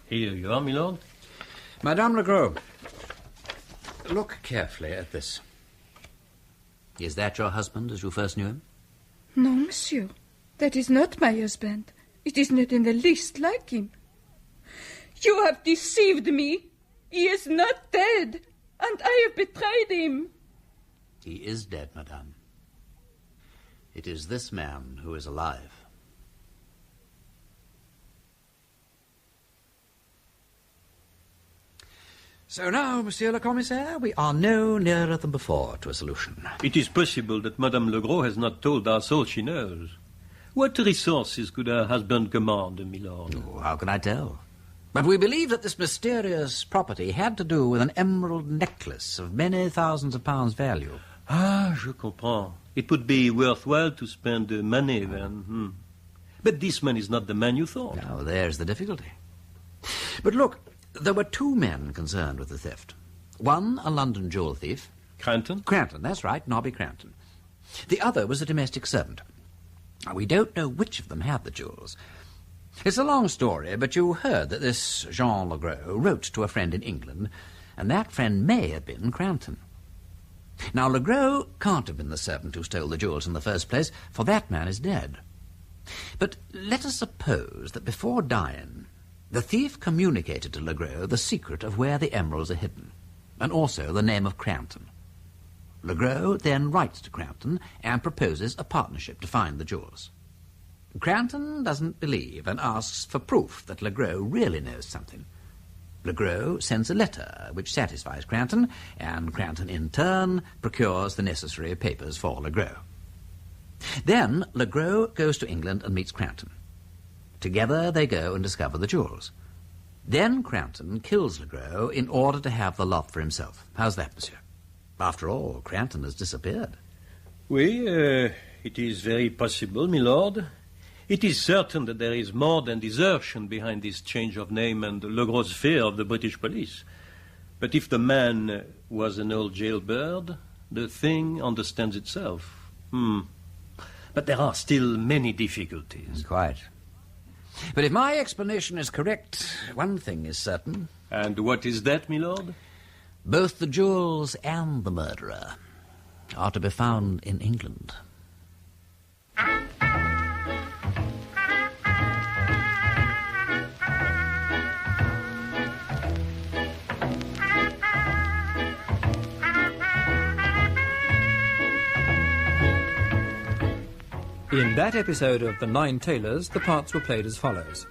Here you are, my lord. Madame Legros, look carefully at this. Is that your husband as you first knew him? No, monsieur. That is not my husband. It is not in the least like him. You have deceived me. He is not dead, and I have betrayed him. He is dead, madame. It is this man who is alive. So now, Monsieur le Commissaire, we are no nearer than before to a solution. It is possible that Madame Legros has not told us all she knows. What resources could her husband command, my lord? Oh, how can I tell? But we believe that this mysterious property had to do with an emerald necklace of many thousands of pounds value. Ah, je comprends. It would be worthwhile to spend money then. But this man is not the man you thought. Now, there's the difficulty. But look, there were two men concerned with the theft. One, a London jewel thief. Cranton? Cranton, that's right, Nobby Cranton. The other was a domestic servant. Now, we don't know which of them had the jewels. It's a long story, but you heard that this Jean Legros wrote to a friend in England, and that friend may have been Cranton. Now, Legros can't have been the servant who stole the jewels in the first place, for that man is dead. But let us suppose that before dying, the thief communicated to Legros the secret of where the emeralds are hidden, and also the name of Cranton. Legros then writes to Cranton and proposes a partnership to find the jewels. Cranton doesn't believe and asks for proof that Legros really knows something. Legros sends a letter which satisfies Cranton, and Cranton in turn procures the necessary papers for Legros. Then Legros goes to England and meets Cranton. Together they go and discover the jewels. Then Cranton kills Legros in order to have the lot for himself. How's that, monsieur? After all, Cranton has disappeared. Oui, it is very possible, my lord. It is certain that there is more than desertion behind this change of name and Legros' fear of the British police. But if the man was an old jailbird, the thing understands itself. But there are still many difficulties. Quite. But if my explanation is correct, one thing is certain. And what is that, my lord? Both the jewels and the murderer are to be found in England. In that episode of The Nine Tailors, the parts were played as follows.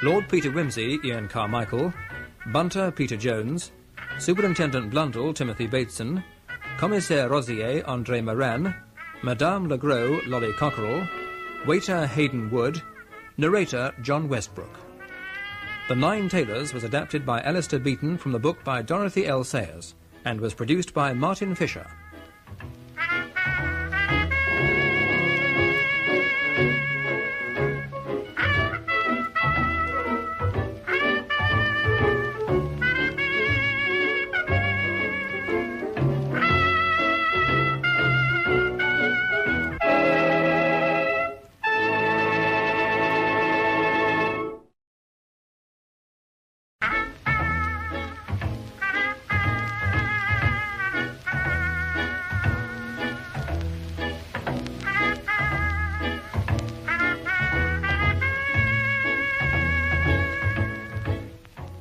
Lord Peter Wimsey, Ian Carmichael; Bunter, Peter Jones; Superintendent Blundell, Timothy Bateson; Commissaire Rosier, André Moran; Madame Legros, Lolly Cockerell; waiter, Hayden Wood; narrator, John Westbrook. The Nine Tailors was adapted by Alistair Beaton from the book by Dorothy L. Sayers and was produced by Martin Fisher.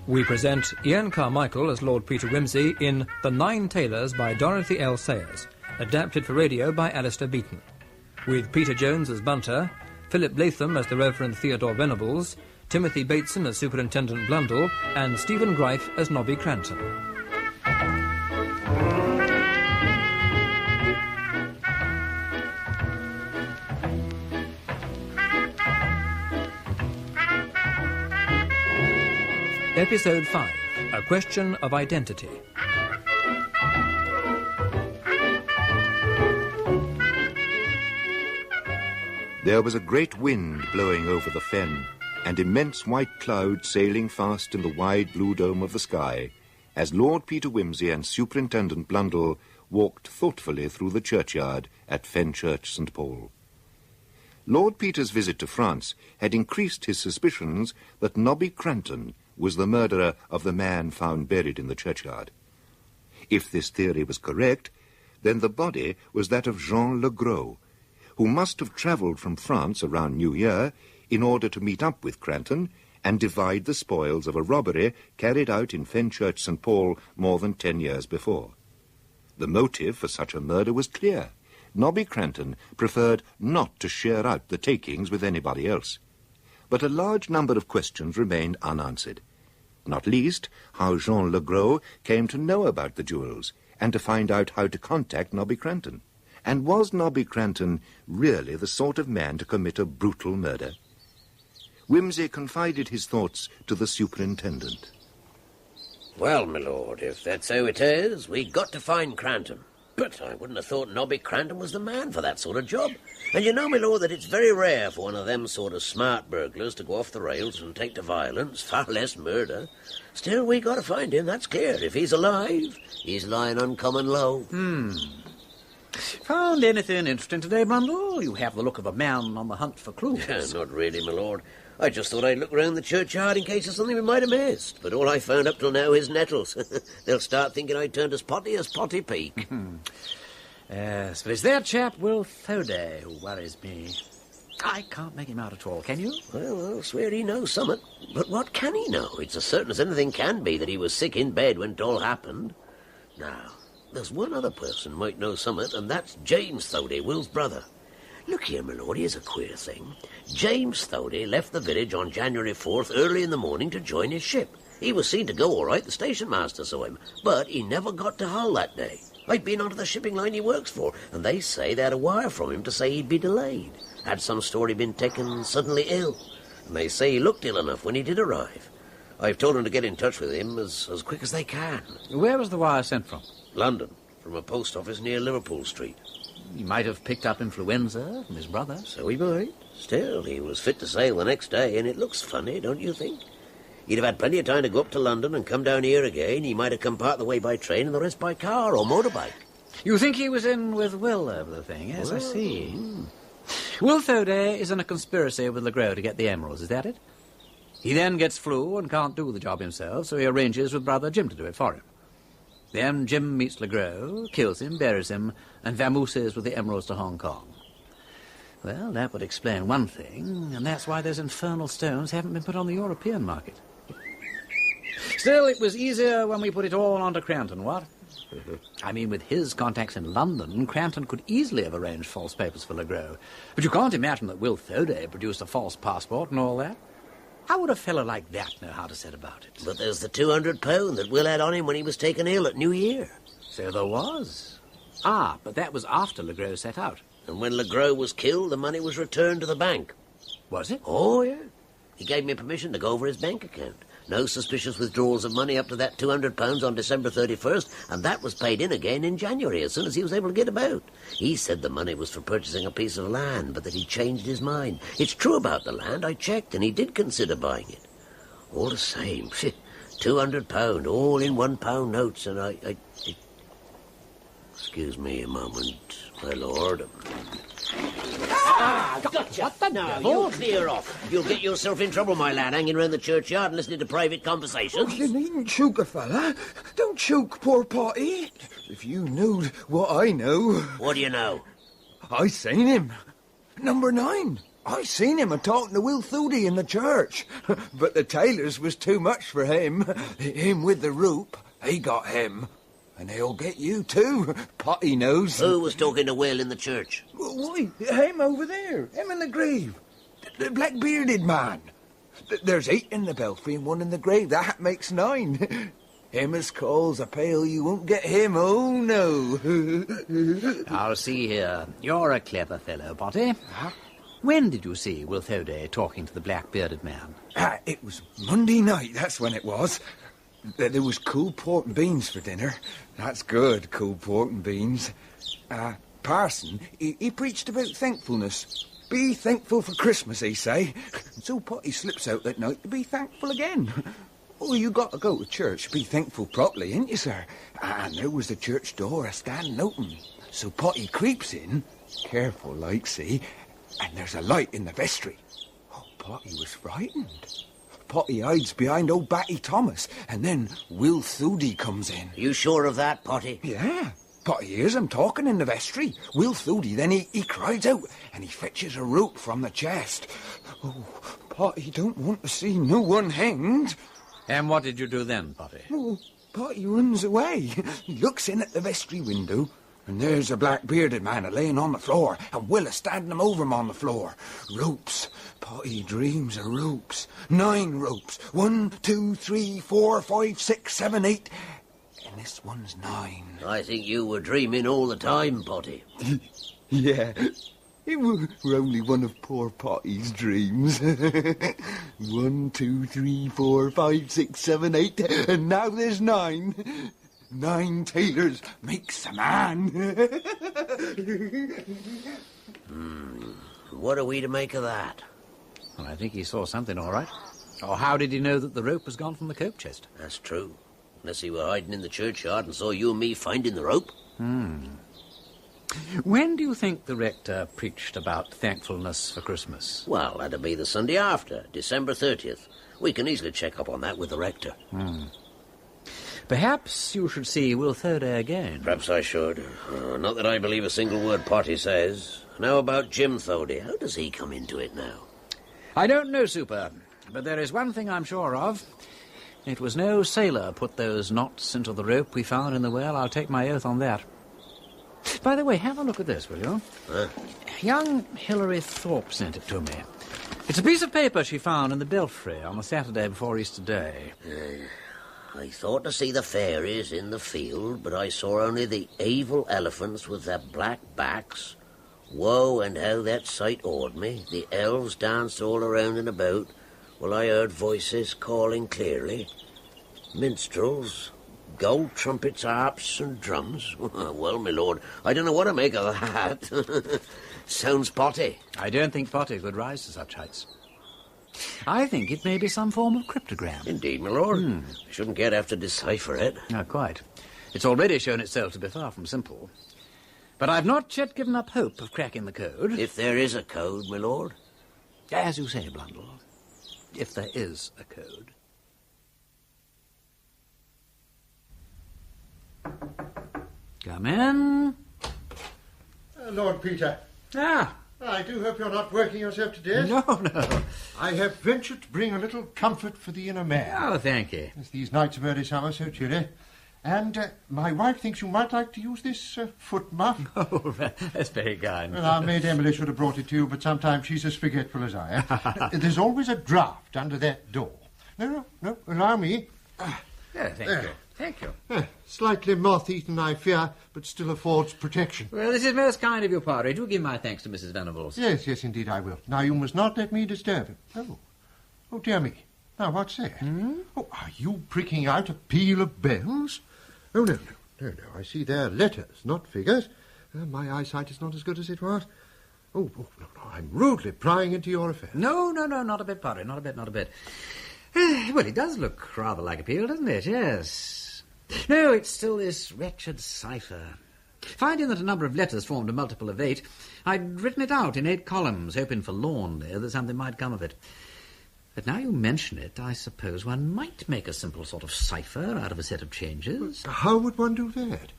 We present Ian Carmichael as Lord Peter Wimsey in The Nine Tailors by Dorothy L. Sayers, adapted for radio by Alistair Beaton, with Peter Jones as Bunter, Philip Latham as the Reverend Theodore Venables, Timothy Bateson as Superintendent Blundell, and Stephen Greif as Nobby Cranton. Episode 5, A Question of Identity. There was a great wind blowing over the fen, and immense white clouds sailing fast in the wide blue dome of the sky, as Lord Peter Wimsey and Superintendent Blundell walked thoughtfully through the churchyard at Fenchurch St. Paul. Lord Peter's visit to France had increased his suspicions that Nobby Cranton was the murderer of the man found buried in the churchyard. If this theory was correct, then the body was that of Jean Legros, who must have travelled from France around New Year in order to meet up with Cranton and divide the spoils of a robbery carried out in Fenchurch St. Paul more than 10 years before. The motive for such a murder was clear. Nobby Cranton preferred not to share out the takings with anybody else. But a large number of questions remained unanswered, not least how Jean Legros came to know about the jewels and to find out how to contact Nobby Cranton. And was Nobby Cranton really the sort of man to commit a brutal murder? Wimsey confided his thoughts to the superintendent. Well, my lord, if that's how it is, we got to find Cranton. But I wouldn't have thought Nobby Cranton was the man for that sort of job. And you know, my lord, that it's very rare for one of them sort of smart burglars to go off the rails and take to violence, far less murder. Still, we got to find him, that's clear. If he's alive, he's lying uncommon low. Found anything interesting today, Blundell? You have the look of a man on the hunt for clues. Yeah, not really, my lord. I just thought I'd look round the churchyard in case there's something we might have missed. But all I found up till now is nettles. They'll start thinking I turned as Potty Peak. Yes, but it's their chap, Will Thode, who worries me. I can't make him out at all, can you? Well, I'll swear he knows something. But what can he know? It's as certain as anything can be that he was sick in bed when it all happened. Now, there's one other person might know something, and that's James Thode, Will's brother. Look here, my lord, here's a queer thing. James Thode left the village on January 4th early in the morning to join his ship. He was seen to go all right, the station master saw him, but he never got to Hull that day. I'd been onto the shipping line he works for, and they say they had a wire from him to say he'd be delayed. Had some story been taken suddenly ill, and they say he looked ill enough when he did arrive. I've told them to get in touch with him as quick as they can. Where was the wire sent from? London, from a post office near Liverpool Street. He might have picked up influenza from his brother. So he might. Still, he was fit to sail the next day, and it looks funny, don't you think? He'd have had plenty of time to go up to London and come down here again. He might have come part of the way by train and the rest by car or motorbike. You think he was in with Will over the thing? Yes, well, I see. Will Thoday is in a conspiracy with Legros to get the emeralds, is that it? He then gets flu and can't do the job himself, so he arranges with brother Jim to do it for him. Then Jim meets Legros, kills him, buries him, and vamooses with the emeralds to Hong Kong. Well, that would explain one thing, and that's why those infernal stones haven't been put on the European market. Still, it was easier when we put it all onto Cranton, what? I mean, with his contacts in London, Cranton could easily have arranged false papers for Legros. But you can't imagine that Will Thoday produced a false passport and all that. How would a fellow like that know how to set about it? But there's the £200 that Will had on him when he was taken ill at New Year. So there was. Ah, but that was after Legros set out. And when Legros was killed, the money was returned to the bank. Was it? Oh, yeah. He gave me permission to go over his bank account. No suspicious withdrawals of money up to that £200 on December 31st, and that was paid in again in January, as soon as he was able to get about. He said the money was for purchasing a piece of land, but that he changed his mind. It's true about the land. I checked, and he did consider buying it. All the same, £200, all in £1 notes, and I... Excuse me a moment, my lord. Gotcha. What the devil? You clear off. You'll get yourself in trouble, my lad, hanging around the churchyard and listening to private conversations. Oh, you needn't choke a fella. Don't choke poor Potty. If you knowed what I know... What do you know? I seen him. Number 9. I seen him a-talking to Will Thoday in the church. But the Tailors was too much for him. Him with the rope. He got him. And they'll get you too, Potty knows. Who was talking to Will in the church? Why, him over there, him in the grave. The black-bearded man. There's 8 in the belfry and 1 in the grave. That makes 9. Him as calls a pail, you won't get him, oh no. I'll see here. You're a clever fellow, Potty. When did you see Will Thoday talking to the black-bearded man? It was Monday night, that's when it was. There was cool pork and beans for dinner. That's good, cool pork and beans. Parson, he preached about thankfulness. Be thankful for Christmas, he say. So Potty slips out that night to be thankful again. Oh, you got to go to church to be thankful properly, ain't you, sir? And there was the church door a-standing open. So Potty creeps in, careful like, see, and there's a light in the vestry. Oh, Potty was frightened. Potty hides behind old Batty Thomas, and then Will Thoday comes in. You sure of that, Potty? Yeah. Potty hears him talking in the vestry. Will Thoday, then he cries out, and he fetches a rope from the chest. Oh, Potty don't want to see no one hanged. And what did you do then, Potty? Oh, Potty runs away. He looks in at the vestry window, and there's a black-bearded man a-laying on the floor, and Will a-standing him over him on the floor. Ropes. Potty dreams of ropes. 9 ropes. 1, 2, 3, 4, 5, 6, 7, 8... And this one's 9. I think you were dreaming all the time, Potty. Yeah. It were only one of poor Potty's dreams. 1, 2, 3, 4, 5, 6, 7, 8... And now there's 9. 9 tailors makes a man. What are we to make of that? Well, I think he saw something, all right. Or how did he know that the rope was gone from the coat chest? That's true. Unless he were hiding in the churchyard and saw you and me finding the rope. When do you think the rector preached about thankfulness for Christmas? Well, that'd be the Sunday after, December 30th. We can easily check up on that with the rector. Perhaps you should see Will Thoday again. Perhaps I should. Not that I believe a single word Potty says. Now about Jim Thoday. How does he come into it now? I don't know, Super, but there is one thing I'm sure of. It was no sailor put those knots into the rope we found in the well. I'll take my oath on that. By the way, have a look at this, will you? Young Hilary Thorpe sent it to me. It's a piece of paper she found in the belfry on the Saturday before Easter Day. I thought to see the fairies in the field, but I saw only the evil elephants with their black backs. Woe, and how that sight awed me. The elves danced all around and about, while I heard voices calling clearly. Minstrels, gold trumpets, harps, and drums. Well, my lord, I don't know what to make of that. Sounds Potty. I don't think Potty could rise to such heights. I think it may be some form of cryptogram. Indeed, my lord. I shouldn't care to have to decipher it. No, quite. It's already shown itself to be far from simple. But I've not yet given up hope of cracking the code. If there is a code, my lord. As you say, Blundell, if there is a code. Come in. Lord Peter. Ah. I do hope you're not working yourself to death. No. I have ventured to bring a little comfort for the inner man. Oh, thank you. As these nights of early summer so chilly. And my wife thinks you might like to use this foot muff. Oh, that's very kind. Well, our maid Emily should have brought it to you, but sometimes she's as forgetful as I am. There's always a draught under that door. No, allow me. Yeah, thank you. Thank you. Slightly moth-eaten, I fear, but still affords protection. Well, this is most kind of you, Padre. Do give my thanks to Mrs. Venables. Yes, indeed I will. Now, you must not let me disturb him. Oh, dear me. Now, what's that? Oh, are you pricking out a peal of bells? Oh, no. I see they're letters, not figures. My eyesight is not as good as it was. Oh, no, I'm rudely prying into your affairs. No, not a bit, Padre, not a bit. Well, it does look rather like a peal, doesn't it? Yes. No, it's still this wretched cipher. Finding that a number of letters formed a multiple of 8, I'd written it out in 8 columns, hoping for lawn there that something might come of it. But now you mention it, I suppose one might make a simple sort of cipher out of a set of changes. How would one do that?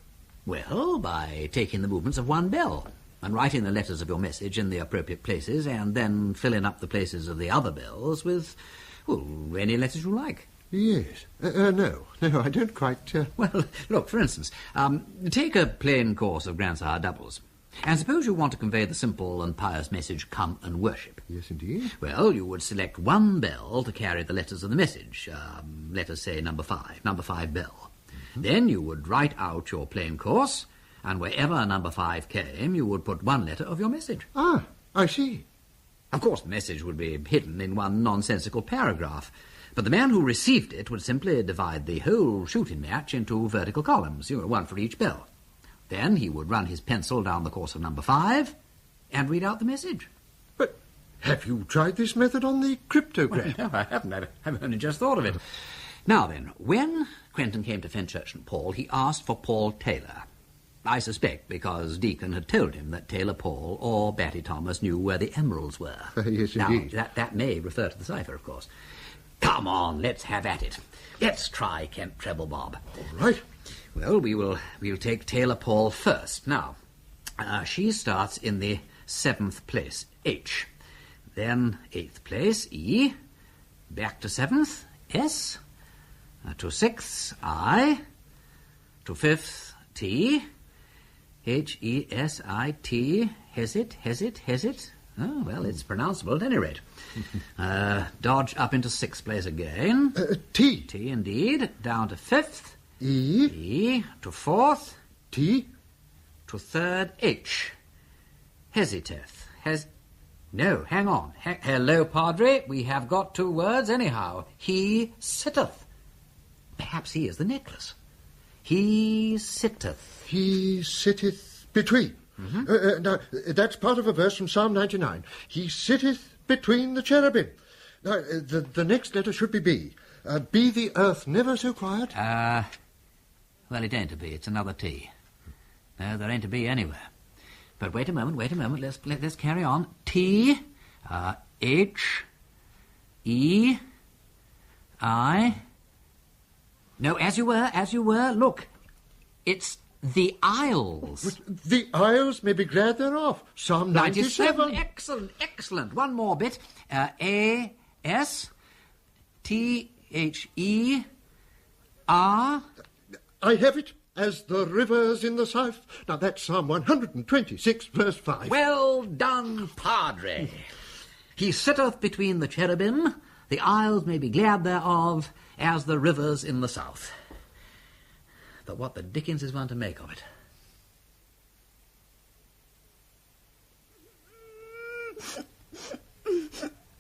Well, by taking the movements of one bell and writing the letters of your message in the appropriate places and then filling up the places of the other bells with, well, any letters you like. Yes. No, I don't quite... Well, look, for instance, take a plain course of grandsire doubles. And suppose you want to convey the simple and pious message, come and worship. Yes, indeed. Well, you would select one bell to carry the letters of the message. Let us say number 5 bell. Then you would write out your plain course, and wherever number 5 came, you would put one letter of your message. Ah, I see. Of course, the message would be hidden in one nonsensical paragraph, but the man who received it would simply divide the whole shooting match into vertical columns, one for each bell. Then he would run his pencil down the course of number 5 and read out the message. But have you tried this method on the cryptogram? Well, no, I haven't. I've only just thought of it. Now then, when Cranton came to Fenchurch St. Paul, he asked for Paul Taylor. I suspect because Deacon had told him that Taylor Paul or Batty Thomas knew where the emeralds were. Yes, indeed. Now, that may refer to the cipher, of course. Come on, let's have at it. Let's try Kent Treble Bob. All right. Well, we'll take Taylor Paul first. Now, she starts in the 7th place, H. Then 8th place, E. Back to 7th, S. To 6th, I. To 5th, T. H-E-S-I-T. Hesit. Oh, well, it's pronounceable at any rate. Dodge up into 6th place again. T. T, indeed. Down to 5th. E. E. To 4th. T. To 3rd, H. Hesiteth. No, hang on. Hello, Padre. We have got 2 words anyhow. He sitteth. Perhaps he is the necklace. He sitteth. He sitteth between. Now, that's part of a verse from Psalm 99. He sitteth between the cherubim. Now, the next letter should be B. Be the earth never so quiet. Well, it ain't a B. It's another T. No, there ain't a B anywhere. But wait a moment. Let's carry on. T, H, E, I. No, as you were. Look, it's the Isles. The Isles may be glad thereof. Psalm 97. Excellent. One more bit. A, S, T, H, E, R. I have it. As the rivers in the south. Now, that's Psalm 126, verse 5. Well done, Padre. He sitteth between the cherubim. The isles may be glad thereof, as the rivers in the south. But what the dickens is one to make of it?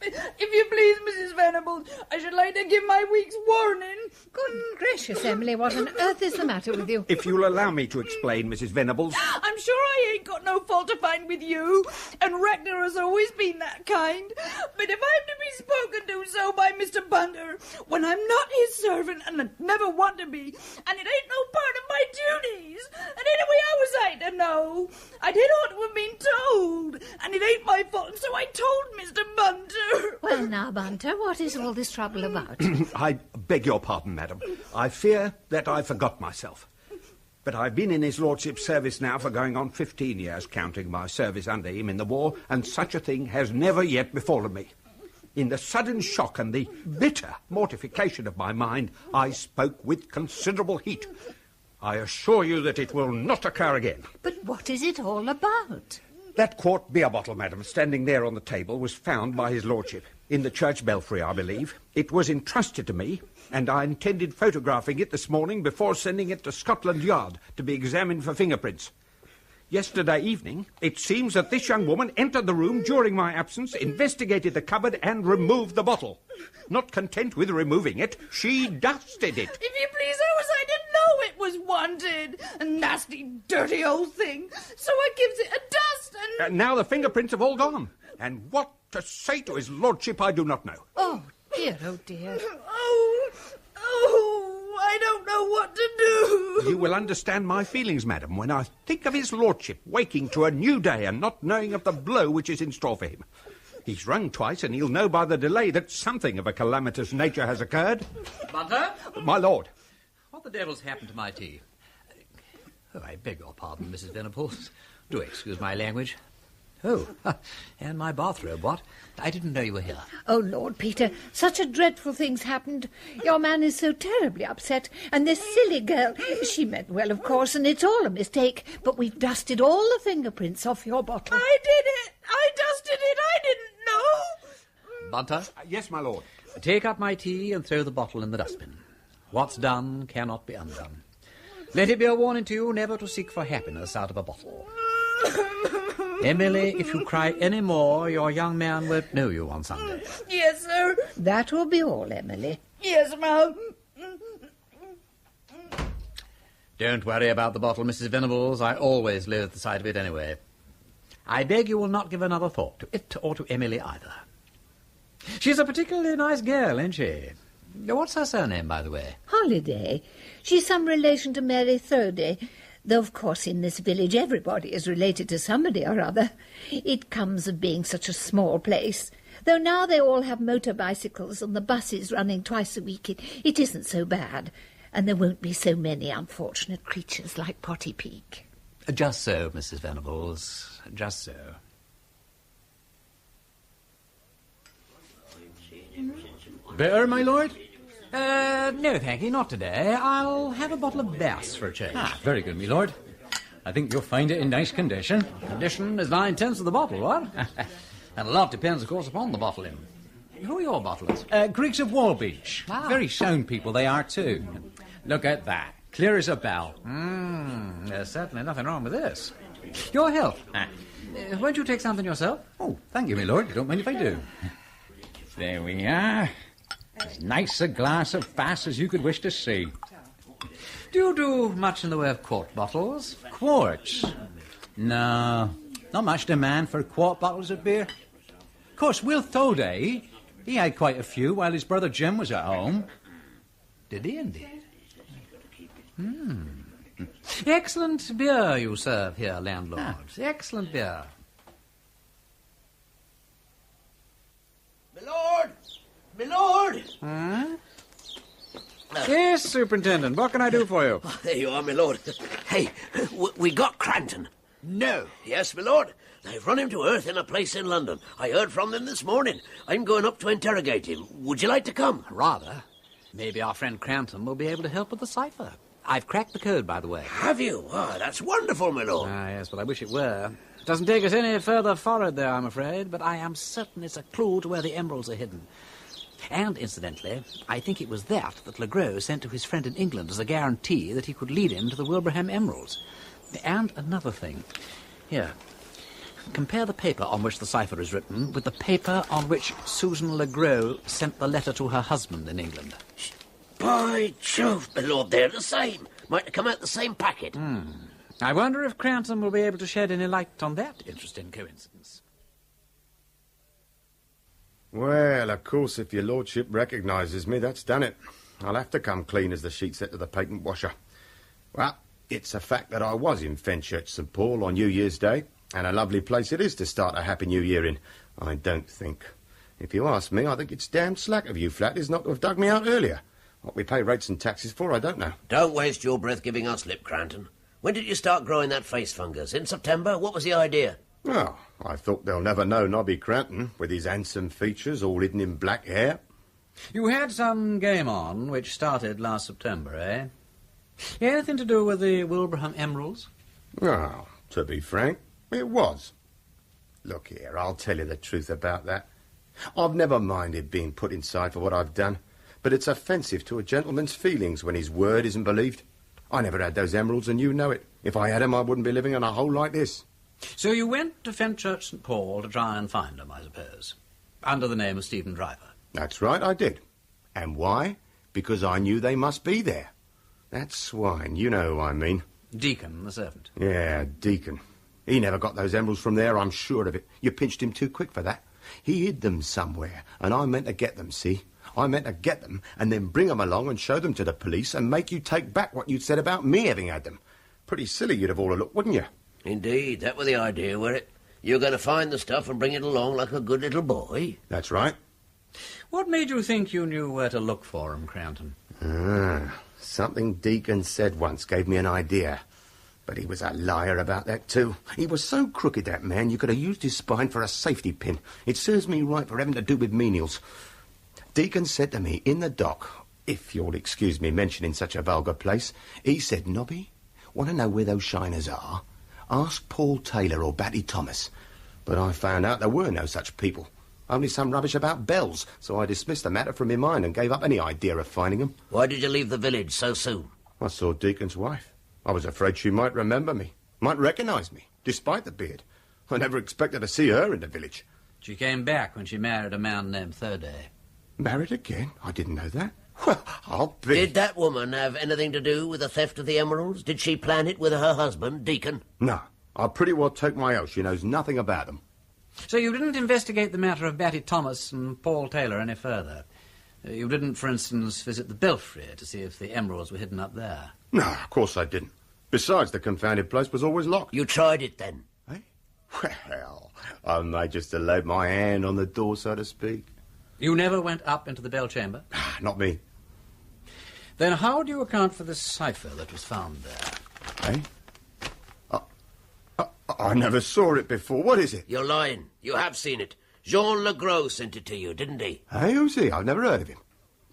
If you please, Mrs. Venables, I should like to give my week's warning. Good gracious, Emily, what on earth is the matter with you? If you'll allow me to explain, Mrs. Venables. I'm sure I ain't got no fault to find with you, and Rector has always been that kind. But if I'm to be spoken to so by Mr. Bunter when I'm not his servant and I never want to be, and it ain't no part of my duties. And anyway, how was I to know? I did ought to have been told, and it ain't my fault, and so I told Mr. Bunter. Well, now, Bunter, what is all this trouble about? I beg your pardon, madam. I fear that I forgot myself. But I've been in his lordship's service now for going on 15 years, counting my service under him in the war, and such a thing has never yet befallen me. In the sudden shock and the bitter mortification of my mind, I spoke with considerable heat. I assure you that it will not occur again. But what is it all about? That quart beer bottle, madam, standing there on the table, was found by his lordship. In the church belfry, I believe. It was entrusted to me, and I intended photographing it this morning before sending it to Scotland Yard to be examined for fingerprints. Yesterday evening, it seems that this young woman entered the room during my absence, investigated the cupboard, and removed the bottle. Not content with removing it, she dusted it. If you please, I didn't know it was wanted. A nasty, dirty old thing. So I gives it a dust and... Now the fingerprints have all gone. And what to say to his lordship, I do not know. Oh, dear, oh, dear. I don't know what to do. You will understand my feelings, madam, when I think of his lordship waking to a new day and not knowing of the blow which is in store for him. He's rung twice, and he'll know by the delay that something of a calamitous nature has occurred. Bunter? My lord. What the devil's happened to my tea? Oh, I beg your pardon, Mrs. Venables. Do excuse my language. Oh, and my bathrobe, what? I didn't know you were here. Oh, Lord Peter, such a dreadful thing's happened. Your man is so terribly upset, and this silly girl, she meant well, of course, and it's all a mistake, but we've dusted all the fingerprints off your bottle. I did it! I dusted it! I didn't know! Bunter? Yes, my lord. Take up my tea and throw the bottle in the dustbin. What's done cannot be undone. Let it be a warning to you never to seek for happiness out of a bottle. Emily, if you cry any more, your young man won't know you on Sunday. Yes, sir. That will be all, Emily. Yes, ma'am. Don't worry about the bottle, Mrs. Venables. I always loathe the sight of it anyway. I beg you will not give another thought to it or to Emily either. She's a particularly nice girl, isn't she? What's her surname, by the way? Holiday. She's some relation to Mary Thurday. Though, of course, in this village everybody is related to somebody or other. It comes of being such a small place. Though now they all have motor bicycles and the buses running twice a week, it isn't so bad. And there won't be so many unfortunate creatures like Potty Peak. Just so, Mrs. Venables. Just so. Better, my lord? No, thank you, not today. I'll have a bottle of Bass for a change. Very good, my lord. I think you'll find it in nice condition. Condition is 9/10 of the bottle, what? And a lot depends, of course, upon the bottling. Who are your bottlers? Griggs of Walbeach. Very sound people they are, too. Look at that. Clear as a bell. There's certainly nothing wrong with this. Your health. Won't you take something yourself? Oh, thank you, my lord. You don't mind if I do. There we are. As nice a glass of Bass as you could wish to see. Do you do much in the way of quart bottles? Quarts? No, not much demand for quart bottles of beer. Of course, Will Thoday, he had quite a few while his brother Jim was at home. Did he indeed? Excellent beer you serve here, landlord. Excellent beer. My lord! My lord! Yes, Superintendent. What can I do for you? Oh, there you are, my lord. Hey, we got Cranton. No. Yes, my lord. They've run him to earth in a place in London. I heard from them this morning. I'm going up to interrogate him. Would you like to come? Rather. Maybe our friend Cranton will be able to help with the cipher. I've cracked the code, by the way. Have you? Oh, that's wonderful, my lord. Yes, but I wish it were. It doesn't take us any further forward there, I'm afraid, but I am certain it's a clue to where the emeralds are hidden. And, incidentally, I think it was that Legros sent to his friend in England as a guarantee that he could lead him to the Wilbraham emeralds. And another thing. Here. Compare the paper on which the cipher is written with the paper on which Susan Legros sent the letter to her husband in England. By Jove, my lord, they're the same. Might have come out the same packet. I wonder if Cranton will be able to shed any light on that interesting coincidence. Well, of course, if your lordship recognises me, that's done it. I'll have to come clean, as the sheet said to the patent washer. Well, it's a fact that I was in Fenchurch St Paul on New Year's Day, and a lovely place it is to start a Happy New Year in, I don't think. If you ask me, I think it's damn slack of you flatties not to have dug me out earlier. What we pay rates and taxes for, I don't know. Don't waste your breath giving us lip, Cranton. When did you start growing that face fungus? In September? What was the idea? Oh, I thought they'll never know Nobby Cranton, with his handsome features all hidden in black hair. You had some game on, which started last September, eh? Anything to do with the Wilbraham emeralds? Oh, to be frank, it was. Look here, I'll tell you the truth about that. I've never minded being put inside for what I've done, but it's offensive to a gentleman's feelings when his word isn't believed. I never had those emeralds, and you know it. If I had them, I wouldn't be living in a hole like this. So you went to Fenchurch St Paul to try and find them, I suppose, under the name of Stephen Driver. That's right, I did. And why? Because I knew they must be there. That swine, you know who I mean. Deacon, the servant. Yeah, Deacon. He never got those emeralds from there, I'm sure of it. You pinched him too quick for that. He hid them somewhere, and I meant to get them, see? I meant to get them, and then bring them along and show them to the police and make you take back what you'd said about me having had them. Pretty silly you'd have all looked, wouldn't you? Indeed, that were the idea, were it? You're going to find the stuff and bring it along like a good little boy? That's right. What made you think you knew where to look for them, Cranton? Something Deacon said once gave me an idea. But he was a liar about that, too. He was so crooked, that man, you could have used his spine for a safety pin. It serves me right for having to do with menials. Deacon said to me in the dock, if you'll excuse me mentioning such a vulgar place, he said, Nobby, want to know where those shiners are? Ask Paul Taylor or Batty Thomas. But I found out there were no such people. Only some rubbish about bells, so I dismissed the matter from my mind and gave up any idea of finding them. Why did you leave the village so soon? I saw Deacon's wife. I was afraid she might remember me, might recognise me, despite the beard. I never expected to see her in the village. She came back when she married a man named Thurday. Married again? I didn't know that. Well, I'll be... Did that woman have anything to do with the theft of the emeralds? Did she plan it with her husband, Deacon? No. I'll pretty well take my oath she knows nothing about them. So you didn't investigate the matter of Batty Thomas and Paul Taylor any further? You didn't, for instance, visit the belfry to see if the emeralds were hidden up there? No, of course I didn't. Besides, the confounded place was always locked. You tried it, then? Eh? Well, I may just have laid my hand on the door, so to speak. You never went up into the bell chamber? Not me. Then how do you account for the cipher that was found there? Eh? I never saw it before. What is it? You're lying. You have seen it. Jean Legros sent it to you, didn't he? Hey, who's he? I've never heard of him.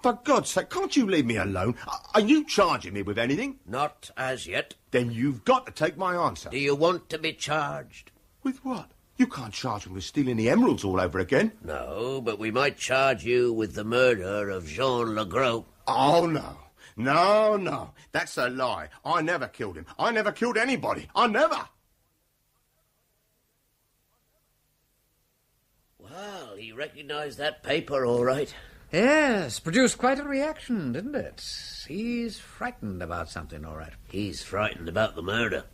For God's sake, can't you leave me alone? Are you charging me with anything? Not as yet. Then you've got to take my answer. Do you want to be charged? With what? You can't charge me with stealing the emeralds all over again. No, but we might charge you with the murder of Jean Legros. Oh, no. No. That's a lie. I never killed him. I never killed anybody. I never. Well, he recognised that paper, all right. Yes, produced quite a reaction, didn't it? He's frightened about something, all right. He's frightened about the murder.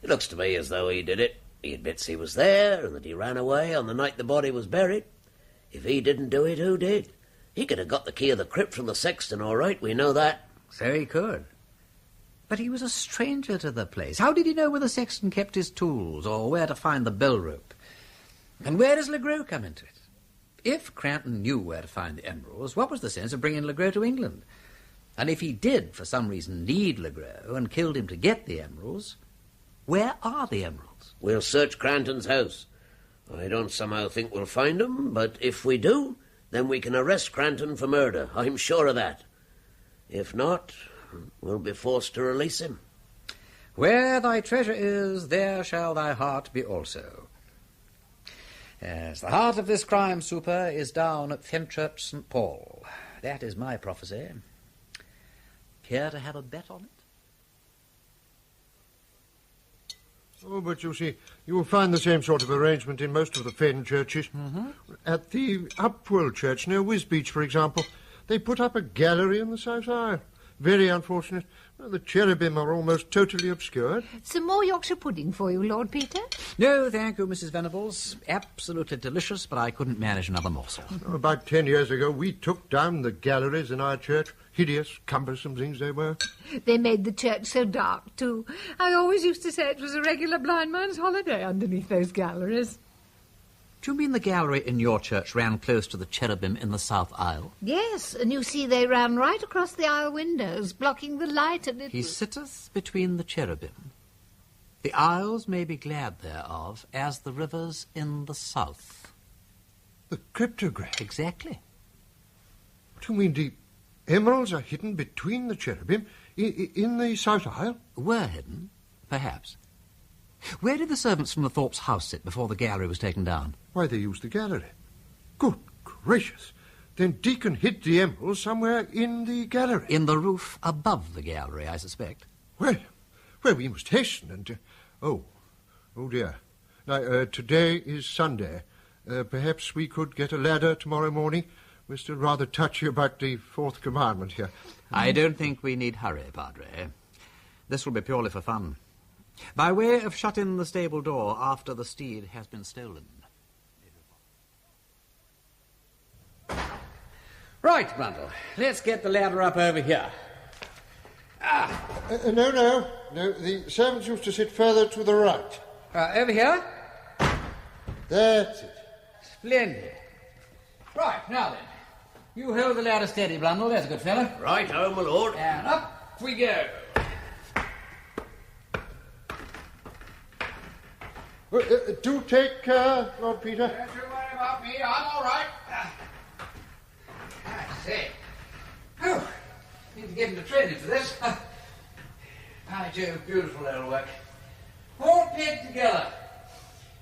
It looks to me as though he did it. He admits he was there and that he ran away on the night the body was buried. If he didn't do it, who did? He could have got the key of the crypt from the sexton, all right, we know that. So he could. But he was a stranger to the place. How did he know where the sexton kept his tools or where to find the bell rope? And where does Legros come into it? If Cranton knew where to find the emeralds, what was the sense of bringing Legros to England? And if he did, for some reason, need Legros and killed him to get the emeralds, where are the emeralds? We'll search Cranton's house. I don't somehow think we'll find them, but if we do, then we can arrest Cranton for murder. I'm sure of that. If not, we'll be forced to release him. Where thy treasure is, there shall thy heart be also. Yes, the heart of this crime super is down at Fenchurch St Paul. That is my prophecy. Care to have a bet on it? Oh, but you see, you will find the same sort of arrangement in most of the Fen churches. Mm-hmm. At the Upwell Church near Wisbeach, for example, they put up a gallery in the south aisle. Very unfortunate. Well, the cherubim are almost totally obscured. Some more Yorkshire pudding for you, Lord Peter? No, thank you, Mrs. Venables. Absolutely delicious, but I couldn't manage another morsel. About 10 years ago, we took down the galleries in our church. Hideous, cumbersome things they were. They made the church so dark, too. I always used to say it was a regular blind man's holiday underneath those galleries. Do you mean the gallery in your church ran close to the cherubim in the south aisle? Yes, and you see they ran right across the aisle windows, blocking the light, and it... He sitteth between the cherubim. The isles may be glad thereof, as the rivers in the south. The cryptogram? Exactly. Do you mean the emeralds are hidden between the cherubim in the south aisle? Were hidden, perhaps. Where did the servants from the Thorpe's house sit before the gallery was taken down? Why, they used the gallery. Good gracious. Then Deacon hid the emeralds somewhere in the gallery. In the roof above the gallery, I suspect. Well, we must hasten and... Oh dear. Now, today is Sunday. Perhaps we could get a ladder tomorrow morning. We're still rather touchy about the fourth commandment here. I don't think we need hurry, Padre. This will be purely for fun. By way of shutting the stable door after the steed has been stolen. Right, Brundle. Let's get the ladder up over here. No. The servants used to sit further to the right. Over here? That's it. Splendid. Right, now then. You hold the ladder steady, Brundle. There's a good fellow. Right, oh, my lord. And up we go. Do take care, Lord Peter. Don't you worry about me. I'm all right. I say. Oh, need to get into training for this. By Jove, beautiful little work. All pegged together.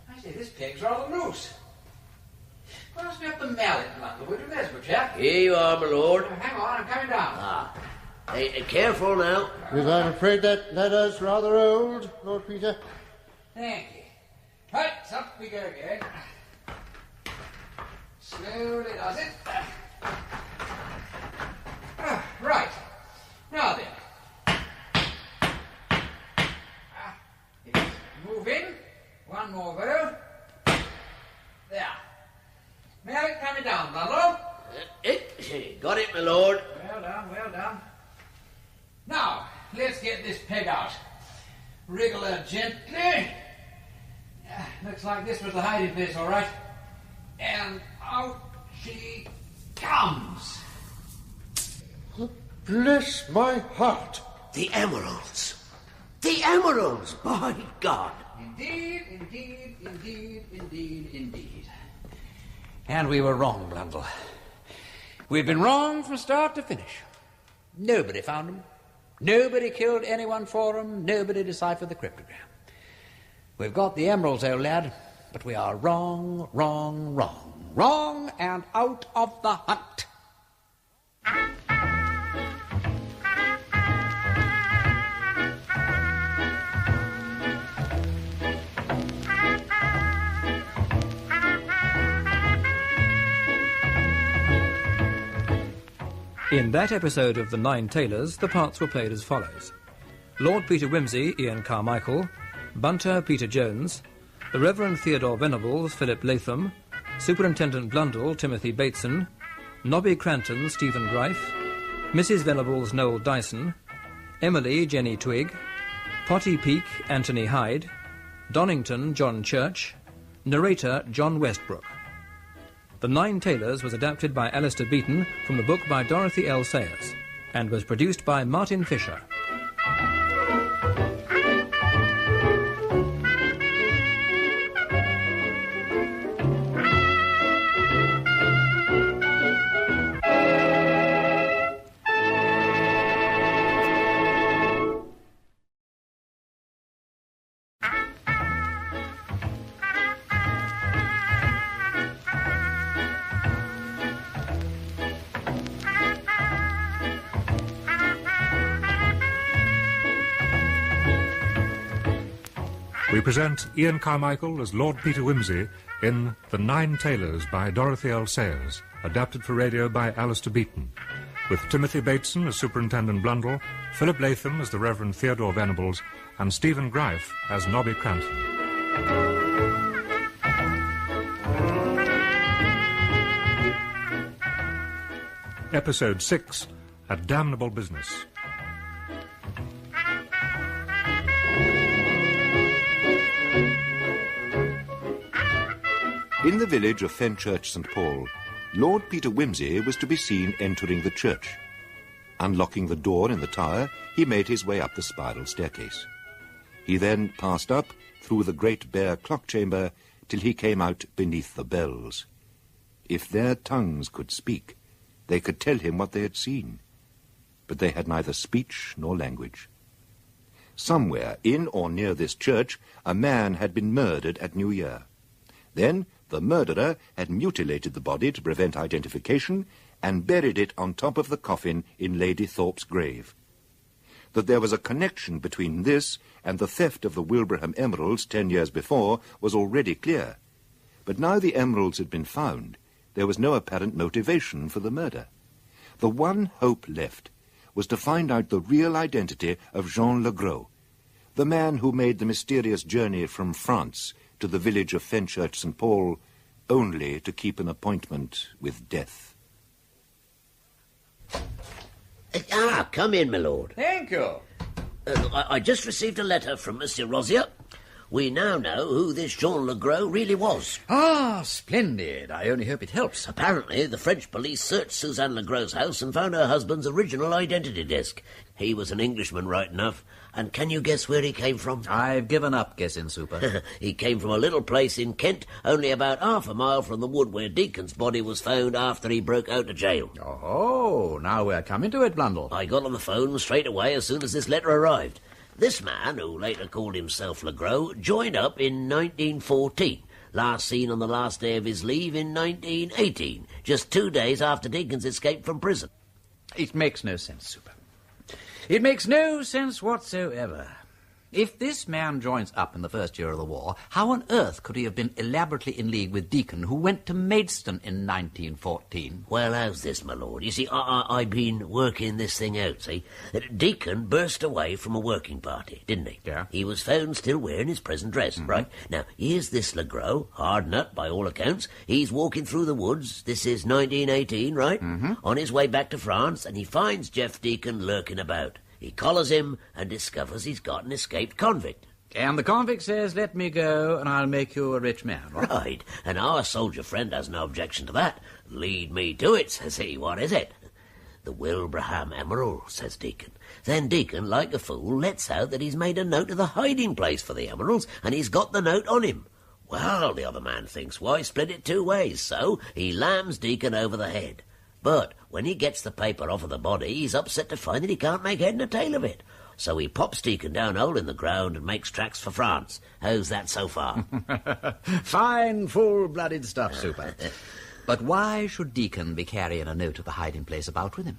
I say, this peg's rather loose. Pass me up the mallet, Bunter, would you? There's a good chap. Here you are, my lord. Hang on, I'm coming down. Hey, careful now. Yes, I'm afraid that ladder's rather old, Lord Peter. Thank you. Right, up we go again. Slowly does it. Right. Now then. It's moving. One more go. There. Mallet coming down, Bunter. Got it, my lord. Well done. Now, let's get this peg out. Wriggle her gently. Looks like this was the hiding place, all right. And out she comes. Bless my heart. The emeralds. The emeralds, by God. Indeed. And we were wrong, Blundell. We've been wrong from start to finish. Nobody found them. Nobody killed anyone for them. Nobody deciphered the cryptogram. We've got the emeralds, old lad, but we are wrong. Wrong and out of the hunt. In that episode of The Nine Tailors, the parts were played as follows. Lord Peter Wimsey, Ian Carmichael; Bunter, Peter Jones; the Reverend Theodore Venables, Philip Latham; Superintendent Blundell, Timothy Bateson; Nobby Cranton, Stephen Greif; Mrs. Venables, Noel Dyson; Emily, Jenny Twigg; Potty Peak, Anthony Hyde; Donington, John Church; narrator, John Westbrook. The Nine Tailors was adapted by Alistair Beaton from the book by Dorothy L. Sayers and was produced by Martin Fisher. We present Ian Carmichael as Lord Peter Wimsey in The Nine Tailors by Dorothy L. Sayers, adapted for radio by Alistair Beaton. with Timothy Bateson as Superintendent Blundell, Philip Latham as the Reverend Theodore Venables, and Stephen Greif as Nobby Cranton. Episode 6, A Damnable Business. In the village of Fenchurch St. Paul, Lord Peter Wimsey was to be seen entering the church. Unlocking the door in the tower, he made his way up the spiral staircase. He then passed up through the great bare clock chamber till he came out beneath the bells. If their tongues could speak, they could tell him what they had seen. But they had neither speech nor language. Somewhere in or near this church, a man had been murdered at New Year. Then the murderer had mutilated the body to prevent identification and buried it on top of the coffin in Lady Thorpe's grave. That there was a connection between this and the theft of the Wilbraham emeralds 10 years before was already clear. But now the emeralds had been found, there was no apparent motivation for the murder. The one hope left was to find out the real identity of Jean Legros, the man who made the mysterious journey from France to the village of Fenchurch St. Paul, only to keep an appointment with death. Come in, my lord. Thank you. I just received a letter from Monsieur Rosier. We now know who this Jean Legros really was. Ah, splendid. I only hope it helps. Apparently, the French police searched Suzanne Legros' house and found her husband's original identity disc. He was an Englishman, right enough. And can you guess where he came from? I've given up guessing, Super. He came from a little place in Kent, only about half a mile from the wood where Deacon's body was found after he broke out of jail. Oh, now we're coming to it, Blundell. I got on the phone straight away as soon as this letter arrived. This man, who later called himself Legros, joined up in 1914, last seen on the last day of his leave in 1918, just 2 days after Deacon's escape from prison. It makes no sense, Super. It makes no sense whatsoever. If this man joins up in the first year of the war, how on earth could he have been elaborately in league with Deacon, who went to Maidstone in 1914? Well, how's this, my lord? You see, I've been working this thing out, see? Deacon burst away from a working party, didn't he? Yeah. He was found still wearing his present dress, right? Now, here's this Legros, hard nut by all accounts. He's walking through the woods. This is 1918, right? On his way back to France, and he finds Jeff Deacon lurking about. He collars him and discovers he's got an escaped convict. And the convict says, let me go and I'll make you a rich man. Right, and our soldier friend has no objection to that. Lead me to it, says he. What is it? The Wilbraham emerald, says Deacon. Then Deacon, like a fool, lets out that he's made a note of the hiding place for the emeralds, and he's got the note on him. Well, the other man thinks, why split it 2 ways? So he lams Deacon over the head. But when he gets the paper off of the body, he's upset to find that he can't make head nor tail of it. So he pops Deacon down hole in the ground and makes tracks for France. How's that so far? Fine, full-blooded stuff, Super. But why should Deacon be carrying a note of the hiding place about with him?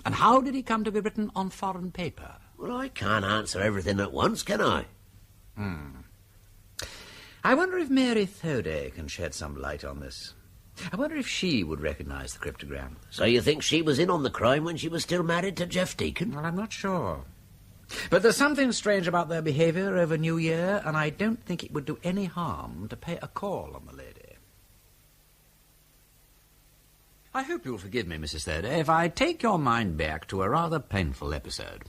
And how did he come to be written on foreign paper? Well, I can't answer everything at once, can I? I wonder if Mary Thoday can shed some light on this. I wonder if she would recognize the cryptogram. So you think she was in on the crime when she was still married to Jeff Deacon? Well, I'm not sure. But there's something strange about their behaviour over New Year, and I don't think it would do any harm to pay a call on the lady. I hope you'll forgive me, Mrs. Thoday, if I take your mind back to a rather painful episode.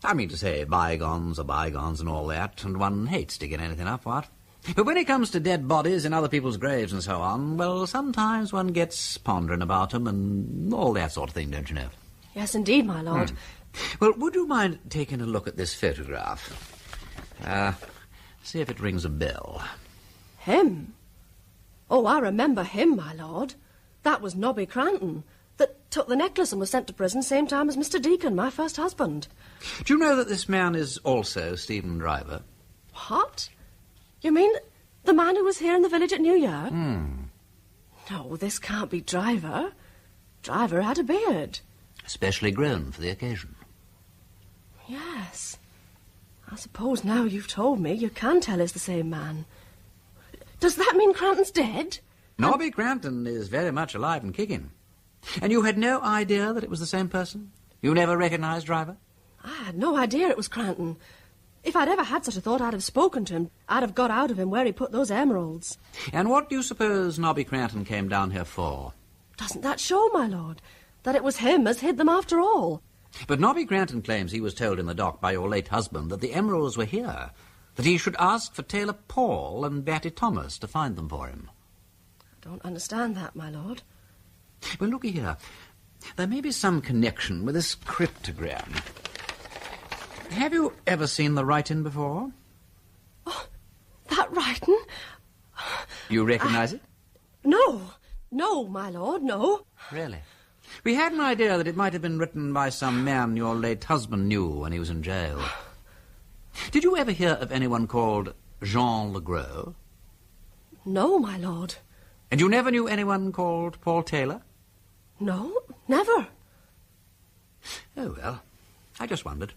I mean to say, bygones are bygones and all that, and one hates digging anything up, what? But when it comes to dead bodies in other people's graves and so on, well, sometimes one gets pondering about them and all that sort of thing, don't you know? Yes, indeed, my lord. Well, would you mind taking a look at this photograph? See if it rings a bell. Him? Oh, I remember him, my lord. That was Nobby Cranton, that took the necklace and was sent to prison same time as Mr. Deacon, my first husband. Do you know that this man is also Stephen Driver? What? You mean the man who was here in the village at New Year? No, this can't be Driver. Driver had a beard. Especially grown for the occasion. Yes. I suppose now you've told me, you can tell it's the same man. Does that mean Cranton's dead? Nobby Cranton is very much alive and kicking. And you had no idea that it was the same person? You never recognised Driver? I had no idea it was Cranton. If I'd ever had such a thought, I'd have spoken to him. I'd have got out of him where he put those emeralds. And what do you suppose Nobby Cranton came down here for? Doesn't that show, my lord, that it was him as hid them after all? But Nobby Cranton claims he was told in the dock by your late husband that the emeralds were here, that he should ask for Tailor Paul and Batty Thomas to find them for him. I don't understand that, my lord. Well, looky here. There may be some connection with this cryptogram. Have you ever seen the writing before? Oh, that writing? You recognise it? No, my lord, no. Really? We had an idea that it might have been written by some man your late husband knew when he was in jail. Did you ever hear of anyone called Jean Legros? No, my lord. And you never knew anyone called Paul Taylor? No, never. Oh, well, I just wondered.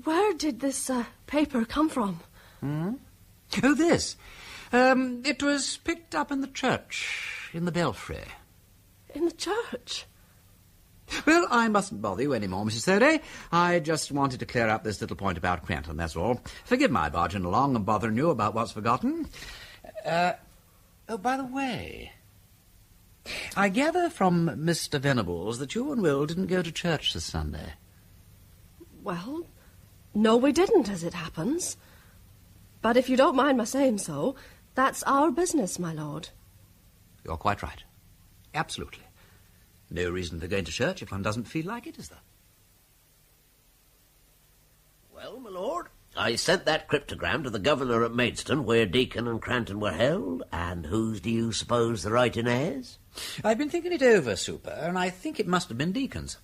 Where did this paper come from? Oh, this. It was picked up in the church, in the belfry. In the church? Well, I mustn't bother you any more, Mrs. Thorpe. I just wanted to clear up this little point about Cranton, that's all. Forgive my barging along and bothering you about what's forgotten. Oh, by the way, I gather from Mr. Venables that you and Will didn't go to church this Sunday. Well, no, we didn't, as it happens. But if you don't mind my saying so, that's our business, my lord. You're quite right. Absolutely. No reason for going to church if one doesn't feel like it, is there? Well, my lord, I sent that cryptogram to the governor at Maidstone, where Deacon and Cranton were held, and whose do you suppose the writing is? I've been thinking it over, Super, and I think it must have been Deacon's.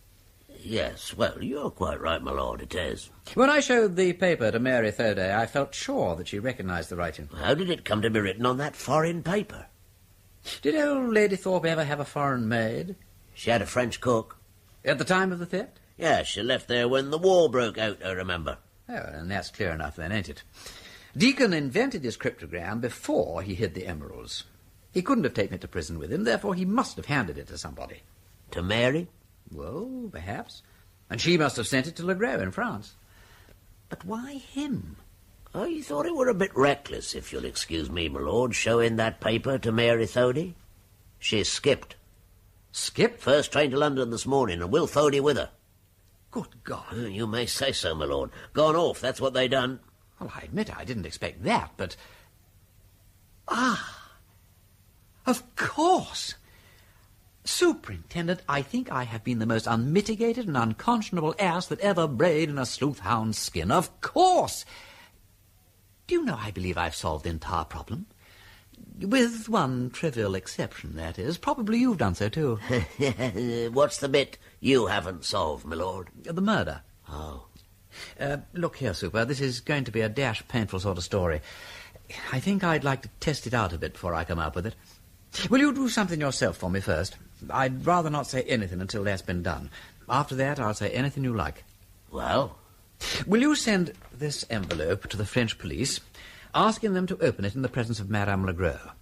Yes, well, you're quite right, my lord, it is. When I showed the paper to Mary Thorpe, I felt sure that she recognised the writing. How did it come to be written on that foreign paper? Did old Lady Thorpe ever have a foreign maid? She had a French cook. At the time of the theft? Yes, she left there when the war broke out, I remember. Oh, and that's clear enough then, ain't it? Deacon invented his cryptogram before he hid the emeralds. He couldn't have taken it to prison with him, therefore he must have handed it to somebody. To Mary? Well, perhaps. And she must have sent it to Legros in France. But why him? I thought it were a bit reckless, if you'll excuse me, my lord, showing that paper to Mary Thorpe. She skipped. Skipped? First train to London this morning, and Will Thorpe with her. Good God. You may say so, my lord. Gone off, that's what they done. Well, I admit I didn't expect that, but... Ah! Of course! Superintendent, I think I have been the most unmitigated and unconscionable ass that ever brayed in a sleuth-hound's skin. Of course! Do you know, I believe I've solved the entire problem. With one trivial exception, that is. Probably you've done so, too. What's the bit you haven't solved, my lord? The murder. Oh. Look here, Super, this is going to be a dash painful sort of story. I think I'd like to test it out a bit before I come up with it. Will you do something yourself for me first? I'd rather not say anything until that's been done. After that, I'll say anything you like. Well? Will you send this envelope to the French police, asking them to open it in the presence of Madame Legros?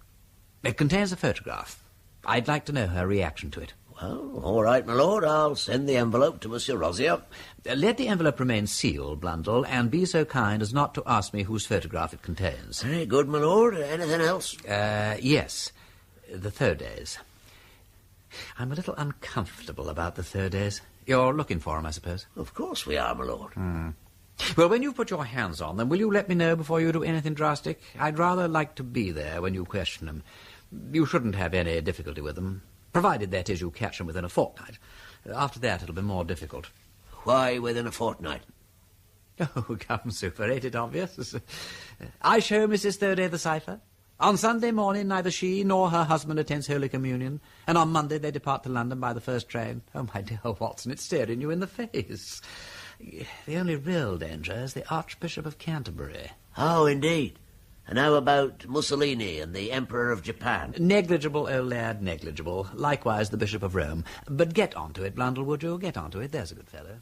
It contains a photograph. I'd like to know her reaction to it. Well, all right, my lord. I'll send the envelope to Monsieur Rosier. Let the envelope remain sealed, Blundell, and be so kind as not to ask me whose photograph it contains. Very good, my lord. Anything else? Yes. The Thorpes. I'm a little uncomfortable about the Thorpes. You're looking for them, I suppose? Of course we are, my lord. Well, when you've put your hands on them, will you let me know before you do anything drastic? I'd rather like to be there when you question them. You shouldn't have any difficulty with them, provided, that is, you catch them within a fortnight. After that, it'll be more difficult. Why within a fortnight? Oh, come, Super, ain't it obvious? I show Mrs. Thorpe the cipher. On Sunday morning, neither she nor her husband attends Holy Communion, and on Monday they depart to London by the first train. Oh, my dear Watson, it's staring you in the face. The only real danger is the Archbishop of Canterbury. Oh, indeed. And how about Mussolini and the Emperor of Japan? Negligible, old lad, negligible. Likewise the Bishop of Rome. But get on to it, Blundell, would you? Get on to it. There's a good fellow.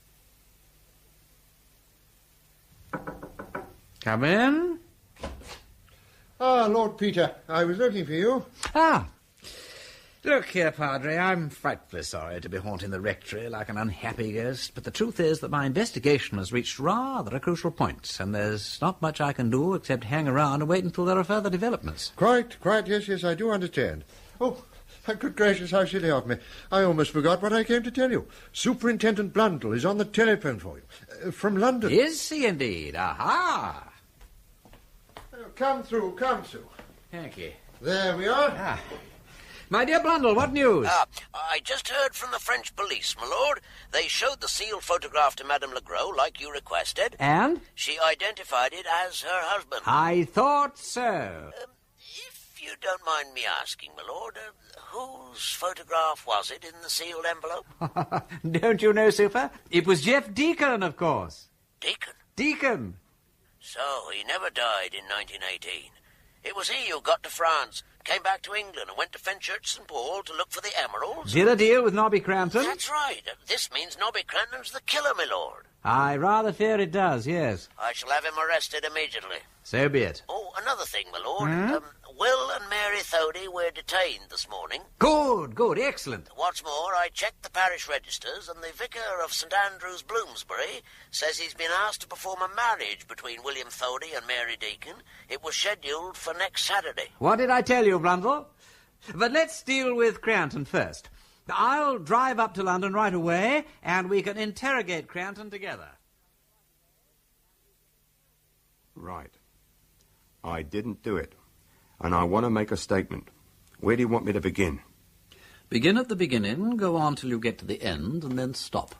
Come in. Ah, Lord Peter, I was looking for you. Ah. Look here, Padre, I'm frightfully sorry to be haunting the rectory like an unhappy ghost, but the truth is that my investigation has reached rather a crucial point, and there's not much I can do except hang around and wait until there are further developments. Quite, yes, I do understand. Oh, good gracious, how silly of me. I almost forgot what I came to tell you. Superintendent Blundell is on the telephone for you. From London. Is he indeed? Aha! Come through. Thank you. There we are. My dear Blundell, what news? I just heard from the French police, my lord. They showed the sealed photograph to Madame Legros, like you requested. And? She identified it as her husband. I thought so. If you don't mind me asking, my lord, whose photograph was it in the sealed envelope? Don't you know, Super? It was Jeff Deacon, of course. Deacon? Deacon. So, he never died in 1918. It was he who got to France, came back to England and went to Fenchurch St to look for the emeralds. Did a deal with Nobby Cranton? That's right. This means Nobby Cranton's the killer, my lord. I rather fear it does, yes. I shall have him arrested immediately. So be it. Oh, another thing, my lord. Will and Mary Thody were detained this morning. Good, excellent. What's more, I checked the parish registers, and the vicar of St Andrews, Bloomsbury, says he's been asked to perform a marriage between William Thody and Mary Deacon. It was scheduled for next Saturday. What did I tell you, Blundell? But let's deal with Cranton first. I'll drive up to London right away, and we can interrogate Cranton together. Right. I didn't do it. And I want to make a statement. Where do you want me to begin? Begin at the beginning, go on till you get to the end, and then stop.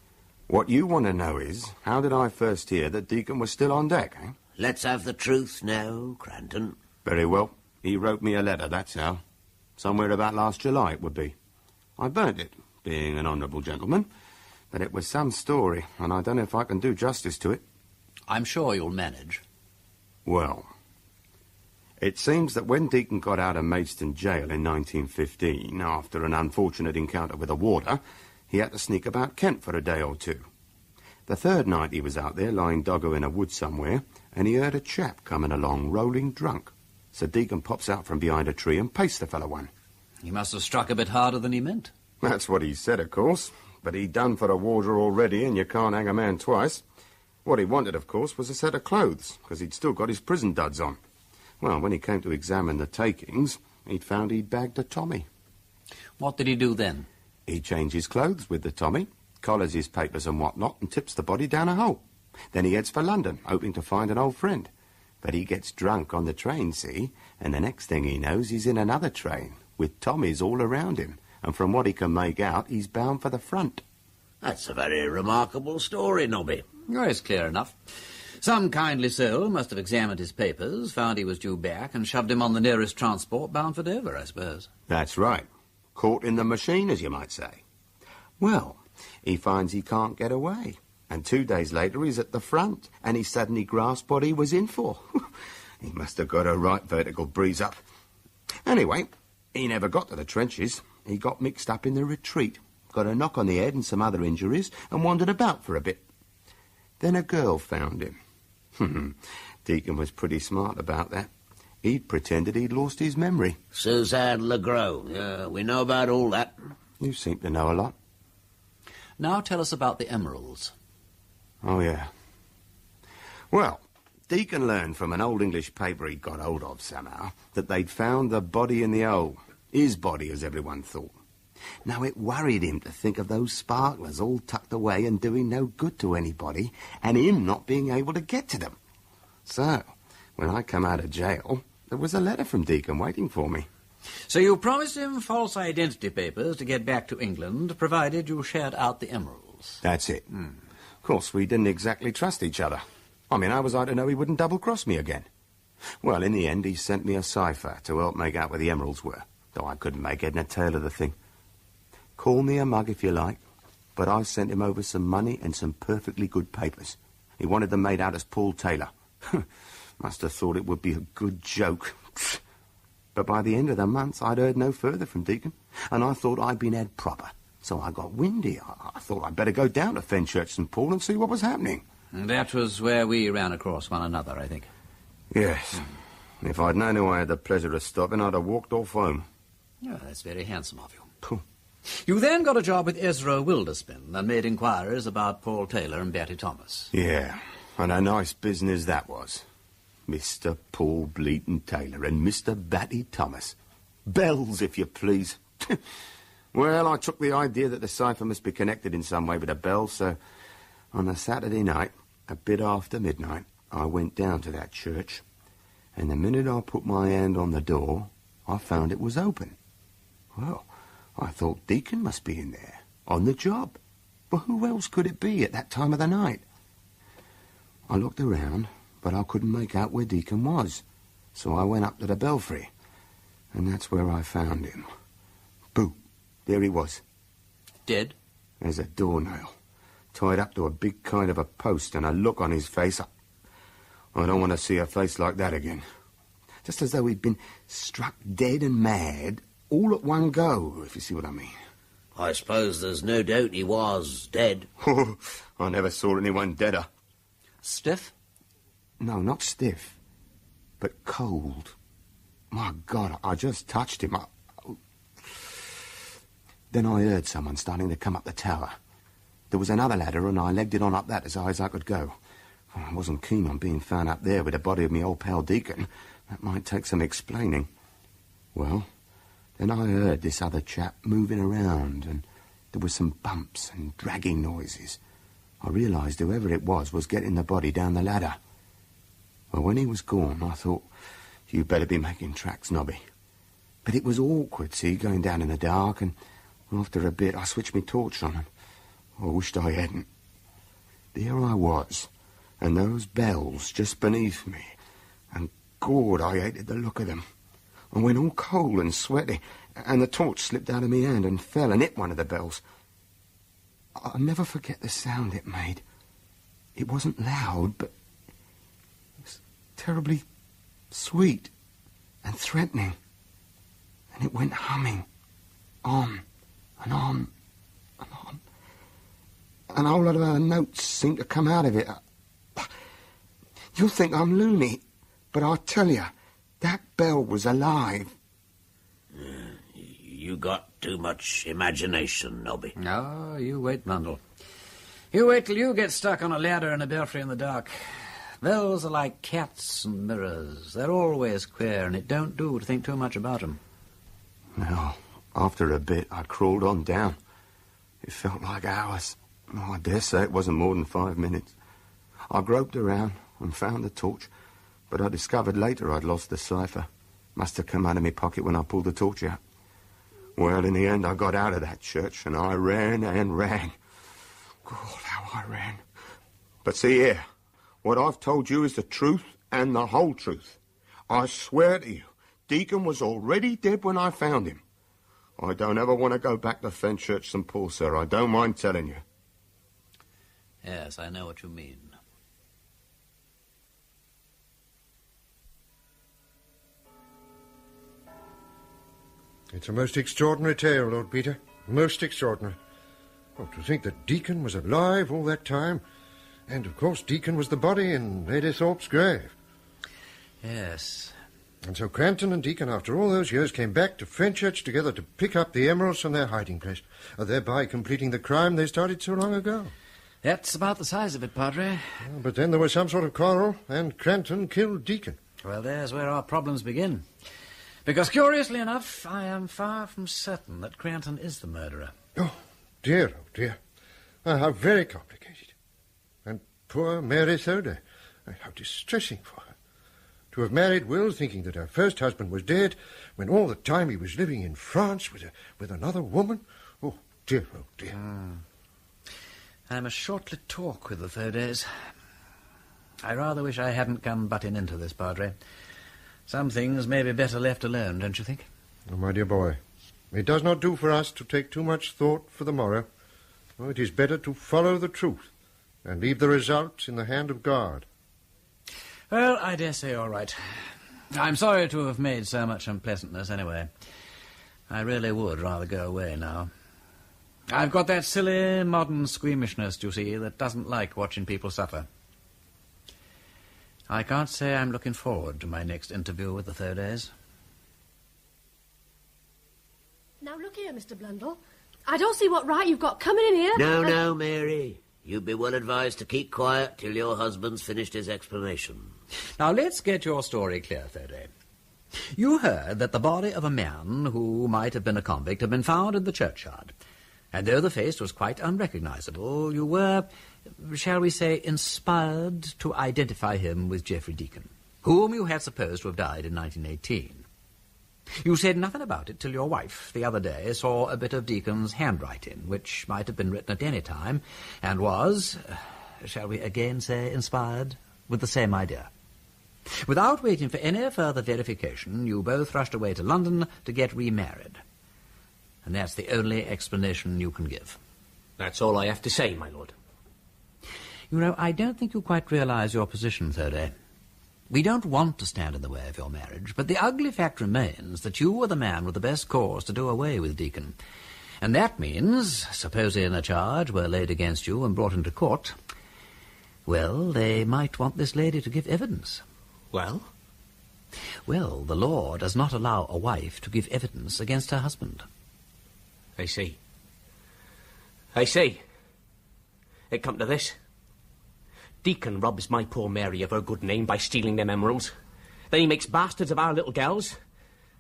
What you want to know is, how did I first hear that Deacon was still on deck, eh? Let's have the truth now, Cranton. Very well. He wrote me a letter, that's how. Somewhere about last July it would be. I burnt it, being an honourable gentleman. But it was some story, and I don't know if I can do justice to it. I'm sure you'll manage. Well, it seems that when Deacon got out of Maidstone jail in 1915, after an unfortunate encounter with a warder, he had to sneak about Kent for a day or two. The third night he was out there, lying doggo in a wood somewhere, and he heard a chap coming along, rolling drunk. So Deacon pops out from behind a tree and pastes the fellow one. He must have struck a bit harder than he meant. That's what he said, of course. But he'd done for a warder already, and you can't hang a man twice. What he wanted, of course, was a set of clothes, because he'd still got his prison duds on. Well, when he came to examine the takings, he'd found he'd bagged a Tommy. What did he do then? He changed his clothes with the Tommy, collars his papers and whatnot, and tips the body down a hole. Then he heads for London, hoping to find an old friend. But he gets drunk on the train, see, and the next thing he knows, he's in another train, with Tommies all around him. And from what he can make out, he's bound for the front. That's a very remarkable story, Nobby. Oh, it's clear enough. Some kindly soul must have examined his papers, found he was due back, and shoved him on the nearest transport bound for Dover, I suppose. That's right. Caught in the machine, as you might say. Well, he finds he can't get away. And 2 days later, he's at the front, and he suddenly grasped what he was in for. He must have got a right vertical breeze up. Anyway, he never got to the trenches. He got mixed up in the retreat, got a knock on the head and some other injuries, and wandered about for a bit. Then a girl found him. Deacon was pretty smart about that. He'd pretended he'd lost his memory. Suzanne Legros. We know about all that. You seem to know a lot. Now tell us about the emeralds. Oh, yeah. Well, Deacon learned from an old English paper he'd got hold of somehow that they'd found the body in the hole. His body, as everyone thought. Now, it worried him to think of those sparklers all tucked away and doing no good to anybody, and him not being able to get to them. So, when I come out of jail, there was a letter from Deacon waiting for me. So you promised him false identity papers to get back to England, provided you shared out the emeralds. That's it. Of course, we didn't exactly trust each other. I mean, how was I to know he wouldn't double-cross me again? Well, in the end, he sent me a cipher to help make out where the emeralds were, though I couldn't make head nor tail of the thing. Call me a mug if you like, but I sent him over some money and some perfectly good papers. He wanted them made out as Paul Taylor. Must have thought it would be a good joke. But by the end of the month, I'd heard no further from Deacon, and I thought I'd been had proper. So I got windy. I thought I'd better go down to Fenchurch St and see what was happening. And that was where we ran across one another, I think. Yes. If I'd known who I had the pleasure of stopping, I'd have walked off home. Oh, that's very handsome of you. You then got a job with Ezra Wilderspin and made inquiries about Paul Taylor and Betty Thomas. Yeah, and a nice business that was. Mr. Paul Bleaton Taylor and Mr. Batty Thomas. Bells, if you please. Well, I took the idea that the cipher must be connected in some way with a bell, so on a Saturday night, a bit after midnight, I went down to that church, and the minute I put my hand on the door, I found it was open. Well, I thought Deacon must be in there, on the job. But who else could it be at that time of the night? I looked around, but I couldn't make out where Deacon was, so I went up to the belfry, and that's where I found him. Boo, there he was. Dead? There's a doornail, tied up to a big kind of a post, and a look on his face. I don't want to see a face like that again. Just as though he'd been struck dead and mad all at one go, if you see what I mean. I suppose there's no doubt he was dead. I never saw anyone deader. Stiff? No, not stiff, but cold. My God, I just touched him. Then I heard someone starting to come up the tower. There was another ladder, and I legged it on up that as high as I could go. I wasn't keen on being found up there with the body of me old pal Deacon. That might take some explaining. Well, then I heard this other chap moving around, and there were some bumps and dragging noises. I realised whoever it was getting the body down the ladder. Well, when he was gone, I thought, you better be making tracks, Nobby. But it was awkward, see, going down in the dark, and after a bit I switched my torch on, and I wished I hadn't. There I was, and those bells just beneath me, and God, I hated the look of them. I went all cold and sweaty, and the torch slipped out of my hand and fell and hit one of the bells. I'll never forget the sound it made. It wasn't loud, but it was terribly sweet and threatening. And it went humming, on and on and on. And a whole lot of other notes seemed to come out of it. You'll think I'm loony, but I tell you, that bell was alive. You got too much imagination, Nobby. No, you wait, Blundell. You wait till you get stuck on a ladder in a belfry in the dark. Bells are like cats and mirrors. They're always queer, and it don't do to think too much about 'em. Well, after a bit, I crawled on down. It felt like hours. Oh, I dare say it wasn't more than 5 minutes. I groped around and found the torch, but I discovered later I'd lost the cipher. Must have come out of my pocket when I pulled the torch out. Well, in the end, I got out of that church, and I ran and ran. God, how I ran. But see here, what I've told you is the truth and the whole truth. I swear to you, Deacon was already dead when I found him. I don't ever want to go back to Fenchurch St. Paul, sir. I don't mind telling you. Yes, I know what you mean. It's a most extraordinary tale, Lord Peter. Most extraordinary. Oh, to think that Deacon was alive all that time. And, of course, Deacon was the body in Lady Thorpe's grave. Yes. And so Cranton and Deacon, after all those years, came back to Fenchurch together to pick up the emeralds from their hiding place, thereby completing the crime they started so long ago. That's about the size of it, Padre. But then there was some sort of quarrel, and Cranton killed Deacon. Well, there's where our problems begin. Because, curiously enough, I am far from certain that Cranton is the murderer. Oh, dear. How very complicated. And poor Mary Thoda. How distressing for her. To have married Will thinking that her first husband was dead, when all the time he was living in France with another woman. Oh, dear. I must shortly talk with the Thodas. I rather wish I hadn't come butting into this, Padre. Some things may be better left alone, don't you think? Oh, my dear boy, it does not do for us to take too much thought for the morrow. Oh, it is better to follow the truth and leave the result in the hand of God. Well, I dare say you're right. I'm sorry to have made so much unpleasantness anyway. I really would rather go away now. I've got that silly modern squeamishness, you see, that doesn't like watching people suffer. I can't say I'm looking forward to my next interview with the Thodas. Now look here, Mr. Blundell. I don't see what right you've got coming in here. No, Mary. You'd be well advised to keep quiet till your husband's finished his explanation. Now, let's get your story clear, Thody. You heard that the body of a man who might have been a convict had been found in the churchyard. And though the face was quite unrecognizable, you were, shall we say, inspired to identify him with Geoffrey Deacon, whom you had supposed to have died in 1918. You said nothing about it till your wife, the other day, saw a bit of Deacon's handwriting, which might have been written at any time, and was, shall we again say, inspired with the same idea. Without waiting for any further verification, you both rushed away to London to get remarried. And that's the only explanation you can give. That's all I have to say, my lord. You know, I don't think you quite realize your position, Thody. We don't want to stand in the way of your marriage, but the ugly fact remains that you were the man with the best cause to do away with Deacon. And that means, supposing a charge were laid against you and brought into court, well, they might want this lady to give evidence. Well? Well, the law does not allow a wife to give evidence against her husband. I see. It come to this. Deacon robs my poor Mary of her good name by stealing them emeralds. Then he makes bastards of our little gals.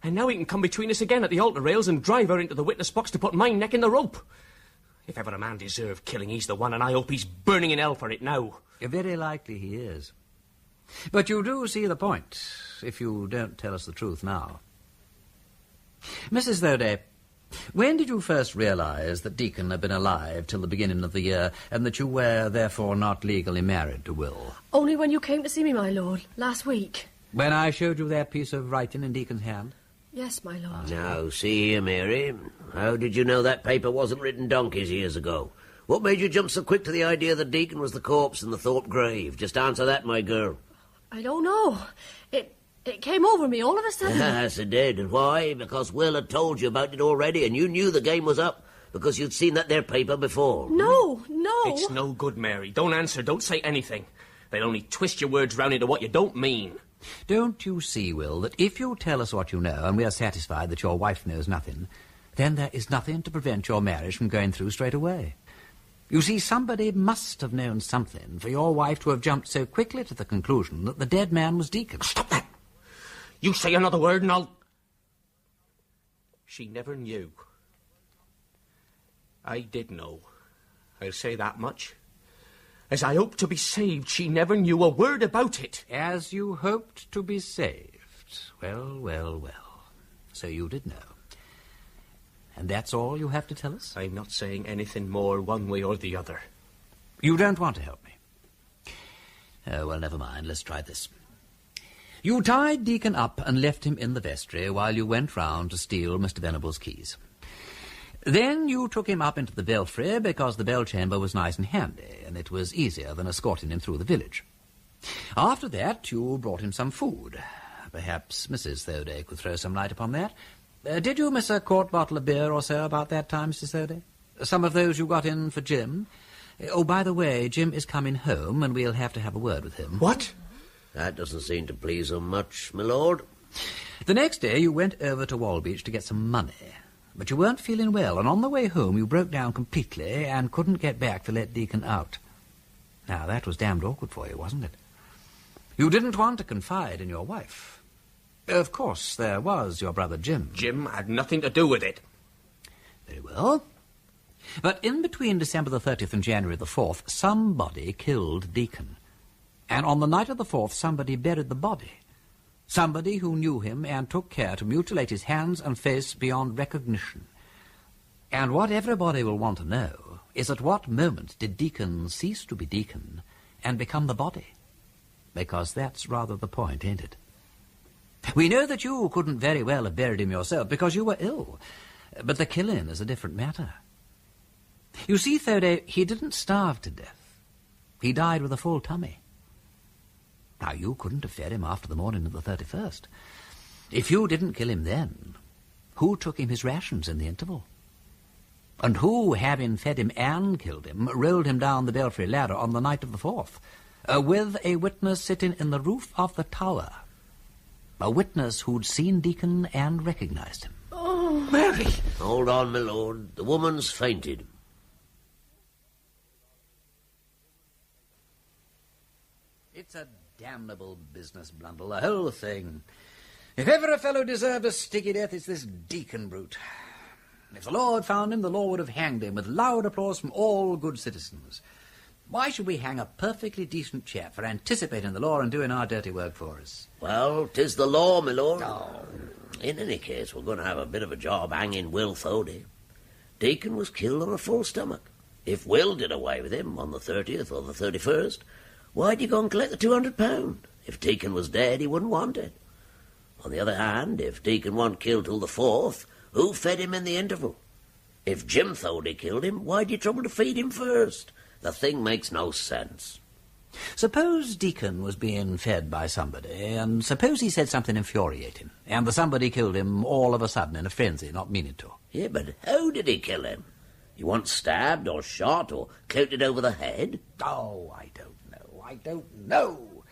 And now he can come between us again at the altar rails and drive her into the witness box to put my neck in the rope. If ever a man deserved killing, he's the one, and I hope he's burning in hell for it now. Very likely he is. But you do see the point, if you don't tell us the truth now. Mrs. Thody, when did you first realize that Deacon had been alive till the beginning of the year, and that you were, therefore, not legally married to Will? Only when you came to see me, my lord, last week. When I showed you that piece of writing in Deacon's hand? Yes, my lord. Now, see here, Mary. How did you know that paper wasn't written donkeys years ago? What made you jump so quick to the idea that Deacon was the corpse in the Thorpe grave? Just answer that, my girl. I don't know. It came over me all of a sudden. Yes, it did. And why? Because Will had told you about it already, and you knew the game was up, because you'd seen that there paper before. No. It's no good, Mary. Don't answer, don't say anything. They'll only twist your words round into what you don't mean. Don't you see, Will, that if you tell us what you know, and we are satisfied that your wife knows nothing, then there is nothing to prevent your marriage from going through straight away? You see, somebody must have known something for your wife to have jumped so quickly to the conclusion that the dead man was Deacon. Stop that! You say another word and I'll... She never knew. I did know. I'll say that much. As I hoped to be saved, she never knew a word about it. As you hoped to be saved. Well. So you did know. And that's all you have to tell us? I'm not saying anything more one way or the other. You don't want to help me? Oh, well, never mind. Let's try this. You tied Deacon up and left him in the vestry while you went round to steal Mr. Venable's keys. Then you took him up into the belfry because the bell chamber was nice and handy, and it was easier than escorting him through the village. After that, you brought him some food. Perhaps Mrs. Thody could throw some light upon that. Did you miss a quart bottle of beer or so about that time, Mrs. Thody? Some of those you got in for Jim? Oh, by the way, Jim is coming home, and we'll have to have a word with him. What? That doesn't seem to please him much, my lord. The next day you went over to Walbeach to get some money. But you weren't feeling well, and on the way home you broke down completely and couldn't get back to let Deacon out. Now, that was damned awkward for you, wasn't it? You didn't want to confide in your wife. Of course, there was your brother Jim. Jim had nothing to do with it. Very well. But in between December the 30th and January the 4th, somebody killed Deacon. And on the night of the 4th, somebody buried the body. Somebody who knew him and took care to mutilate his hands and face beyond recognition. And what everybody will want to know is at what moment did Deacon cease to be Deacon and become the body? Because that's rather the point, ain't it? We know that you couldn't very well have buried him yourself because you were ill. But the killing is a different matter. You see, Thody, he didn't starve to death. He died with a full tummy. Now, you couldn't have fed him after the morning of the 31st. If you didn't kill him then, who took him his rations in the interval? And who, having fed him and killed him, rolled him down the belfry ladder on the night of the 4th, with a witness sitting in the roof of the tower? A witness who'd seen Deacon and recognized him. Oh. Mary! Hold on, my lord. The woman's fainted. It's a damnable business, Blundell, the whole thing. If ever a fellow deserved a sticky death, it's this Deacon brute. If the law had found him, the law would have hanged him with loud applause from all good citizens. Why should we hang a perfectly decent chap for anticipating the law and doing our dirty work for us? Well, 'tis the law, my lord. Oh. In any case, we're going to have a bit of a job hanging Will Thody. Deacon was killed on a full stomach. If Will did away with him on the 30th or the 31st, why'd you go and collect the £200? If Deacon was dead, he wouldn't want it. On the other hand, if Deacon wasn't killed till the 4th, who fed him in the interval? If Jim Thody killed him, why'd you trouble to feed him first? The thing makes no sense. Suppose Deacon was being fed by somebody, and suppose he said something infuriating, and the somebody killed him all of a sudden in a frenzy, not meaning to. Yeah, but how did he kill him? He wasn't stabbed or shot or clouted over the head? Oh, I don't know.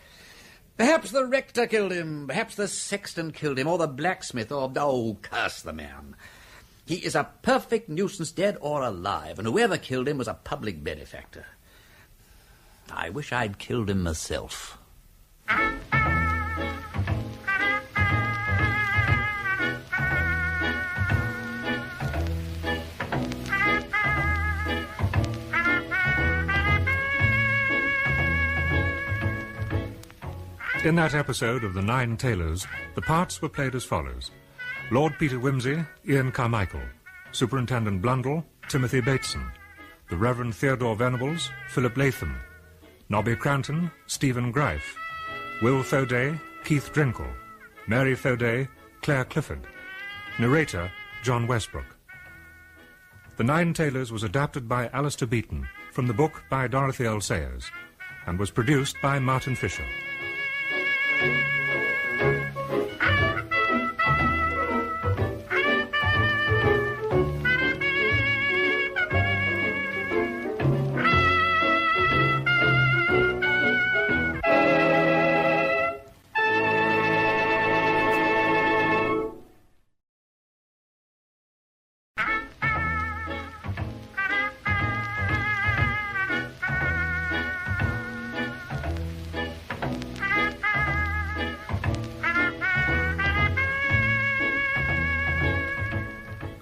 Perhaps the rector killed him, perhaps the sexton killed him, or the blacksmith, or... Oh, curse the man. He is a perfect nuisance, dead or alive, and whoever killed him was a public benefactor. I wish I'd killed him myself. In that episode of the Nine Tailors, the parts were played as follows. Lord Peter Wimsey, Ian Carmichael. Superintendent Blundell, Timothy Bateson. The Reverend Theodore Venables, Philip Latham. Nobby Cranton, Stephen Greif. Will Thody, Keith Drinkle. Mary Thody, Claire Clifford. Narrator, John Westbrook. The Nine Tailors was adapted by Alistair Beaton from the book by Dorothy L. Sayers and was produced by Martin Fisher.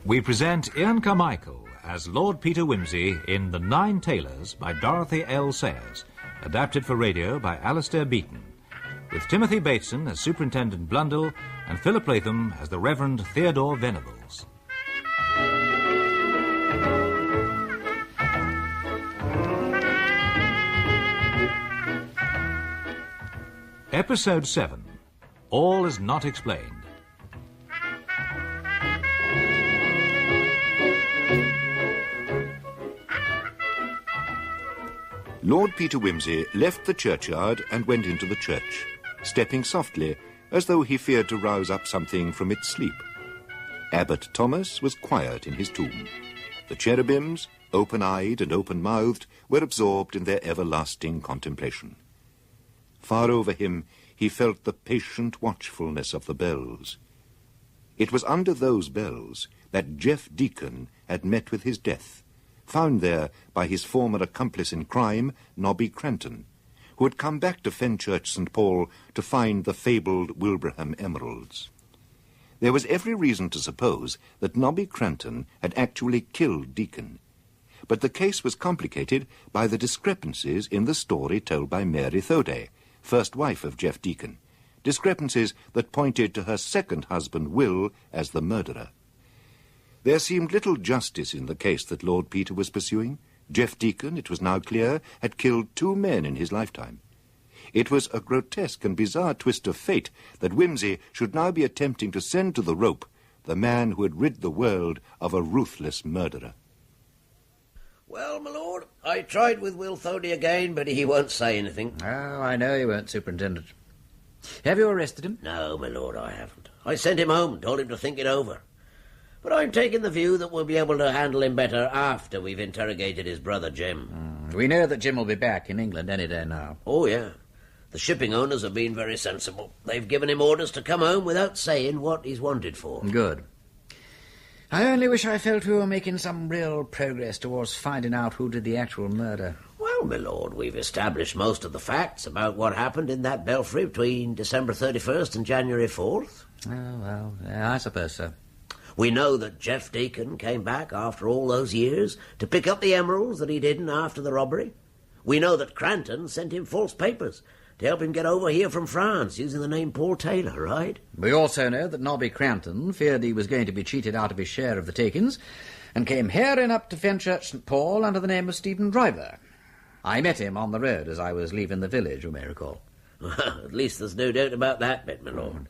We present Ian Carmichael as Lord Peter Wimsey in The Nine Tailors by Dorothy L. Sayers, adapted for radio by Alistair Beaton, with Timothy Bateson as Superintendent Blundell and Philip Latham as the Reverend Theodore Venables. Episode 7. All is Not Explained. Lord Peter Wimsey left the churchyard and went into the church, stepping softly as though he feared to rouse up something from its sleep. Abbot Thomas was quiet in his tomb. The cherubims, open-eyed and open-mouthed, were absorbed in their everlasting contemplation. Far over him he felt the patient watchfulness of the bells. It was under those bells that Jeff Deacon had met with his death, found there by his former accomplice in crime, Nobby Cranton, who had come back to Fenchurch St. Paul to find the fabled Wilbraham emeralds. There was every reason to suppose that Nobby Cranton had actually killed Deacon, but the case was complicated by the discrepancies in the story told by Mary Thody, first wife of Jeff Deacon, discrepancies that pointed to her second husband, Will, as the murderer. There seemed little justice in the case that Lord Peter was pursuing. Jeff Deacon, it was now clear, had killed 2 men in his lifetime. It was a grotesque and bizarre twist of fate that Wimsey should now be attempting to send to the rope the man who had rid the world of a ruthless murderer. Well, my lord, I tried with Will Thody again, but he won't say anything. Oh, I know you won't, Superintendent. Have you arrested him? No, my lord, I haven't. I sent him home and told him to think it over. But I'm taking the view that we'll be able to handle him better after we've interrogated his brother Jim. We know that Jim will be back in England any day now. Oh, yeah. The shipping owners have been very sensible. They've given him orders to come home without saying what he's wanted for. Good. I only wish I felt we were making some real progress towards finding out who did the actual murder. Well, my lord, we've established most of the facts about what happened in that belfry between December 31st and January 4th. Oh, well, yeah, I suppose so. We know that Jeff Deacon came back after all those years to pick up the emeralds that he'd hidden after the robbery. We know that Cranton sent him false papers to help him get over here from France using the name Paul Taylor, right? We also know that Nobby Cranton feared he was going to be cheated out of his share of the takings and came herring up to Fenchurch St Paul under the name of Stephen Driver. I met him on the road as I was leaving the village, you may recall. Well, at least there's no doubt about that bit, my lord.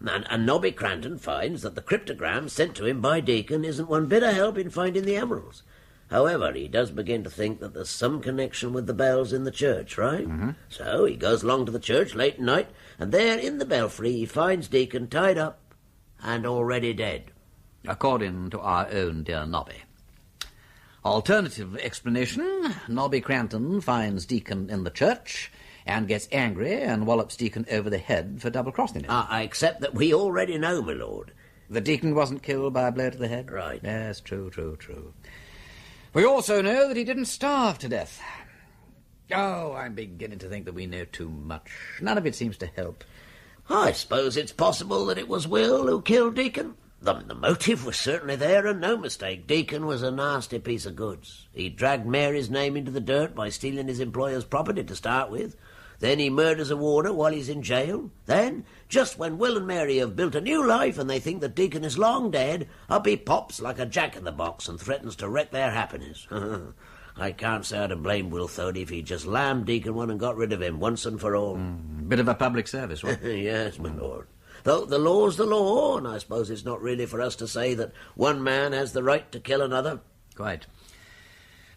And Nobby Cranton finds that the cryptogram sent to him by Deacon isn't one bit of help in finding the emeralds. However, he does begin to think that there's some connection with the bells in the church, right? So he goes along to the church late at night, and there in the belfry he finds Deacon tied up and already dead. According to our own dear Nobby. Alternative explanation, Nobby Cranton finds Deacon in the church and gets angry and wallops Deacon over the head for double-crossing him. I accept that we already know, my lord. The Deacon wasn't killed by a blow to the head? Right. Yes, true. We also know that he didn't starve to death. Oh, I'm beginning to think that we know too much. None of it seems to help. I suppose it's possible that it was Will who killed Deacon. The motive was certainly there, and no mistake. Deacon was a nasty piece of goods. He dragged Mary's name into the dirt by stealing his employer's property to start with. Then he murders a warder while he's in jail. Then, just when Will and Mary have built a new life and they think that Deacon is long dead, up he pops like a jack-in-the-box and threatens to wreck their happiness. I can't say I'd blame Will Thode if he just lammed Deacon one and got rid of him once and for all. Bit of a public service, right? Yes, my lord. Though the law's the law, and I suppose it's not really for us to say that one man has the right to kill another. Quite.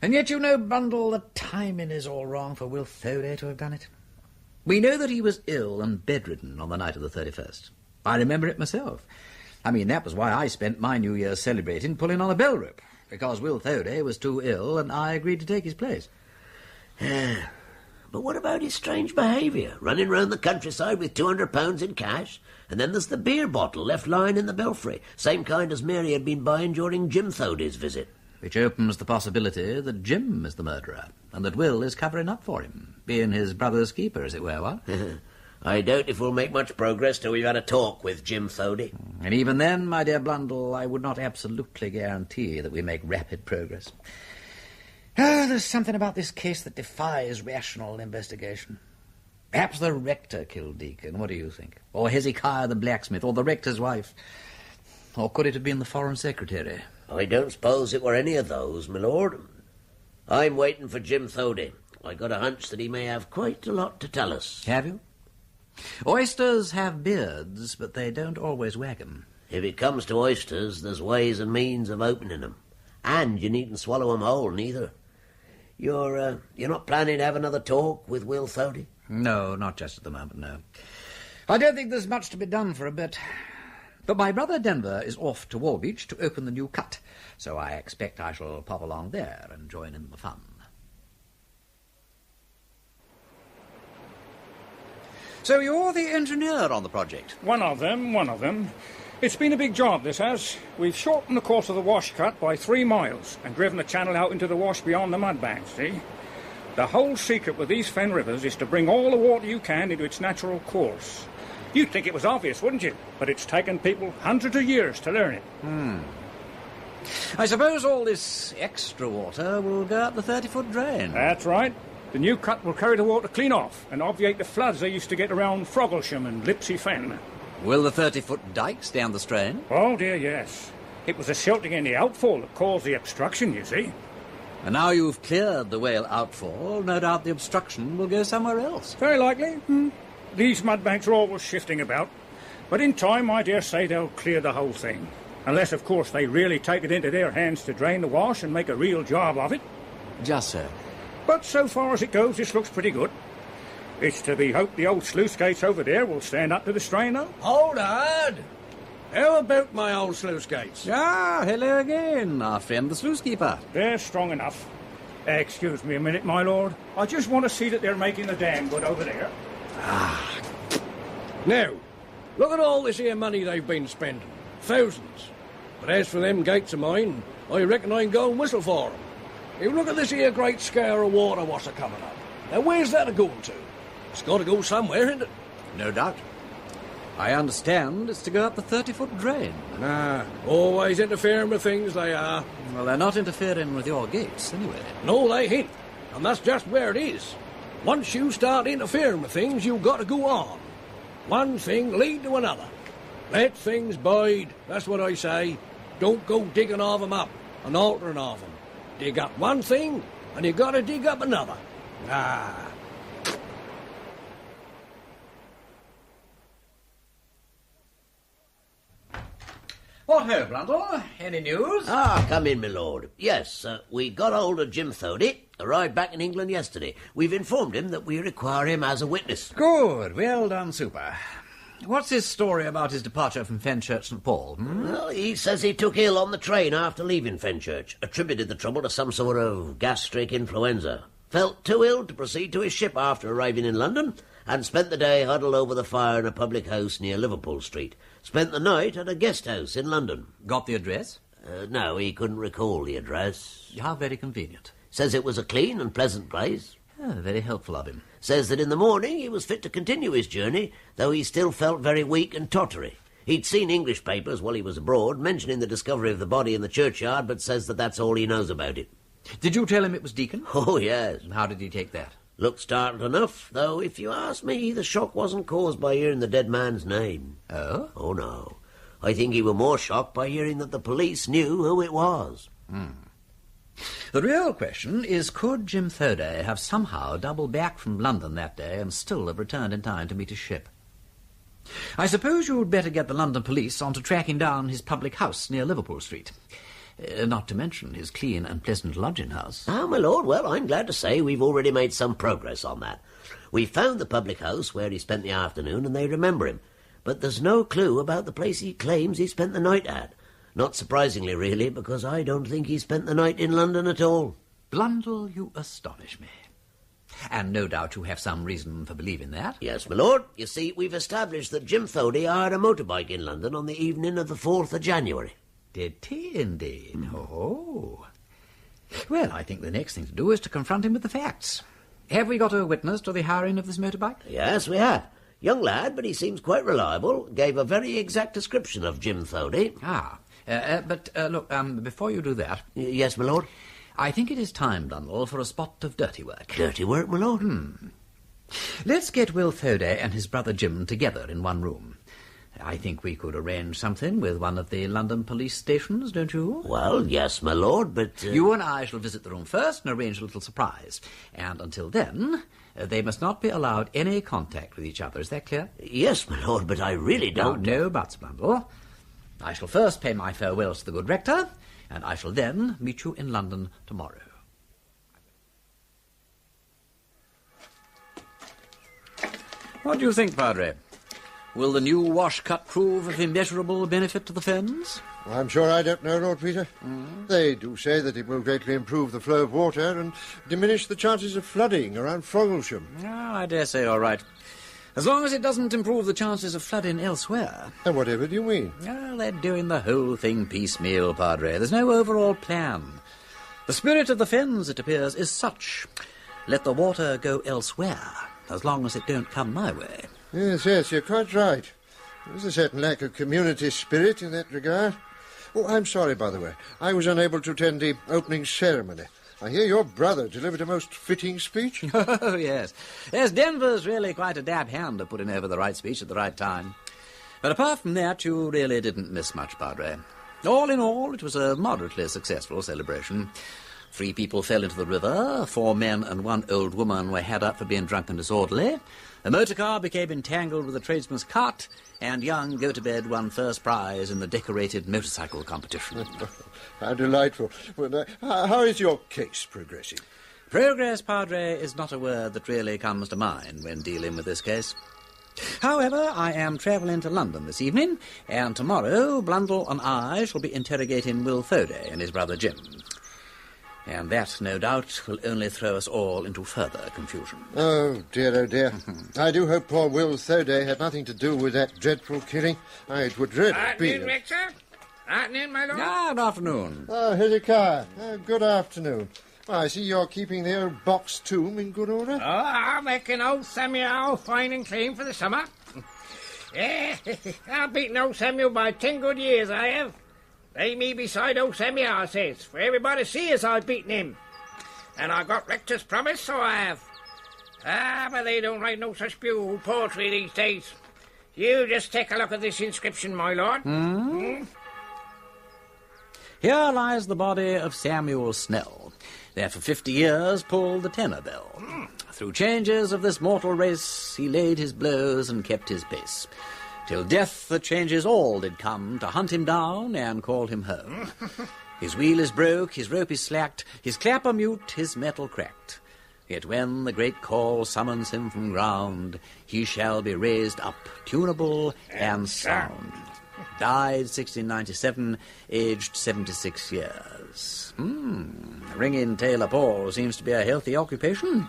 And yet you know, Bundle, the timing is all wrong for Will Thode to have done it. We know that he was ill and bedridden on the night of the 31st. I remember it myself. I mean, that was why I spent my New Year celebrating pulling on a bell rope, because Will Thode was too ill and I agreed to take his place. But what about his strange behaviour, running round the countryside with £200 in cash, and then there's the beer bottle left lying in the belfry, same kind as Mary had been buying during Jim Thode's visit. Which opens the possibility that Jim is the murderer, and that Will is covering up for him, being his brother's keeper, as it were, what? I doubt if we'll make much progress till we've had a talk with Jim Thode. And even then, my dear Blundell, I would not absolutely guarantee that we make rapid progress. There's something about this case that defies rational investigation. Perhaps the rector killed Deacon, what do you think? Or Hezekiah the blacksmith, or the rector's wife. Or could it have been the foreign secretary? I don't suppose it were any of those, my lord. I'm waiting for Jim Thode. I got a hunch that he may have quite a lot to tell us. Have you? Oysters have beards, but they don't always wag 'em. If it comes to oysters, there's ways and means of opening 'em. And you needn't swallow 'em whole, neither. You're not planning to have another talk with Will Thode? No, not just at the moment, no. I don't think there's much to be done for a bit. But my brother Denver is off to Warbeach to open the new cut, so I expect I shall pop along there and join in the fun. So you're the engineer on the project? One of them. It's been a big job, this has. We've shortened the course of the wash cut by 3 miles and driven the channel out into the wash beyond the mud banks, see? The whole secret with these fen rivers is to bring all the water you can into its natural course. You'd think it was obvious, wouldn't you? But it's taken people hundreds of years to learn it. I suppose all this extra water will go up the 30-foot drain. That's right. The new cut will carry the water clean off and obviate the floods they used to get around Frogglesham and Lipsey Fen. Will the 30-foot dikes down the strain? Oh, dear, yes. It was the silting in the outfall that caused the obstruction, you see. And now you've cleared the whale outfall, no doubt the obstruction will go somewhere else. Very likely. These mud banks are always shifting about. But in time, I dare say they'll clear the whole thing. Unless, of course, they really take it into their hands to drain the wash and make a real job of it. Just so. But so far as it goes, this looks pretty good. It's to be hoped the old sluice gates over there will stand up to the strain, though. Hold on! How about my old sluice gates? Ah, hello again, our friend the sluice keeper. They're strong enough. Excuse me a minute, my lord. I just want to see that they're making the dam good over there. Now, look at all this here money they've been spending. Thousands. But as for them gates of mine, I reckon I can go and whistle for 'em. You look at this here great scare of water what's a-coming up. Now, where's that a-going to? It's got to go somewhere, isn't it? No doubt. I understand it's to go up the 30-foot drain. Always interfering with things, they are. Well, they're not interfering with your gates, anyway. No, they ain't. And that's just where it is. Once you start interfering with things, you've got to go on. One thing lead to another. Let things bide, that's what I say. Don't go digging of 'em up and altering of 'em. Dig up one thing, and you got to dig up another. What ho, Blundell? Any news? Come in, my lord. Yes, we got hold of Jim Thody, arrived back in England yesterday. We've informed him that we require him as a witness. Good, well done, super. What's his story about his departure from Fenchurch St. Paul? Well, he says he took ill on the train after leaving Fenchurch, attributed the trouble to some sort of gastric influenza, felt too ill to proceed to his ship after arriving in London, and spent the day huddled over the fire in a public house near Liverpool Street. Spent the night at a guest house in London. Got the address? No, he couldn't recall the address. How very convenient. Says it was a clean and pleasant place. Very helpful of him. Says that in the morning he was fit to continue his journey, though he still felt very weak and tottery. He'd seen English papers while he was abroad mentioning the discovery of the body in the churchyard, but says that that's all he knows about it. Did you tell him it was Deacon? Oh, yes. How did he take that? Looked startled enough, though if you ask me, the shock wasn't caused by hearing the dead man's name. Oh? Oh, no. I think he were more shocked by hearing that the police knew who it was. The real question is, could Jim Thody have somehow doubled back from London that day and still have returned in time to meet his ship? I suppose you'd better get the London police on to tracking down his public house near Liverpool Street. Not to mention his clean and pleasant lodging-house. My lord, well, I'm glad to say we've already made some progress on that. We found the public house where he spent the afternoon, and they remember him. But there's no clue about the place he claims he spent the night at. Not surprisingly, really, because I don't think he spent the night in London at all. Blundell, you astonish me. And no doubt you have some reason for believing that. Yes, my lord. You see, we've established that Jim Thody hired a motorbike in London on the evening of the 4th of January. Did he indeed? Oh. Well, I think the next thing to do is to confront him with the facts. Have we got a witness to the hiring of this motorbike? Yes, we have. Young lad, but he seems quite reliable. Gave a very exact description of Jim Thody. But look, before you do that... Yes, my lord? I think it is time, Blundell, for a spot of dirty work. Dirty work, my lord? Let's get Will Thody and his brother Jim together in one room. I think we could arrange something with one of the London police stations, don't you? Well, yes, my lord, but... You and I shall visit the room first and arrange a little surprise. And until then, they must not be allowed any contact with each other. Is that clear? Yes, my lord, but I really don't... No buts, Blundell. I shall first pay my farewells to the good rector, and I shall then meet you in London tomorrow. What do you think, Padre? Will the new wash-cut prove of immeasurable benefit to the Fens? Well, I'm sure I don't know, Lord Peter. They do say that it will greatly improve the flow of water and diminish the chances of flooding around Froglesham. I dare say you're right. As long as it doesn't improve the chances of flooding elsewhere. And whatever do you mean? Well, they're doing the whole thing piecemeal, Padre. There's no overall plan. The spirit of the Fens, it appears, is such. Let the water go elsewhere, as long as it don't come my way. Yes, you're quite right. There's a certain lack of community spirit in that regard. Oh, I'm sorry, by the way. I was unable to attend the opening ceremony. I hear your brother delivered a most fitting speech. Oh, yes. Yes, Denver's really quite a dab hand at putting over the right speech at the right time. But apart from that, you really didn't miss much, Padre. All in all, it was a moderately successful celebration. 3 people fell into the river, 4 men and 1 old woman were had up for being drunk and disorderly. A motor car became entangled with a tradesman's cart, and young Gotobed won first prize in the decorated motorcycle competition. How delightful. Well, how is your case progressing? Progress, Padre, is not a word that really comes to mind when dealing with this case. However, I am travelling to London this evening, and tomorrow Blundell and I shall be interrogating Will Thody and his brother Jim. And that, no doubt, will only throw us all into further confusion. Oh, dear. I do hope poor Will Thody had nothing to do with that dreadful killing. It would really be... Rector? Afternoon, my lord. Good afternoon. Oh, Hezekiah. Good afternoon. I see you're keeping the old box tomb in good order. Oh, I'm making old Samuel fine and clean for the summer. Yeah, I've beaten old Samuel by 10 good years, I have. Lay me beside old Samuel, I says, for everybody to see as I've beaten him. And I got rector's promise, so I have. But they don't write no such beautiful poetry these days. You just take a look at this inscription, my lord. Here lies the body of Samuel Snell, that for 50 years pulled the tenor bell. Through changes of this mortal race, he laid his blows and kept his pace. Till death the changes all did come to hunt him down and call him home. His wheel is broke, his rope is slacked, his clapper mute, his metal cracked. Yet when the great call summons him from ground, he shall be raised up, tunable and sound. Died 1697, aged 76 years. Ringing tailor Paul seems to be a healthy occupation.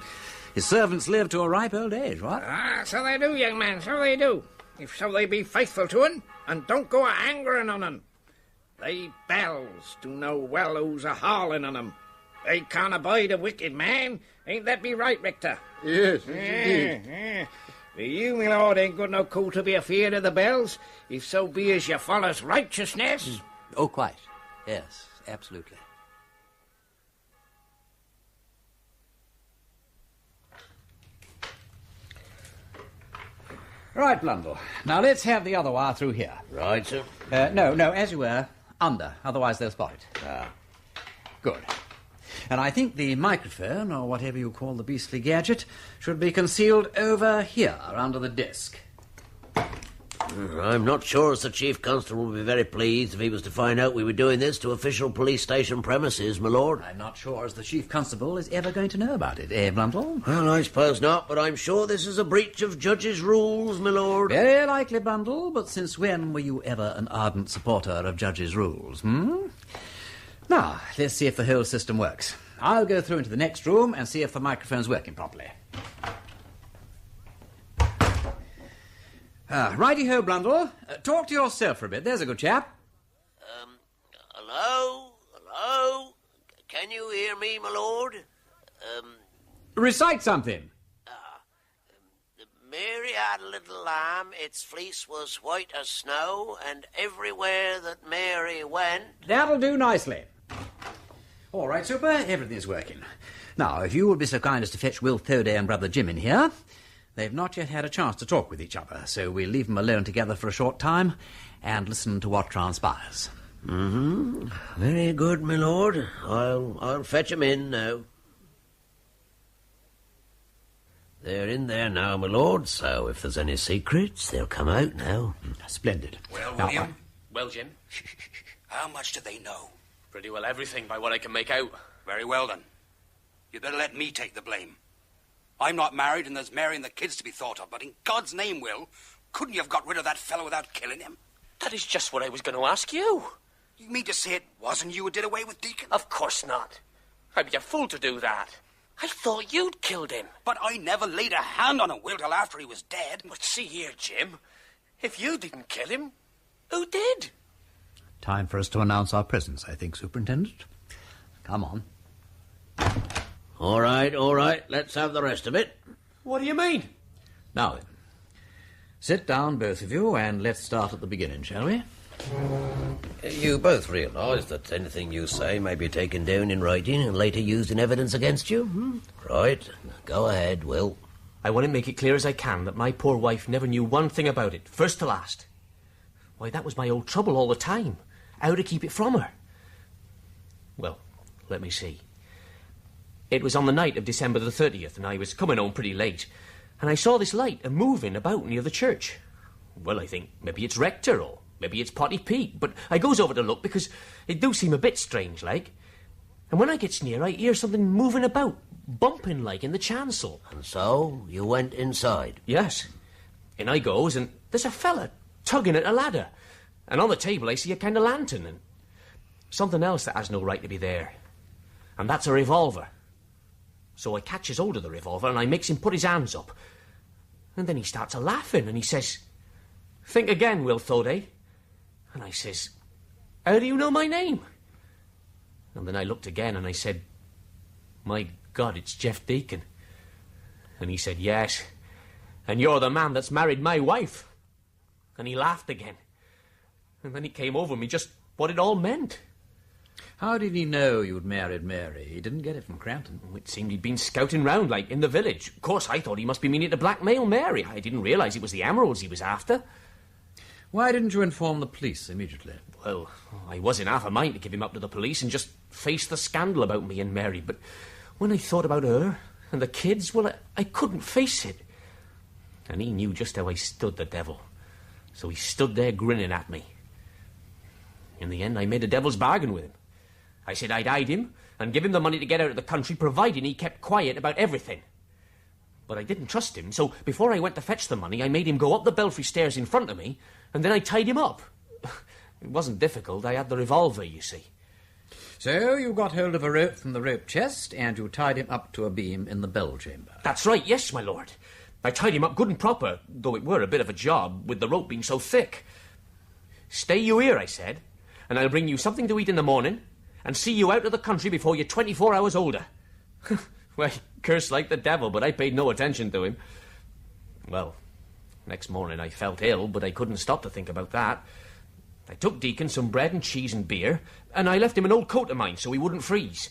His servants live to a ripe old age, what? So they do, young man, so they do. If so they be faithful to un, and don't go a-angering on un. They bells do know well who's a-hauling on 'em. They can't abide a wicked man. Ain't that be right, Rector? Yes, indeed. You, my lord, ain't got no call to be afeard of the bells, if so be as you follows righteousness. Oh, quite. Yes, absolutely. Right, Blundell. Now let's have the other wire through here. Right, sir. No, as you were, under. Otherwise they'll spot it. Good. And I think the microphone, or whatever you call the beastly gadget, should be concealed over here, under the desk. I'm not sure as the Chief Constable would be very pleased if he was to find out we were doing this to official police station premises, my lord. I'm not sure as the Chief Constable is ever going to know about it, eh, Blundell? Well, I suppose not, but I'm sure this is a breach of judges' rules, my lord. Very likely, Blundell, but since when were you ever an ardent supporter of judges' rules, Now, let's see if the whole system works. I'll go through into the next room and see if the microphone's working properly. Righty-ho, Blundell. Talk to yourself for a bit. There's a good chap. Hello? Can you hear me, my lord? Recite something. Mary had a little lamb, its fleece was white as snow, and everywhere that Mary went... That'll do nicely. All right, Super, everything's working. Now, if you would be so kind as to fetch Will Thoday and Brother Jim in here. They've not yet had a chance to talk with each other, so we'll leave them alone together for a short time and listen to what transpires. Very good, my lord. I'll fetch 'em in now. They're in there now, my lord, so if there's any secrets, they'll come out now. Splendid. Well, Now, William? Well, Jim? How much do they know? Pretty well everything by what I can make out. Very well, then. You'd better let me take the blame. I'm not married, and there's Mary and the kids to be thought of, but in God's name, Will, couldn't you have got rid of that fellow without killing him? That is just what I was going to ask you. You mean to say it wasn't you who did away with Deacon? Of course not. I'd be a fool to do that. I thought you'd killed him. But I never laid a hand on him, Will, till after he was dead. But see here, Jim. If you didn't kill him, who did? Time for us to announce our presence, I think, Superintendent. Come on. All right. Let's have the rest of it. What do you mean? Now then, sit down, both of you, and let's start at the beginning, shall we? You both realise that anything you say may be taken down in writing and later used in evidence against you? Right. Go ahead, Will. I want to make it clear as I can that my poor wife never knew one thing about it, first to last. Why, that was my old trouble all the time. How to keep it from her. Well, let me see. It was on the night of December the 30th, and I was coming home pretty late, and I saw this light a-moving about near the church. Well, I think maybe it's Rector, or maybe it's Potty Pete, but I goes over to look because it do seem a bit strange-like. And when I gets near, I hear something moving about, bumping like in the chancel. And so, you went inside? Yes. And I goes, and there's a fella tugging at a ladder, and on the table I see a kind of lantern, and something else that has no right to be there. And that's a revolver. So I catches hold of the revolver and I makes him put his hands up. And then he starts a-laughing and he says, "Think again, Will Thoday." And I says, How do you know my name? And then I looked again and I said, my God, it's Jeff Deacon. And he said, yes. And you're the man that's married my wife. And he laughed again. And then he came over me just what it all meant. How did he know you'd married Mary? He didn't get it from Cranton. It seemed he'd been scouting round, like, in the village. Of course, I thought he must be meaning to blackmail Mary. I didn't realise it was the emeralds he was after. Why didn't you inform the police immediately? Well, I was in half a mind to give him up to the police and just face the scandal about me and Mary, but when I thought about her and the kids, well, I couldn't face it. And he knew just how I stood the devil. So he stood there grinning at me. In the end, I made a devil's bargain with him. I said I'd hide him and give him the money to get out of the country, providing he kept quiet about everything. But I didn't trust him, so before I went to fetch the money, I made him go up the belfry stairs in front of me, and then I tied him up. It wasn't difficult. I had the revolver, you see. So you got hold of a rope from the rope chest, and you tied him up to a beam in the bell chamber. That's right, yes, my lord. I tied him up good and proper, though it were a bit of a job, with the rope being so thick. Stay you here, I said, and I'll bring you something to eat in the morning, and see you out of the country before you're 24 hours older. Well, he cursed like the devil, but I paid no attention to him. Well, next morning I felt ill, but I couldn't stop to think about that. I took Deacon some bread and cheese and beer, and I left him an old coat of mine so he wouldn't freeze.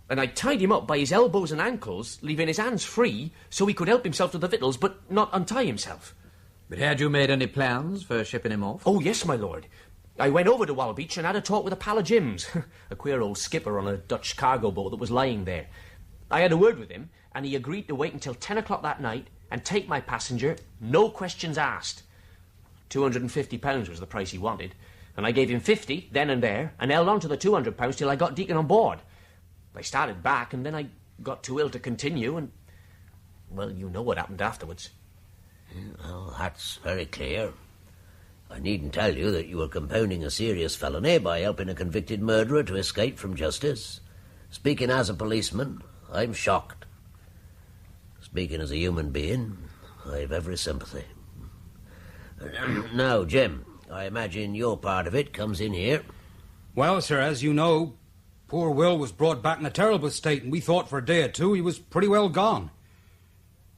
And I tied him up by his elbows and ankles, leaving his hands free so he could help himself to the victuals, but not untie himself. But had you made any plans for shipping him off? Oh, yes, my lord. I went over to Walbeach and had a talk with a pal of Jim's, a queer old skipper on a Dutch cargo boat that was lying there. I had a word with him, and he agreed to wait until 10 o'clock that night and take my passenger, no questions asked. £250 was the price he wanted, and I gave him 50 then and there, and held on to the £200 till I got Deacon on board. I started back, and then I got too ill to continue, and, well, you know what happened afterwards. Well, that's very clear. I needn't tell you that you were compounding a serious felony by helping a convicted murderer to escape from justice. Speaking as a policeman, I'm shocked. Speaking as a human being, I've every sympathy. Now, Jim, I imagine your part of it comes in here. Well, sir, as you know, poor Will was brought back in a terrible state, and we thought for a day or two he was pretty well gone.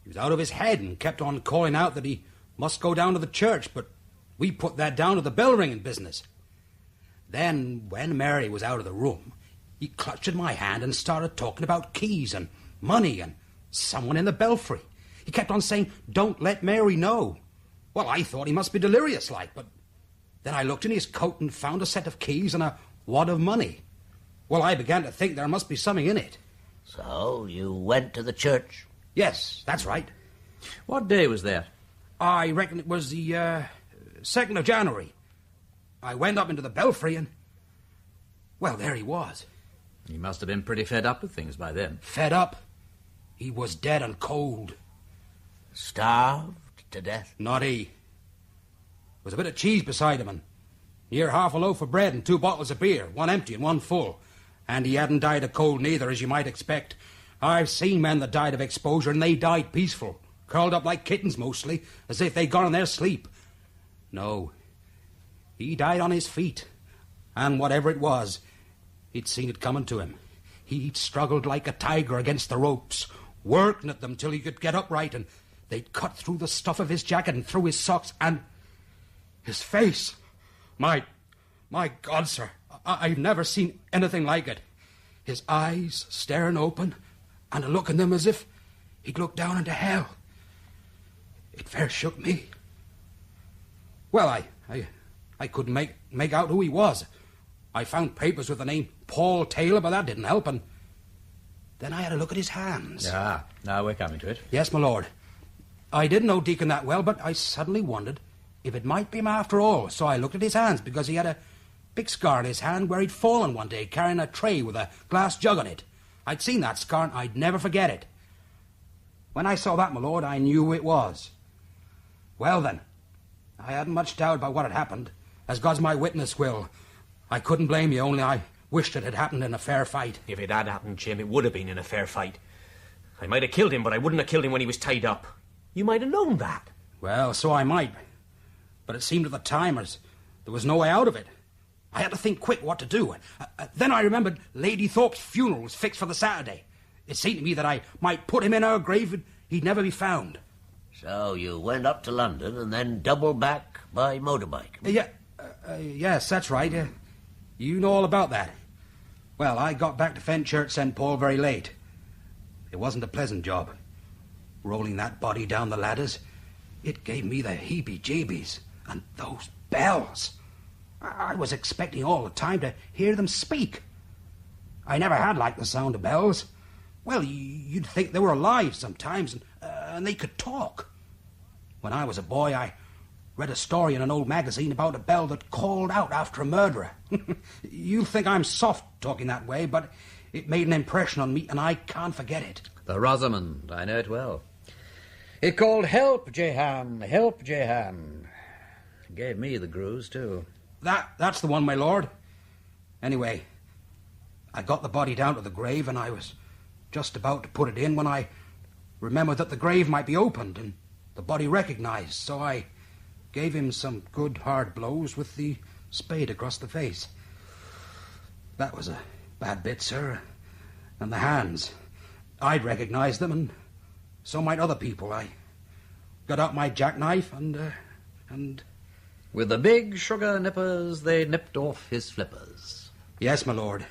He was out of his head and kept on calling out that he must go down to the church, but we put that down to the bell-ringing business. Then, when Mary was out of the room, he clutched at my hand and started talking about keys and money and someone in the belfry. He kept on saying, "Don't let Mary know." Well, I thought he must be delirious like, but then I looked in his coat and found a set of keys and a wad of money. Well, I began to think there must be something in it. So, you went to the church? Yes, that's right. What day was that? I reckon it was the 2nd of January. I went up into the belfry and, well, there he was. He must have been pretty fed up with things by then. Fed up? He was dead and cold. Starved to death? Not he. There was a bit of cheese beside him and near half a loaf of bread and 2 bottles of beer, one empty and one full. And he hadn't died of cold neither, as you might expect. I've seen men that died of exposure and they died peaceful, curled up like kittens mostly, as if they'd gone in their sleep. No, he died on his feet, and whatever it was, he'd seen it coming to him. He'd struggled like a tiger against the ropes, working at them till he could get upright, and they'd cut through the stuff of his jacket and through his socks, and his face. My God, sir, I've never seen anything like it. His eyes staring open, and a look in them as if he'd looked down into hell. It fair shook me. Well, I couldn't make out who he was. I found papers with the name Paul Taylor, but that didn't help, and then I had a look at his hands. Ah, now we're coming to it. Yes, my lord. I didn't know Deacon that well, but I suddenly wondered if it might be him after all, so I looked at his hands, because he had a big scar on his hand where he'd fallen one day carrying a tray with a glass jug on it. I'd seen that scar, and I'd never forget it. When I saw that, my lord, I knew who it was. Well, then, I hadn't much doubt about what had happened. As God's my witness, Will, I couldn't blame you, only I wished it had happened in a fair fight. If it had happened, Jim, it would have been in a fair fight. I might have killed him, but I wouldn't have killed him when he was tied up. You might have known that. Well, so I might. But it seemed at the time as there was no way out of it. I had to think quick what to do. Then I remembered Lady Thorpe's funeral was fixed for the Saturday. It seemed to me that I might put him in her grave and he'd never be found. So you went up to London and then doubled back by motorbike? Yes, that's right. You know all about that. Well, I got back to Fenchurch St. very late. It wasn't a pleasant job. Rolling that body down the ladders, it gave me the heebie-jeebies. And those bells. I was expecting all the time to hear them speak. I never had liked the sound of bells. Well, you'd think they were alive sometimes, and they could talk. When I was a boy, I read a story in an old magazine about a bell that called out after a murderer. You'll think I'm soft talking that way, but it made an impression on me, and I can't forget it. The Rosamond, I know it well. It called, "Help, Jehan, help, Jehan." It gave me the grooves, too. That's the one, my lord. Anyway, I got the body down to the grave, and I was just about to put it in when I remembered that the grave might be opened and the body recognized, so I gave him some good hard blows with the spade across the face. That was a bad bit, sir. And the hands. I'd recognize them, and so might other people. I got out my jackknife and... With the big sugar nippers, they nipped off his flippers. Yes, my lord.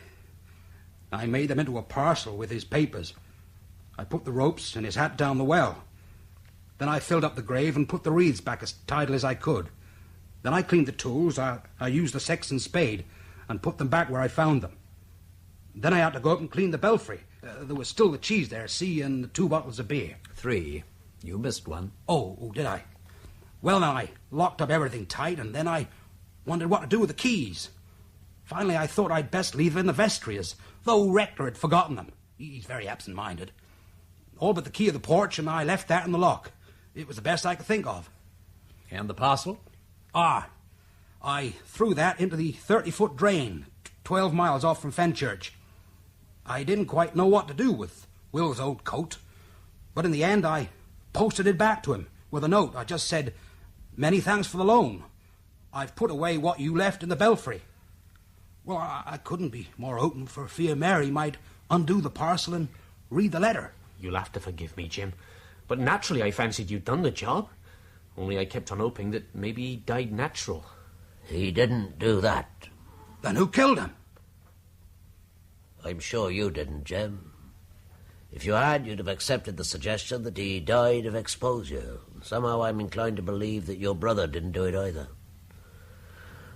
I made them into a parcel with his papers. I put the ropes and his hat down the well. Then I filled up the grave and put the wreaths back as tidily as I could. Then I cleaned the tools. I used the sexton's spade and put them back where I found them. Then I had to go up and clean the belfry. There was still the cheese there, see, and the 2 bottles of beer. 3. You missed one. Oh, did I? Well, then I locked up everything tight, and then I wondered what to do with the keys. Finally, I thought I'd best leave them in the vestry, as though Rector had forgotten them. He's very absent-minded. All but the key of the porch, and I left that in the lock. It was the best I could think of. And the parcel? I threw that into the 30-foot drain, 12 miles off from Fenchurch. I didn't quite know what to do with Will's old coat, but in the end I posted it back to him with a note. I just said, "Many thanks for the loan. I've put away what you left in the belfry." Well, I couldn't be more open for fear Mary might undo the parcel and read the letter. You'll have to forgive me, Jim, but naturally I fancied you'd done the job. Only I kept on hoping that maybe he died natural. He didn't do that. Then who killed him? I'm sure you didn't, Jim. If you had, you'd have accepted the suggestion that he died of exposure. Somehow I'm inclined to believe that your brother didn't do it either.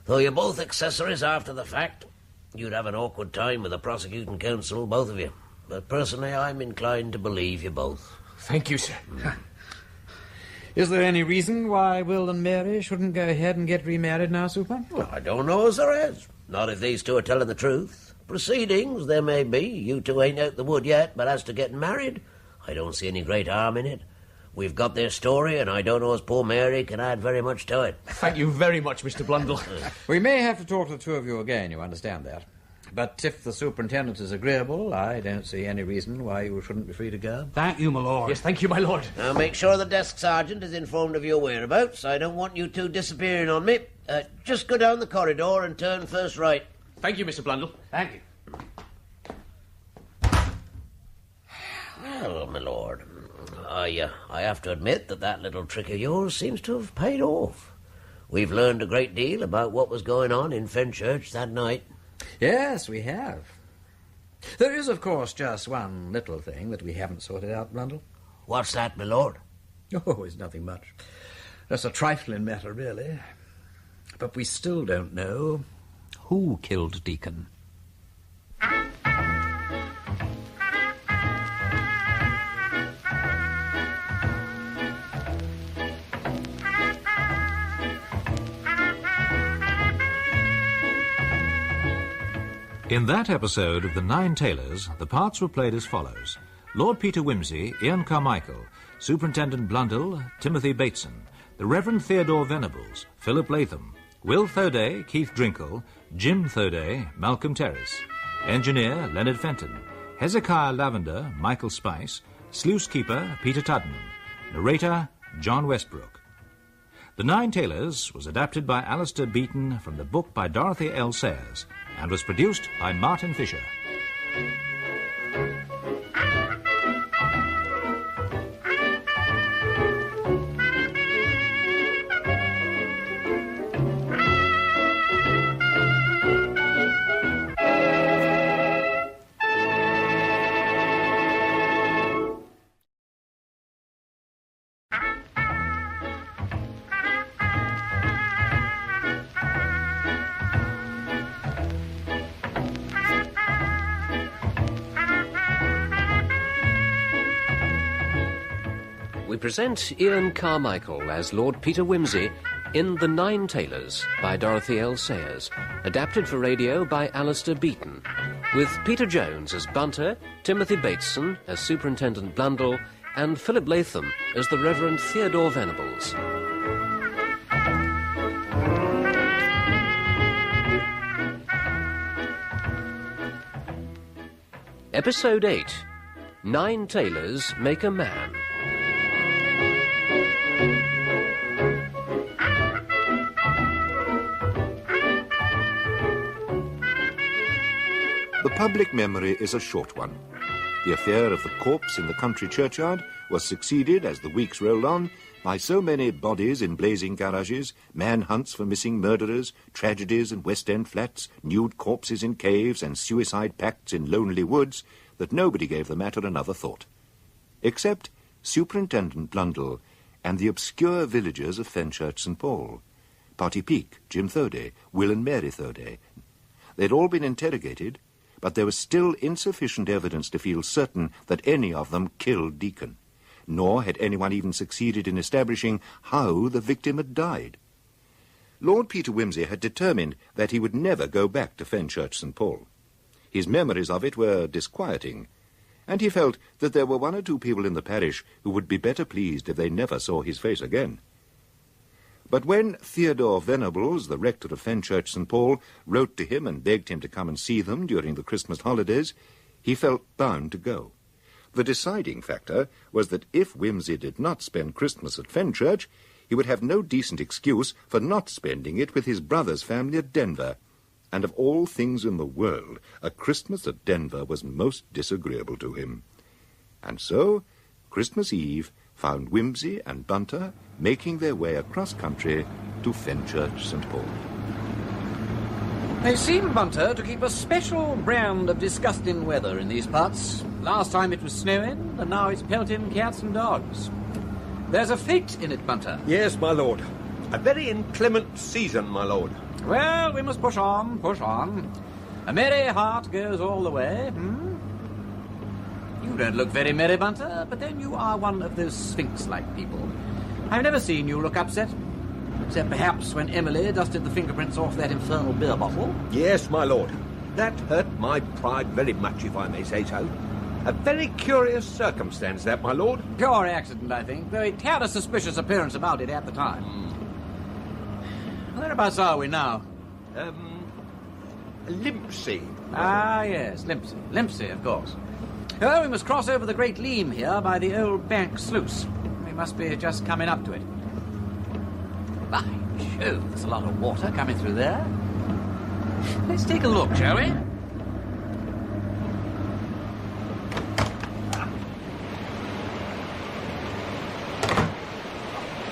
Though you're both accessories after the fact, you'd have an awkward time with the prosecuting counsel, both of you. But personally, I'm inclined to believe you both. Thank you, sir. Is there any reason why Will and Mary shouldn't go ahead and get remarried now, Super? Well, I don't know as there is. Not if these two are telling the truth. Proceedings, there may be. You two ain't out the wood yet, but as to getting married, I don't see any great harm in it. We've got their story, and I don't know as poor Mary can add very much to it. Thank you very much, Mr. Blundell. We may have to talk to the two of you again, you understand that. But if the superintendent is agreeable, I don't see any reason why you shouldn't be free to go. Thank you, my lord. Yes, thank you, my lord. Now make sure the desk sergeant is informed of your whereabouts. I don't want you two disappearing on me. Just go down the corridor and turn first right. Thank you, Mr. Blundell. Thank you. Well, my lord, I have to admit that little trick of yours seems to have paid off. We've learned a great deal about what was going on in Fenchurch that night. Yes, we have. There is, of course, just one little thing that we haven't sorted out, Blundell. What's that, my lord? Oh, it's nothing much. Just a trifling matter, really. But we still don't know who killed Deacon. In that episode of The Nine Tailors, the parts were played as follows. Lord Peter Wimsey, Ian Carmichael, Superintendent Blundell, Timothy Bateson, the Reverend Theodore Venables, Philip Latham, Will Thoday, Keith Drinkle, Jim Thoday, Malcolm Terrace, Engineer Leonard Fenton, Hezekiah Lavender, Michael Spice, Sluice Keeper Peter Tudman, Narrator John Westbrook. The Nine Tailors was adapted by Alistair Beaton from the book by Dorothy L. Sayers and was produced by Martin Fisher. We present Ian Carmichael as Lord Peter Wimsey in The Nine Tailors by Dorothy L. Sayers, adapted for radio by Alistair Beaton, with Peter Jones as Bunter, Timothy Bateson as Superintendent Blundell, and Philip Latham as the Reverend Theodore Venables. Episode 8, Nine Tailors Make a Man. The public memory is a short one. The affair of the corpse in the country churchyard was succeeded, as the weeks rolled on, by so many bodies in blazing garages, manhunts for missing murderers, tragedies in West End flats, nude corpses in caves, and suicide pacts in lonely woods, that nobody gave the matter another thought. Except Superintendent Blundell and the obscure villagers of Fenchurch St. Paul, Potty Peak, Jim Thody, Will and Mary Thody. They'd all been interrogated, but there was still insufficient evidence to feel certain that any of them killed Deacon, nor had anyone even succeeded in establishing how the victim had died. Lord Peter Wimsey had determined that he would never go back to Fenchurch St. Paul. His memories of it were disquieting, and he felt that there were one or two people in the parish who would be better pleased if they never saw his face again. But when Theodore Venables, the rector of Fenchurch St. Paul, wrote to him and begged him to come and see them during the Christmas holidays, he felt bound to go. The deciding factor was that if Wimsey did not spend Christmas at Fenchurch, he would have no decent excuse for not spending it with his brother's family at Denver. And of all things in the world, a Christmas at Denver was most disagreeable to him. And so, Christmas Eve found Wimsey and Bunter making their way across country to Fenchurch St. Paul. They seem, Bunter, to keep a special brand of disgusting weather in these parts. Last time it was snowing, and now it's pelting cats and dogs. There's a fate in it, Bunter. Yes, my lord. A very inclement season, my lord. Well, we must push on, push on. A merry heart goes all the way, You don't look very merry, Bunter, but then you are one of those sphinx-like people. I've never seen you look upset, except perhaps when Emily dusted the fingerprints off that infernal beer bottle. Yes, my lord. That hurt my pride very much, if I may say so. A very curious circumstance, that, my lord. Pure accident, I think, though it had a suspicious appearance about it at the time. Whereabouts are we now? Limpsey. Ah, yes, Limpsey. Limpsey, of course. Oh, we must cross over the Great Leam here by the old bank sluice. We must be just coming up to it. By Jove, there's a lot of water coming through there. Let's take a look, shall we?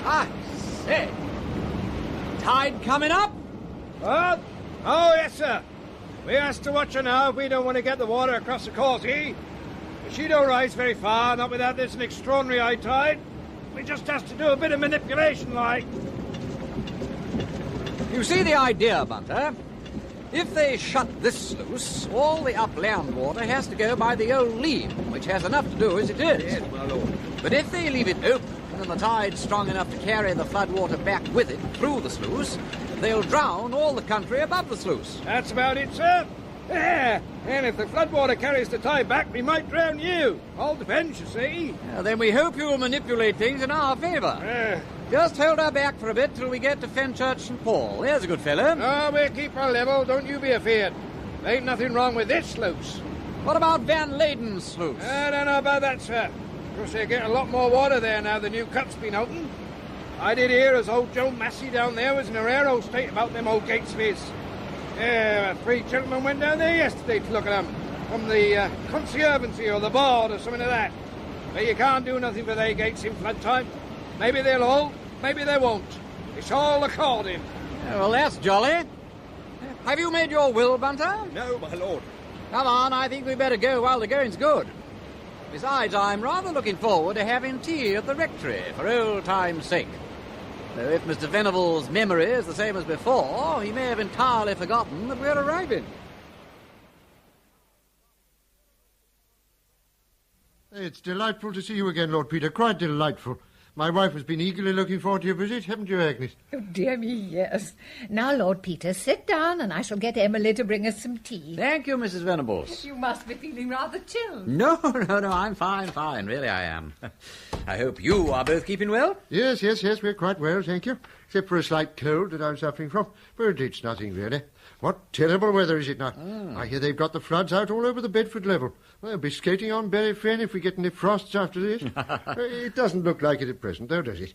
I say, tide coming up? What? Oh, yes, sir. We has to watch her now if we don't want to get the water across the causey. She don't rise very far, not without this an extraordinary high tide. We just has to do a bit of manipulation, like. You see the idea, Bunter? If they shut this sluice, all the upland water has to go by the old Leam, which has enough to do as it is. Yes, my lord. But if they leave it open, and the tide's strong enough to carry the floodwater back with it through the sluice, they'll drown all the country above the sluice. That's about it, sir. Yeah, and if the floodwater carries the tide back, we might drown you. All depends, you see. Then we hope you'll manipulate things in our favour. Just hold her back for a bit till we get to Fenchurch St. Paul. There's a good fellow. Oh, we'll keep her level, don't you be afeard. There ain't nothing wrong with this sluice. What about Van Laden's sluice? I don't know about that, sir. Of course, they get a lot more water there now the new cut's been opened. I did hear as old Joe Massey down there was in a rare old state about them old gates of his. Yeah, 3 gentlemen went down there yesterday to look at them. From the conservancy or the board or something like that. But you can't do nothing for their gates in flood time. Maybe they'll hold, maybe they won't. It's all according. Yeah, well, that's jolly. Have you made your will, Bunter? No, my lord. Come on, I think we'd better go while the going's good. Besides, I'm rather looking forward to having tea at the rectory, for old time's sake. Though if Mr. Venable's memory is the same as before, he may have entirely forgotten that we're arriving. It's delightful to see you again, Lord Peter. Quite delightful. My wife has been eagerly looking forward to your visit, haven't you, Agnes? Oh, dear me, yes. Now, Lord Peter, sit down and I shall get Emily to bring us some tea. Thank you, Mrs. Venables. You must be feeling rather chilled. No, I'm fine. Really, I am. I hope you are both keeping well? Yes, we're quite well, thank you. Except for a slight cold that I'm suffering from. But it's nothing, really. What terrible weather is it not? I hear they've got the floods out all over the Bedford level. We'll be skating on Bury Fen if we get any frosts after this. It doesn't look like it at present, though, does it?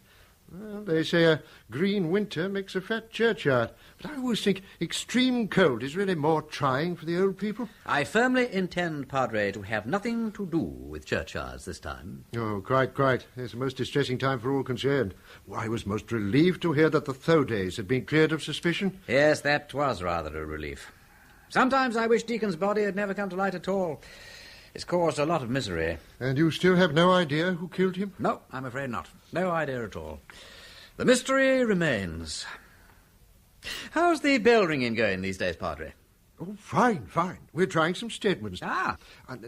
Well, they say a green winter makes a fat churchyard. But I always think extreme cold is really more trying for the old people. I firmly intend, Padre, to have nothing to do with churchyards this time. Oh, quite. It's a most distressing time for all concerned. I was most relieved to hear that the Thodays had been cleared of suspicion. Yes, that was rather a relief. Sometimes I wish Deacon's body had never come to light at all. It's caused a lot of misery. And you still have no idea who killed him? No, I'm afraid not. No idea at all. The mystery remains. How's the bell ringing going these days, Padre? Oh, fine. We're trying some Stedmans. Ah.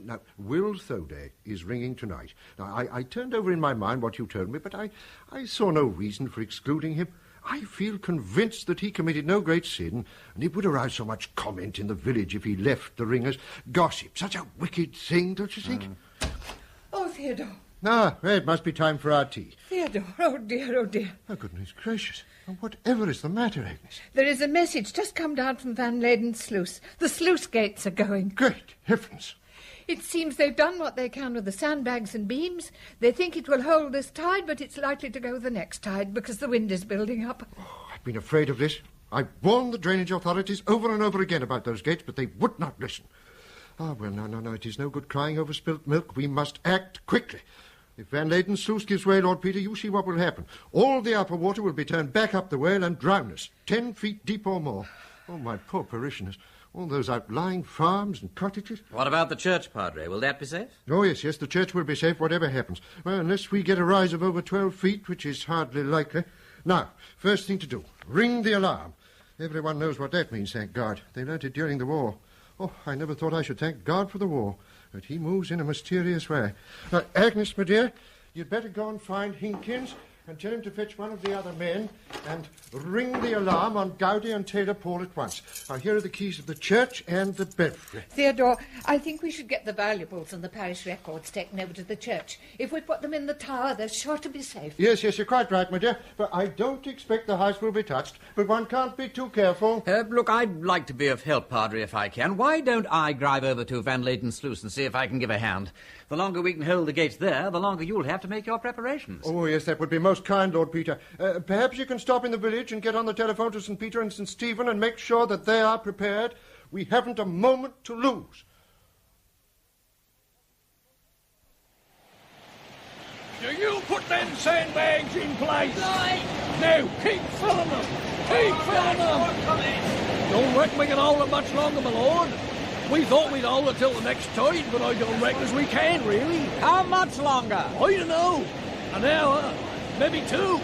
Now, Will Thoday is ringing tonight. Now, I turned over in my mind what you told me, but I saw no reason for excluding him. I feel convinced that he committed no great sin, and it would arouse so much comment in the village if he left the ringers. Gossip, such a wicked thing, don't you think? Oh, Theodore. It must be time for our tea. Theodore, oh dear. Oh, goodness gracious. Whatever is the matter, Agnes? There is a message just come down from Van Leyden's sluice. The sluice gates are going. Great heavens. It seems they've done what they can with the sandbags and beams. They think it will hold this tide, but it's likely to go the next tide because the wind is building up. Oh, I've been afraid of this. I've warned the drainage authorities over and over again about those gates, but they would not listen. No, it is no good crying over spilt milk. We must act quickly. If Van Leyden's sluice gives way, Lord Peter, you see what will happen. All the upper water will be turned back up the whale and drown us, 10 feet deep or more. Oh, my poor parishioners. All those outlying farms and cottages. What about the church, Padre? Will that be safe? Oh, yes, the church will be safe whatever happens. Well, unless we get a rise of over 12 feet, which is hardly likely. Now, first thing to do, ring the alarm. Everyone knows what that means, thank God. They learnt it during the war. Oh, I never thought I should thank God for the war, but he moves in a mysterious way. Now, Agnes, my dear, you'd better go and find Hinkins and tell him to fetch one of the other men and ring the alarm on Gowdy and Taylor Paul at once. Now, here are the keys of the church and the belfry. Theodore, I think we should get the valuables and the parish records taken over to the church. If we put them in the tower, they're sure to be safe. Yes, you're quite right, my dear. But I don't expect the house will be touched. But one can't be too careful. Look, I'd like to be of help, Padre, if I can. Why don't I drive over to Van Leyden's sluice and see if I can give a hand? The longer we can hold the gates there, the longer you'll have to make your preparations. Oh, yes, that would be most kind, Lord Peter. Perhaps you can stop in the village and get on the telephone to St. Peter and St. Stephen and make sure that they are prepared. We haven't a moment to lose. Do you put them sandbags in place? Now, keep filling them. Don't reckon we can hold it much longer, my lord. We thought we'd hold it till the next tide, but I don't reckon as we can, really. How much longer? I don't know. An hour, maybe 2.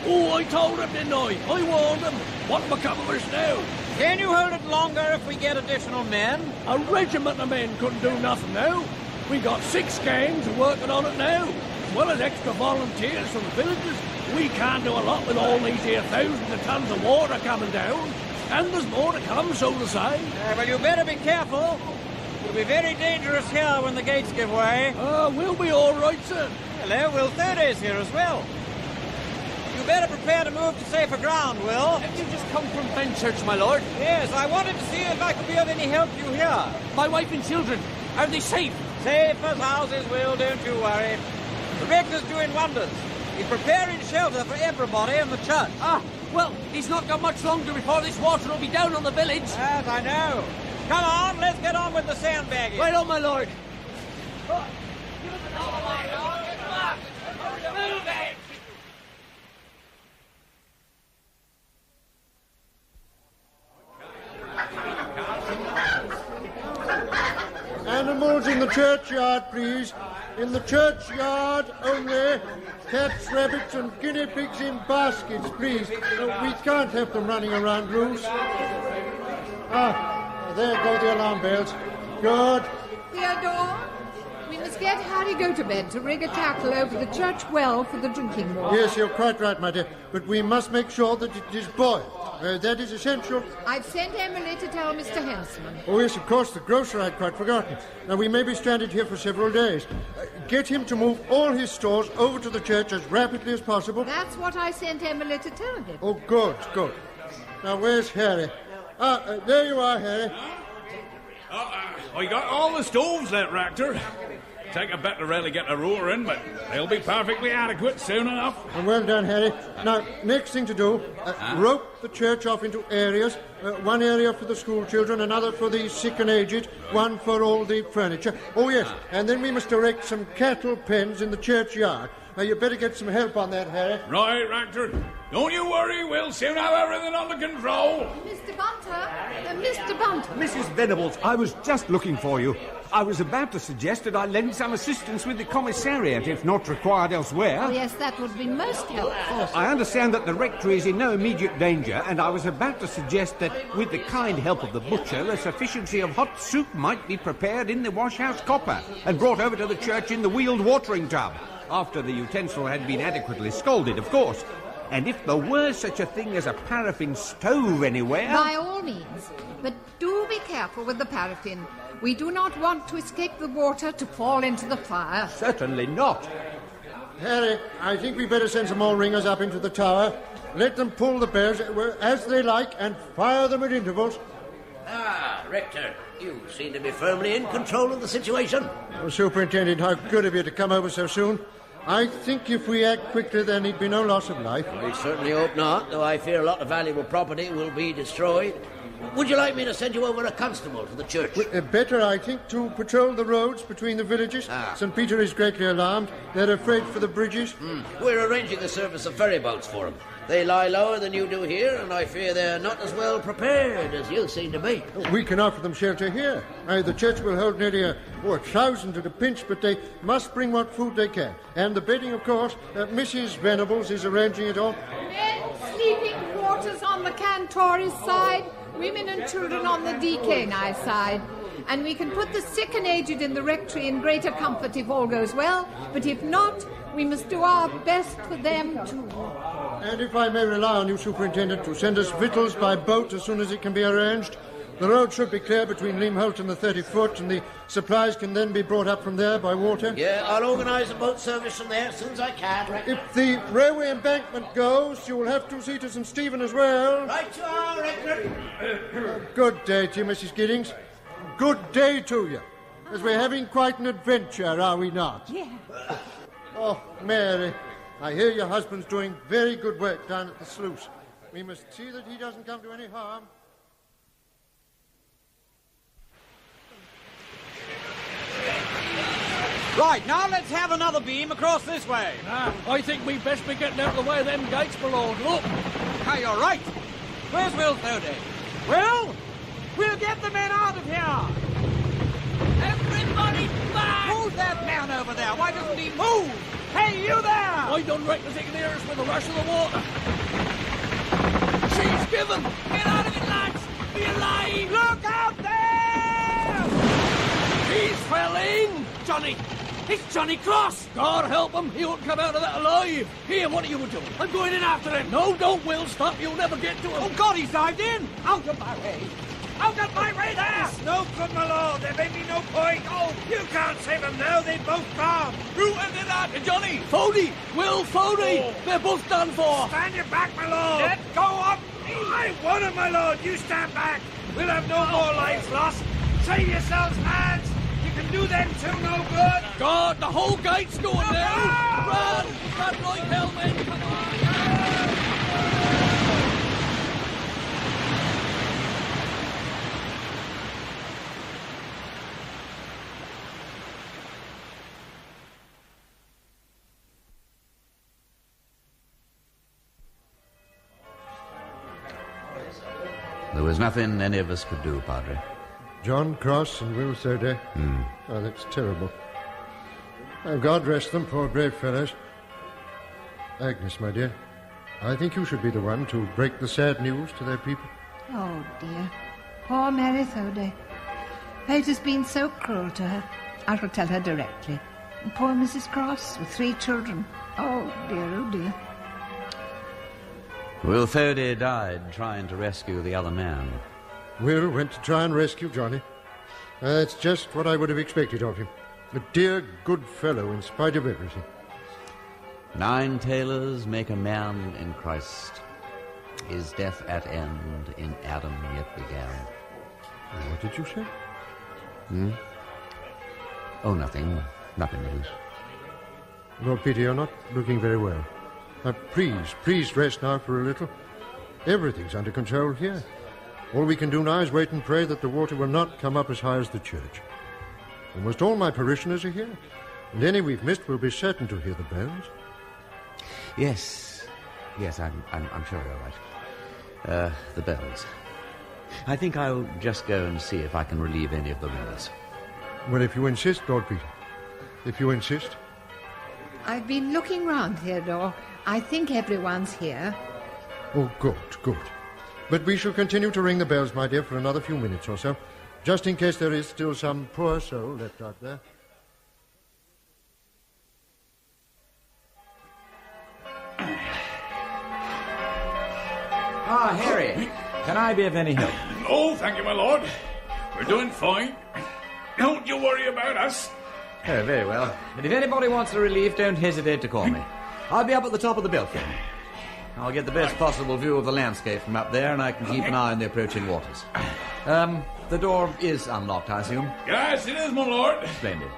Oh, I told them, didn't I? I warned them. What become of us now? Can you hold it longer if we get additional men? A regiment of men couldn't do nothing now. We got 6 gangs working on it now, as well as extra volunteers from the villages. We can't do a lot with all these here thousands of tons of water coming down. And there's more to come, so to say. Well, you better be careful. It'll be very dangerous here when the gates give way. We'll be all right, sir. Hello, Will Thurday's here as well. You better prepare to move to safer ground, Will. Have you just come from Fenchurch, my lord? Yes, I wanted to see if I could be of any help to you here. My wife and children, are they safe? Safe as houses, Will, don't you worry. The rector's doing wonders. He's preparing shelter for everybody in the church. Ah, well, he's not got much longer before this water will be down on the village. Yes, I know. Come on, let's get on with the sandbagging. Right on, my lord. Animals in the churchyard, please. In the churchyard only. Cats, rabbits and guinea pigs in baskets, please. We can't have them running around loose. Ah, there go the alarm bells. Good. Theodore, we must get Harry go to bed to rig a tackle over the church well for the drinking water. Yes, you're quite right, my dear. But we must make sure that it is boiled. That is essential. I've sent Emily to tell Mr. Henson. Oh, yes, of course, the grocer I'd quite forgotten. Now, we may be stranded here for several days. Get him to move all his stores over to the church as rapidly as possible. That's what I sent Emily to tell him. Oh, good, good. Now, where's Harry? There you are, Harry. I got all the stoves there, Rector. Take a bit to really get a roar in, but they'll be perfectly adequate soon enough. And well done, Harry. Now, next thing to do, rope the church off into areas. One area for the school children, another for the sick and aged, one for all the furniture. Oh, yes, and then we must erect some cattle pens in the churchyard. You better get some help on that, Harry. Right, Rector. Don't you worry, we'll soon have everything under control. Mr. Bunter! Mr. Bunter! Mrs. Venables, I was just looking for you. I was about to suggest that I lend some assistance with the commissariat, if not required elsewhere. Oh, yes, that would be most helpful. I understand that the rectory is in no immediate danger, and I was about to suggest that, with the kind help of the butcher, a sufficiency of hot soup might be prepared in the wash-house copper and brought over to the church in the wheeled watering tub, after the utensil had been adequately scalded, of course. And if there were such a thing as a paraffin stove anywhere... By all means. But do be careful with the paraffin. We do not want to escape the water to fall into the fire. Certainly not. Harry, I think we better send some more ringers up into the tower. Let them pull the bells as they like and fire them at intervals. Ah, Rector, you seem to be firmly in control of the situation. Oh, Superintendent, how good of you to come over so soon. I think if we act quickly, there need be no loss of life. I certainly hope not, though I fear a lot of valuable property will be destroyed. Would you like me to send you over a constable to the church? Better, I think, to patrol the roads between the villages. St. Peter is greatly alarmed. They're afraid for the bridges. We're arranging a service of ferry boats for them. They lie lower than you do here, and I fear they're not as well prepared as you seem to be. We can offer them shelter here. The church will hold nearly 1,000 at a pinch, but they must bring what food they can. And the bedding, of course, Mrs. Venables is arranging it all. Men sleeping quarters on the cantor's side, women and children on the decanine side. And we can put the sick and aged in the rectory in greater comfort if all goes well, but if not, we must do our best for them too. And if I may rely on you, Superintendent, to send us victuals by boat as soon as it can be arranged. The road should be clear between Limholt and the 30-foot, and the supplies can then be brought up from there by water. Yeah, I'll organise a boat service from there as soon as I can. If the railway embankment goes, you will have to see to St. Stephen as well. Right you are, Rector. Good day to you, Mrs. Giddings. Good day to you. As we're having quite an adventure, are we not? Yeah. Oh, Mary, I hear your husband's doing very good work down at the sluice. We must see that he doesn't come to any harm. Right, now let's have another beam across this way. I think we'd best be getting out of the way of them gates, my lord. Look! Hey, you're right. Where's Will Thody? Will? We'll get the men out of here! Everybody back! Who's that man over there? Why doesn't he move? Hey, you there! I don't reckon they can hear us with the rush of the water. She's given! Get out of it, lads! Be alive! Look out there! He's fell in! Johnny! It's Johnny Cross! God help him! He won't come out of that alive! Here, what are you doing? I'm going in after him! No, don't, Will! Stop! You'll never get to him! Oh, God, he's dived in! Out of my way! Out of my way there! It's no good, my lord. There may be no point. Oh, you can't save them now. They both gone. Who ended that? Johnny! Fody! Will Fody! Oh. They're both done for! Stand your back, my lord! Let go of me! I want him, my lord! You stand back! We'll have no more lives lost! Save yourselves, lads! You can do them too no good! God, the whole gate's going down! Run! That right helmet! There was nothing any of us could do, Padre. John Cross and Will Thurday. Oh, that's terrible. Oh, God rest them, poor brave fellows. Agnes, my dear, I think you should be the one to break the sad news to their people. Oh, dear. Poor Mary Thurday. Fate has been so cruel to her. I shall tell her directly. And poor Mrs. Cross with 3 children. Oh, dear. Will Thurday died trying to rescue the other man. Will went to try and rescue Johnny. That's just what I would have expected of him. A dear, good fellow in spite of everything. 9 tailors make a man in Christ. His death at end in Adam yet began. What did you say? Oh, nothing. Nothing news. Lord Peter, you're not looking very well. Now, please rest now for a little. Everything's under control here. All we can do now is wait and pray that the water will not come up as high as the church. Almost all my parishioners are here, and any we've missed will be certain to hear the bells. Yes, I'm sure you're right. The bells. I think I'll just go and see if I can relieve any of the ringers. Well, if you insist, Lord Peter. If you insist. I've been looking round, Theodore. I think everyone's here. Oh, good. But we shall continue to ring the bells, my dear, for another few minutes or so, just in case there is still some poor soul left out there. Harry, can I be of any help? Oh, thank you, my lord. We're doing fine. Don't you worry about us. Oh, very well. And if anybody wants a relief, don't hesitate to call me. I'll be up at the top of the belfry. I'll get the best possible view of the landscape from up there, and I can keep an eye on the approaching waters. The door is unlocked, I assume? Yes, it is, my lord. Splendid.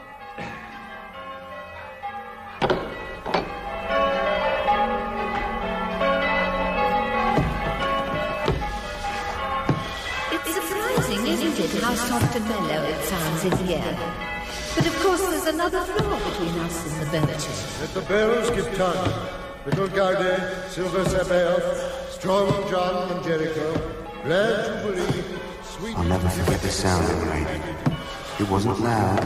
It's surprising, isn't it, how soft and mellow it sounds in here. But of course there's another floor between us and the belches. Let the bells give time. Little Gaudet, Silver Sabaoth, Strong John and Jericho, Glad Jubilee, Sweet... I'll never forget the sound it made. It wasn't loud,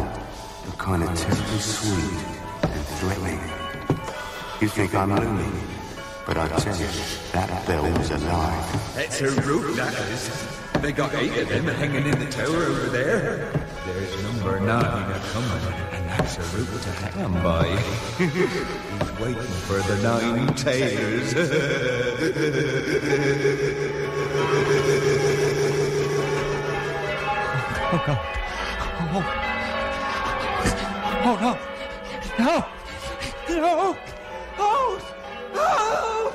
but kind of terribly sweet and threatening. You think I'm loony, but I tell you, that bell was alive. That's a rope, that is. They got 8 of them hanging in the tower over there. There's number 9 a-coming, and that's a route to hang 'em by. He's waiting for the 9 tailors. Oh, God. Oh, no. No. No. Oh. Oh.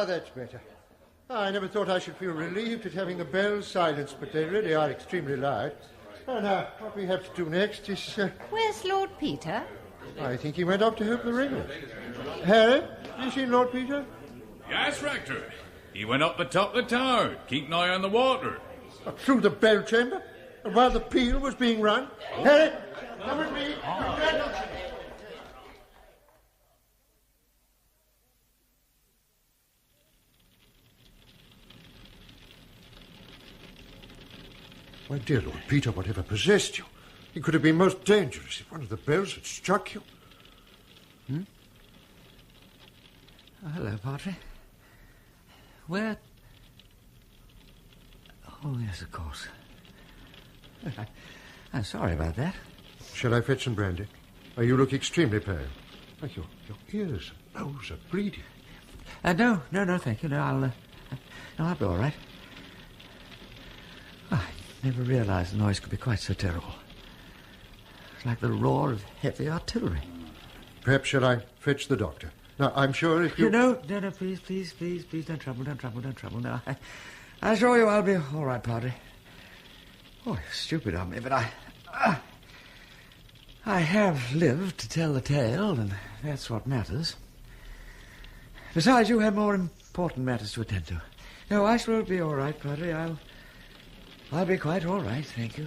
That's better. I never thought I should feel relieved at having the bells silenced, but they really are extremely loud. Now, what we have to do next is... Where's Lord Peter? I think he went off to help the ringers. Harry, you seen Lord Peter? Yes, Rector. He went up the top of the tower, keep an eye on the water. Through the bell chamber? And while the peal was being run? Harry, come with me. My dear Lord Peter, whatever possessed you? It could have been most dangerous if one of the bells had struck you. Oh, hello, Padre. Where... Oh, yes, of course. I'm sorry about that. Shall I fetch some brandy? Oh, you look extremely pale. Oh, your ears and nose are bleeding. No, thank you. No, I'll be all right. Never realized the noise could be quite so terrible. It's like the roar of heavy artillery. Perhaps shall I fetch the doctor? Now, I'm sure if you... No, please, don't trouble. No, I assure you I'll be all right, Padre. Oh, it's stupid of me, but I have lived to tell the tale, and that's what matters. Besides, you have more important matters to attend to. No, I shall be all right, Padre. I'll be quite all right. Thank you.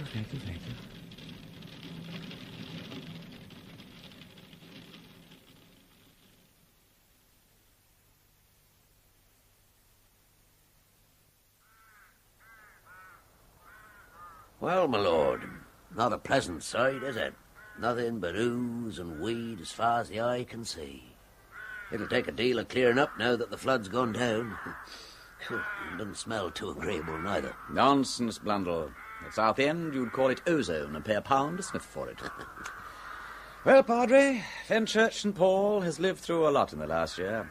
Well, my lord, not a pleasant sight, is it? Nothing but ooze and weed as far as the eye can see. It'll take a deal of clearing up now that the flood's gone down. It doesn't smell too agreeable, neither. Nonsense, Blundell. At Southend, you'd call it ozone and pay £1 a sniff for it. Well, Padre, Fenchurch St. Paul has lived through a lot in the last year.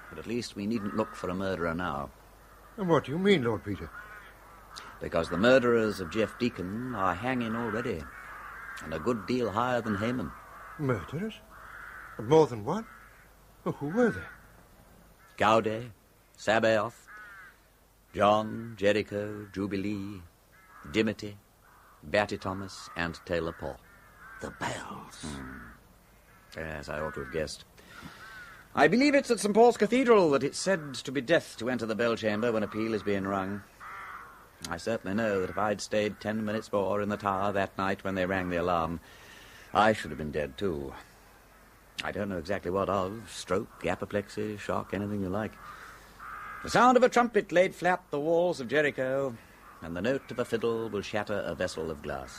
But at least we needn't look for a murderer now. And what do you mean, Lord Peter? Because the murderers of Jeff Deacon are hanging already. And a good deal higher than Haman. Murderers? More than one? Oh, who were they? Gaudet, Sabaoth, John, Jericho, Jubilee, Dimity, Batty Thomas, and Taylor Paul. The bells. Yes, I ought to have guessed. I believe it's at St. Paul's Cathedral that it's said to be death to enter the bell chamber when a peal is being rung. I certainly know that if I'd stayed 10 minutes more in the tower that night when they rang the alarm, I should have been dead too. I don't know exactly what of. Stroke, apoplexy, shock, anything you like. The sound of a trumpet laid flat the walls of Jericho, and the note of a fiddle will shatter a vessel of glass.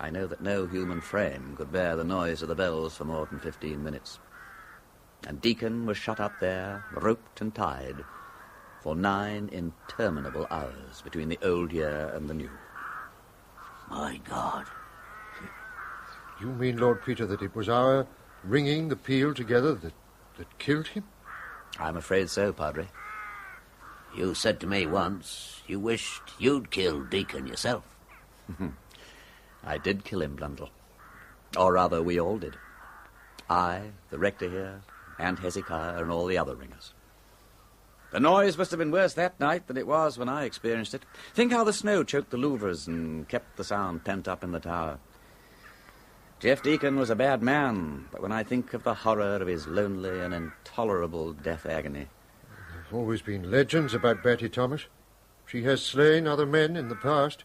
I know that no human frame could bear the noise of the bells for more than 15 minutes. And Deacon was shut up there, roped and tied, for 9 interminable hours between the old year and the new. My God. You mean, Lord Peter, that it was our ringing the peal together that killed him? I'm afraid so, Padre. You said to me once you wished you'd killed Deacon yourself. I did kill him, Blundell. Or rather, we all did. I, the rector here, and Hezekiah, and all the other ringers. The noise must have been worse that night than it was when I experienced it. Think how the snow choked the louvers and kept the sound pent up in the tower. Jeff Deacon was a bad man, but when I think of the horror of his lonely and intolerable death agony... There have always been legends about Batty Thomas. She has slain other men in the past.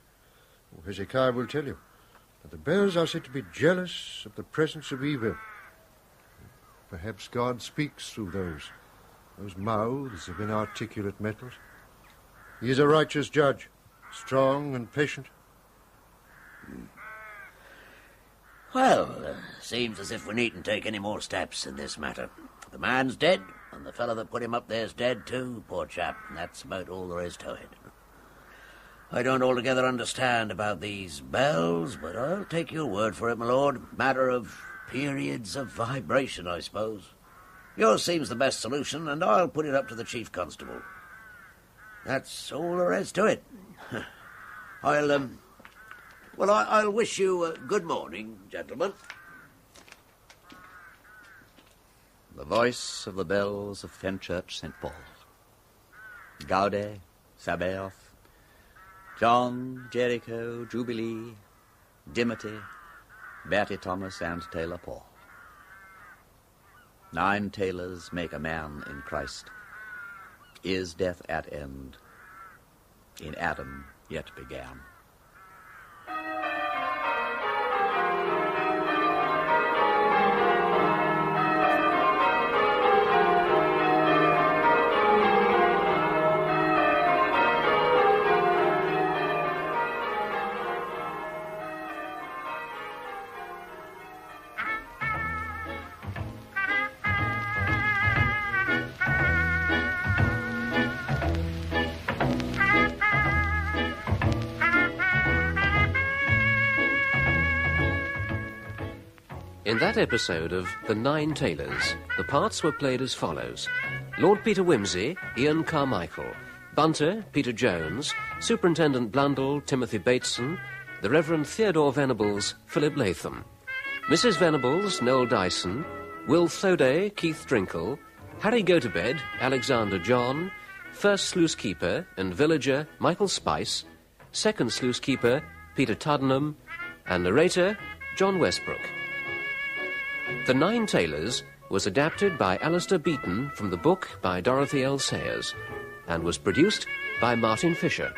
Hezekiah will tell you that the bells are said to be jealous of the presence of evil. Perhaps God speaks through those mouths of inarticulate metals. He is a righteous judge, strong and patient. Well, seems as if we needn't take any more steps in this matter. The man's dead, and the fellow that put him up there's dead too, poor chap, and that's about all there is to it. I don't altogether understand about these bells, but I'll take your word for it, my lord. Matter of periods of vibration, I suppose. Yours seems the best solution, and I'll put it up to the chief constable. That's all there is to it. I'll wish you good morning, gentlemen. The voice of the bells of Fenchurch St. Paul. Gaudet, Sabaoth, John, Jericho, Jubilee, Dimity, Batty Thomas, and Taylor Paul. 9 tailors make a man in Christ. Is death at end? In Adam yet began. In that episode of The Nine Tailors, the parts were played as follows. Lord Peter Wimsey, Ian Carmichael. Bunter, Peter Jones. Superintendent Blundell, Timothy Bateson. The Reverend Theodore Venables, Philip Latham. Mrs. Venables, Noel Dyson. Will Thoday, Keith Drinkle. Harry Gotobed, Alexander John. First sluice keeper and villager, Michael Spice. Second sluice keeper, Peter Tuddenham. And narrator, John Westbrook. The Nine Tailors was adapted by Alistair Beaton from the book by Dorothy L. Sayers and was produced by Martin Fisher.